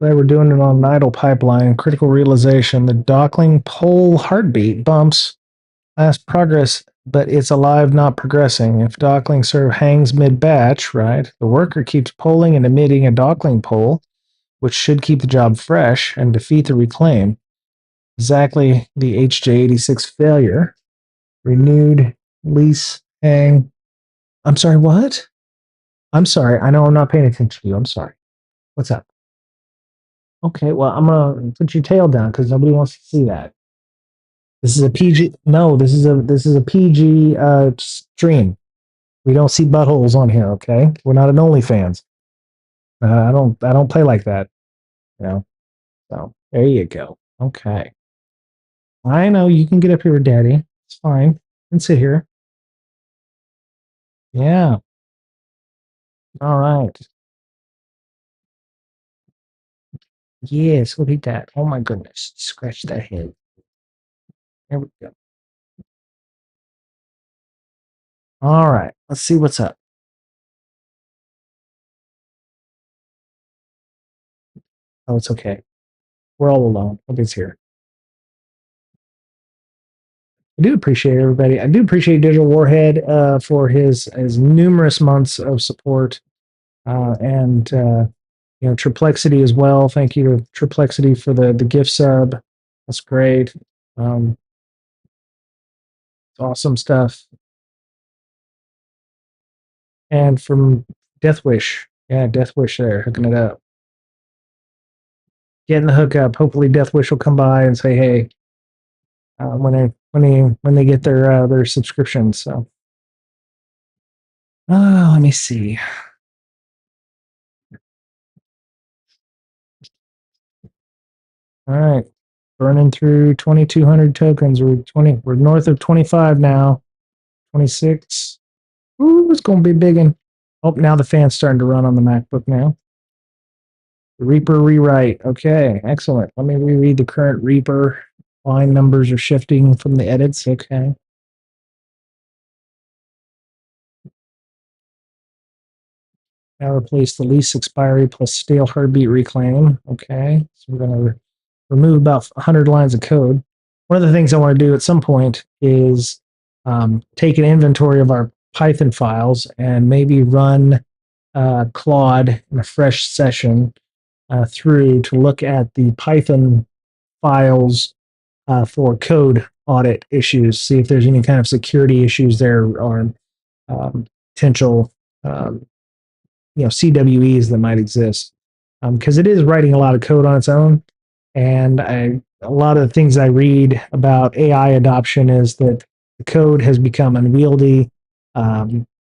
Glad we're doing it on an idle pipeline. Critical realization: the Dockling pole heartbeat bumps last progress, but it's alive, not progressing. If Dockling serve hangs mid-batch, right, the worker keeps polling and emitting a Dockling pole, which should keep the job fresh and defeat the reclaim. Exactly the HJ86 failure. Renewed lease hang. I'm sorry, what? I'm sorry. I know I'm not paying attention to you. I'm sorry. What's up? Okay, well, I'm gonna put your tail down because nobody wants to see that. This is a PG. No, this is a PG stream. We don't see buttholes on here. Okay, we're not an OnlyFans. I don't play like that. You know. So there you go. Okay. I know you can get up here with Daddy. It's fine. And sit here. Yeah. All right. Yes, look at that. Oh my goodness. Scratch that head. There we go. All right. Let's see what's up. Oh, it's okay. We're all alone. Nobody's here. I do appreciate everybody. I do appreciate Digital Warhead for his numerous months of support and you know Triplexity as well. Thank you to Triplexity for the gift sub. That's great. Um, awesome stuff. And from Death Wish, yeah, Death Wish there hooking it up, getting the hook up. Hopefully, Death Wish will come by and say, "Hey," when they get their subscriptions. So, let me see. All right, burning through 2,200 tokens. We're north of 25 now. 26. Ooh, it's gonna be big. And oh, now the fan's starting to run on the MacBook now. Reaper rewrite. Okay, excellent. Let me reread the current Reaper. Line numbers are shifting from the edits. Okay. Now replace the lease expiry plus stale heartbeat reclaim. Okay. So we're going to remove about 100 lines of code. One of the things I want to do at some point is take an inventory of our Python files and maybe run Claude in a fresh session through to look at the Python files for code audit issues, see if there's any kind of security issues there or potential CWEs that might exist. Because it is writing a lot of code on its own. And a lot of the things I read about AI adoption is that the code has become unwieldy.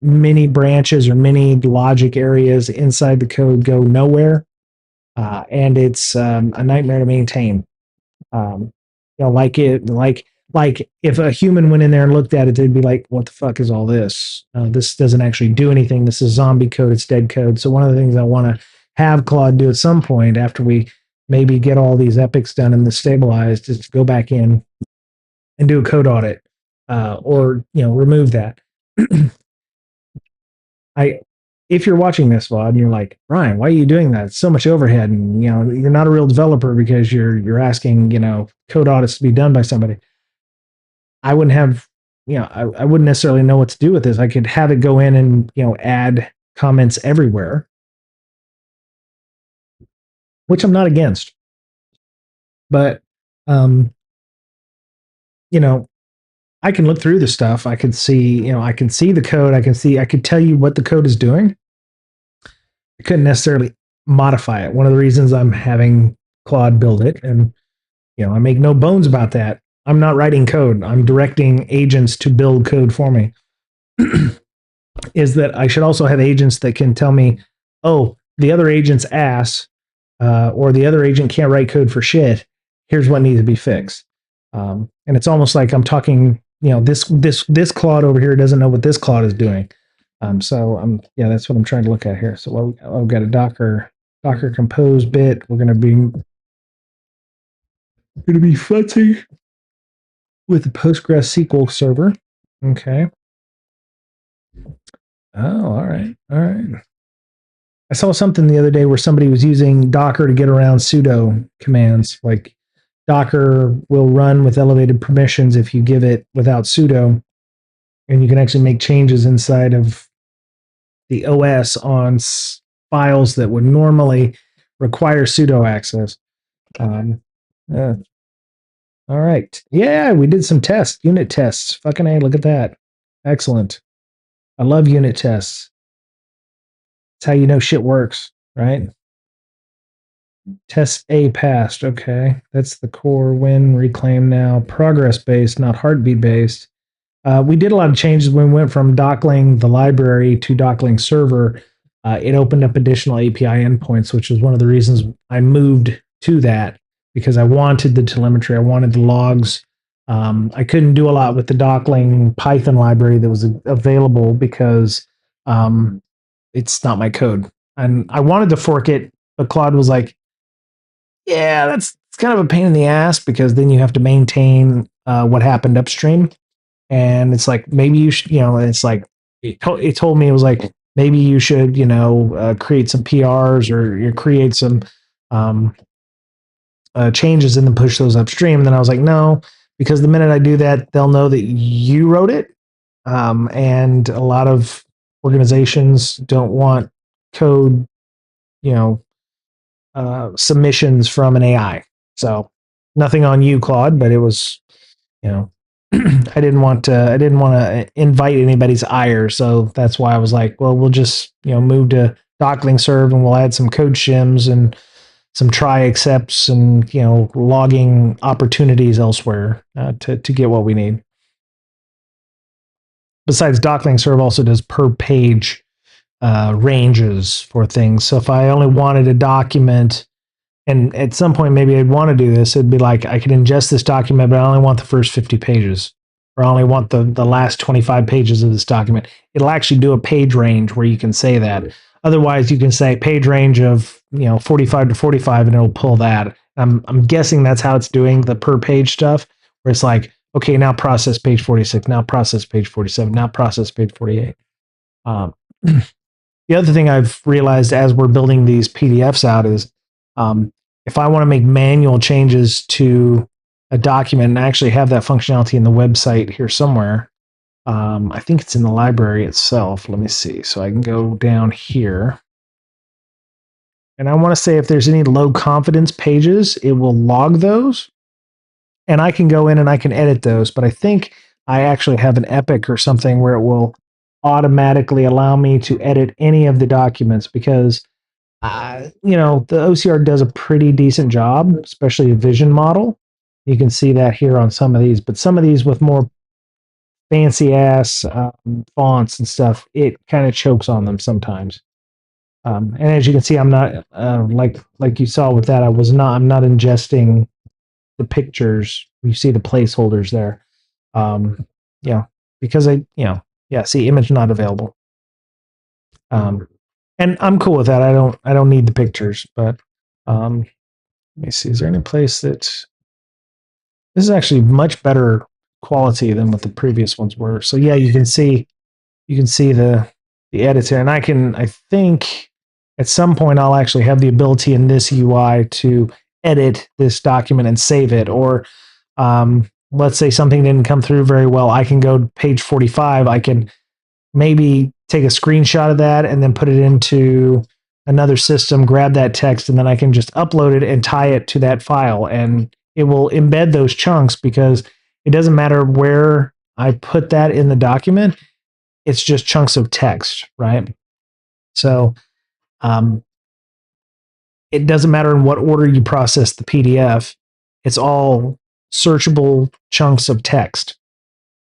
Many branches or many logic areas inside the code go nowhere. And it's a nightmare to maintain. Like if a human went in there and looked at it, they'd be like, "What the fuck is all this? This doesn't actually do anything. This is zombie code. It's dead code." So one of the things I want to have Claude do at some point after we maybe get all these epics done and this stabilized is to go back in and do a code audit, or remove that. I If you're watching this VOD and you're like, Brian, why are you doing that? It's so much overhead, and you're not a real developer because you're asking code audits to be done by somebody. I wouldn't have I wouldn't necessarily know what to do with this. I could have it go in and add comments everywhere, which I'm not against. But I can look through the stuff. I can see, I can see the code. I could tell you what the code is doing. I couldn't necessarily modify it. One of the reasons I'm having Claude build it, and I make no bones about that. I'm not writing code. I'm directing agents to build code for me. Is that I should also have agents that can tell me, oh, the other agent's ass, or the other agent can't write code for shit. Here's what needs to be fixed. And it's almost like I'm talking, this Claude over here doesn't know what this Claude is doing. That's what I'm trying to look at here. So I've got a Docker compose bit. We're going to be futzing with the Postgres SQL server. Okay. Oh, all right. All right. I saw something the other day where somebody was using Docker to get around sudo commands. Like Docker will run with elevated permissions if you give it without sudo, and you can actually make changes inside of the OS on files that would normally require sudo access. All right. Yeah, we did some tests, unit tests. Fucking A, look at that. Excellent. I love unit tests. It's how you know shit works, right? Test A passed. Okay. That's the core win, reclaim now. Progress based, not heartbeat based. We did a lot of changes when we went from Dockling the library to Dockling server. It opened up additional API endpoints, which is one of the reasons I moved to that, because I wanted the telemetry. I wanted the logs. I couldn't do a lot with the Dockling Python library that was available because it's not my code. And I wanted to fork it, but Claude was like, yeah, it's kind of a pain in the ass because then you have to maintain what happened upstream. And it's like, maybe you should, it's like, it told me, it was like, maybe you should, create some PRs or you create some changes and then push those upstream. And then I was like, no, because the minute I do that, they'll know that you wrote it. And a lot of organizations don't want code, submissions from an AI. So nothing on you, Claude, but it was, I didn't want to invite anybody's ire. So that's why I was like, well, we'll just, move to Dockling serve and we'll add some code shims and some try accepts and, logging opportunities elsewhere to get what we need. Besides, Dockling serve also does per page ranges for things. So if I only wanted a document, and at some point maybe I'd want to do this, it'd be like I could ingest this document, but I only want the first 50 pages, or I only want the last 25 pages of this document. It'll actually do a page range where you can say that. Otherwise, you can say page range of 45 to 45, and it'll pull that. I'm guessing that's how it's doing the per page stuff, where it's like, okay, now process page 46, now process page 47, now process page 48. Um, the other thing I've realized as we're building these PDFs out is if I want to make manual changes to a document and actually have that functionality in the website here somewhere, I think it's in the library itself. Let me see. So I can go down here. And I want to say if there's any low confidence pages, it will log those. And I can go in and I can edit those. But I think I actually have an Epic or something where it will automatically allow me to edit any of the documents because, the OCR does a pretty decent job, especially a vision model. You can see that here on some of these. But some of these with more fancy ass fonts and stuff, it kind of chokes on them sometimes. And as you can see, I'm not like you saw with that. I'm not ingesting the pictures. You see the placeholders there. Yeah, because see, image not available. And I'm cool with that. I don't need the pictures, but let me see. Is there any place that this is actually much better quality than what the previous ones were? So yeah, you can see the editor, and I think at some point I'll actually have the ability in this UI to edit this document and save it. Or let's say something didn't come through very well, I can go to page 45. I can maybe take a screenshot of that and then put it into another system, grab that text, and then I can just upload it and tie it to that file, and it will embed those chunks because it doesn't matter where I put that in the document. It's just chunks of text, right? So it doesn't matter in what order you process the PDF. It's all searchable chunks of text.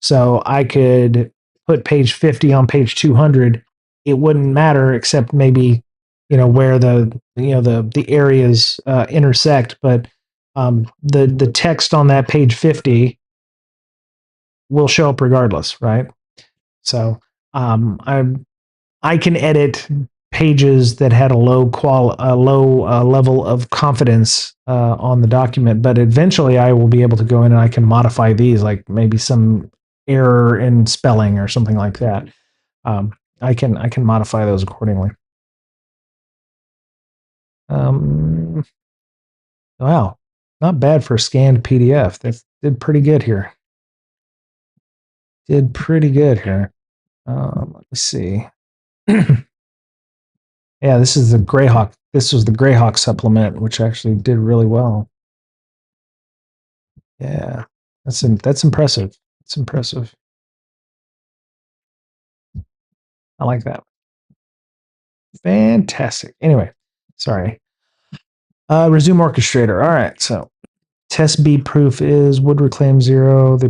So I could put page 50 on page 200. It wouldn't matter except maybe where the areas intersect, but the text on that page 50 will show up regardless, right? So I can edit pages that had a low level of confidence on the document, but eventually I will be able to go in and I can modify these, like maybe some error in spelling or something like that. I can modify those accordingly. Wow, not bad for a scanned PDF. That did pretty good here. Did pretty good here. Let me see. Yeah, this is the Greyhawk. This was the Greyhawk supplement, which actually did really well. Yeah, that's impressive. It's impressive. I like that. Fantastic. Anyway, sorry. Resume orchestrator. All right, so test B proof is would reclaim 0. The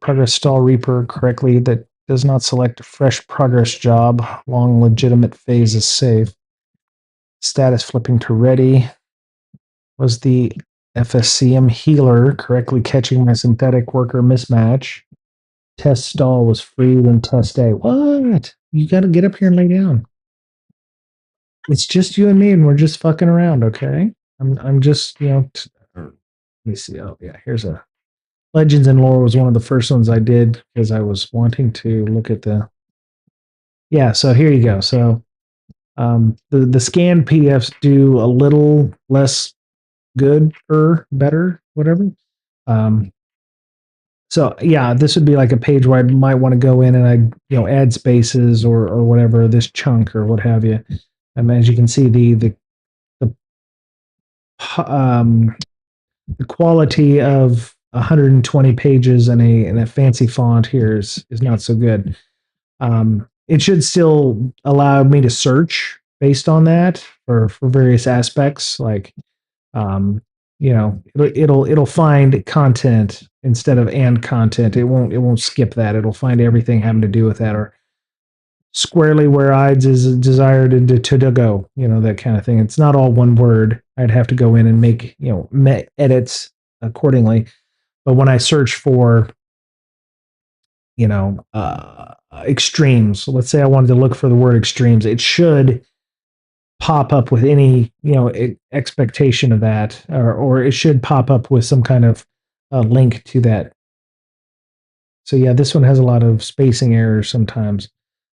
progress stall reaper correctly that does not select a fresh progress job. Long legitimate phase is safe. Status flipping to ready. Was the FSCM healer correctly catching my synthetic worker mismatch? Test stall was freed in test A. What? You got to get up here and lay down. It's just you and me, and we're just fucking around, okay? I'm just let me see. Oh yeah, here's a Legends and Lore was one of the first ones I did because I was wanting to look at the. Yeah, so here you go. So the scanned PDFs do a little less good or better, whatever. So yeah, this would be like a page where I might want to go in and I add spaces or whatever, this chunk or what have you. As you can see, the quality of 120 pages in a fancy font here is not so good. It should still allow me to search based on that for various aspects, like it'll find content instead of and content. It won't skip that. It'll find everything having to do with that, or squarely where Ides is desired to go, that kind of thing. It's not all one word. I'd have to go in and make edits accordingly. But when I search for extremes, let's say I wanted to look for the word extremes, it should pop up with any expectation of that, or it should pop up with some kind of link to that. So yeah, this one has a lot of spacing errors sometimes.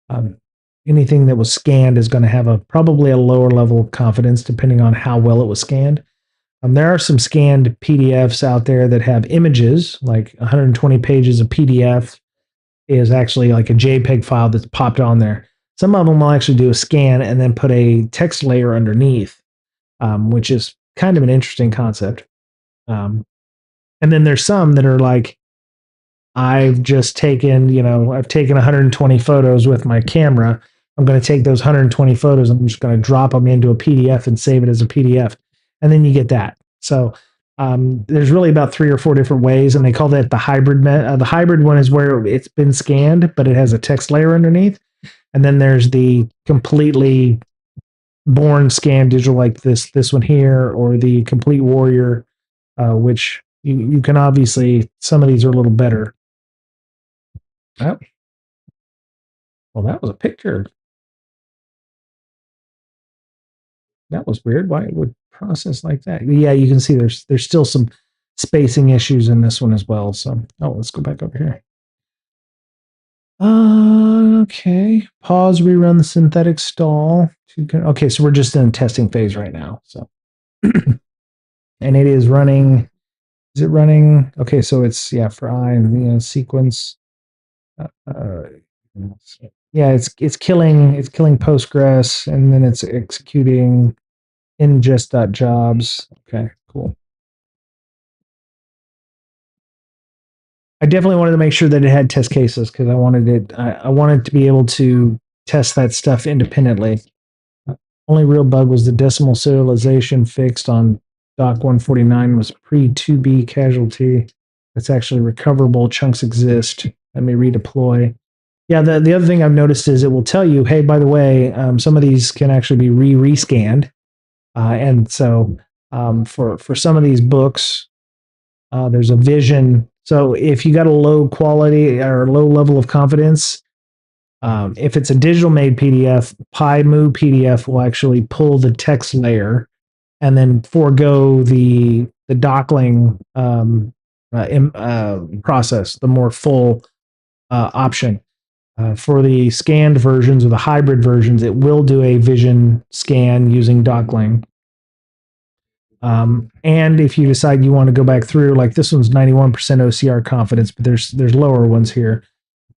Um, Anything that was scanned is going to have a probably a lower level of confidence depending on how well it was scanned. There are some scanned PDFs out there that have images, like 120 pages of PDF is actually like a JPEG file that's popped on there. Some of them will actually do a scan and then put a text layer underneath, which is kind of an interesting concept. Um, and then there's some that are like, I've taken 120 photos with my camera. I'm going to take those 120 photos. I'm just going to drop them into a PDF and save it as a PDF. And then you get that. So there's really about 3 or 4 different ways, and they call that the hybrid. The hybrid one is where it's been scanned, but it has a text layer underneath. And then there's the completely born scan digital, like this one here, or the complete warrior, which you can obviously, some of these are a little better. Oh, well, that was a picture. That was weird. Why it would process like that? Yeah, you can see there's still some spacing issues in this one as well. So, let's go back over here. Okay. Pause, rerun the synthetic stall. Okay, so we're just in testing phase right now. So, and it is running. Is it running? Okay, so it's for I and the sequence. Uh, yeah, it's killing Postgres, and then it's executing ingest.jobs. Okay, cool. I definitely wanted to make sure that it had test cases because I wanted to be able to test that stuff independently. Only real bug was the decimal serialization fixed on doc 149 was pre 2B casualty. It's actually recoverable. Chunks exist. Let me redeploy. Yeah, the other thing I've noticed is it will tell you, hey, by the way, some of these can actually be rescanned, and so for some of these books, there's a vision. So if you got a low quality or low level of confidence, if it's a digital made PDF, PyMoo PDF will actually pull the text layer and then forego the dockling process, the more full option. For the scanned versions or the hybrid versions, it will do a vision scan using dockling. And if you decide you want to go back through, like this one's 91% OCR confidence, but there's lower ones here.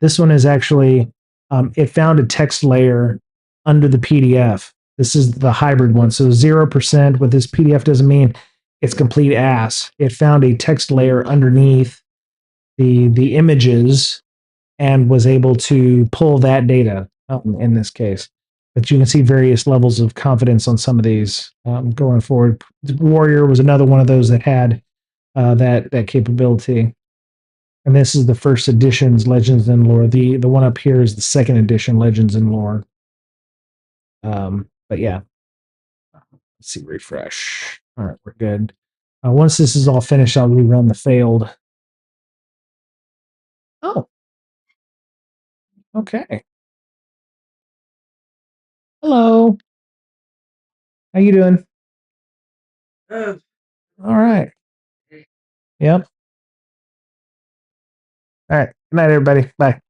This one is actually it found a text layer under the PDF. This is the hybrid one. So 0% with this PDF doesn't mean it's complete ass. It found a text layer underneath the images and was able to pull that data in this case. But you can see various levels of confidence on some of these going forward. Warrior was another one of those that had that capability. And this is the first edition's Legends and Lore. The one up here is the second edition Legends and Lore. But yeah, let's see, refresh. All right, we're good. Once this is all finished, I'll rerun the failed. Oh, okay. Hello. How you doing? All right. Yep. All right. Good night, everybody. Bye.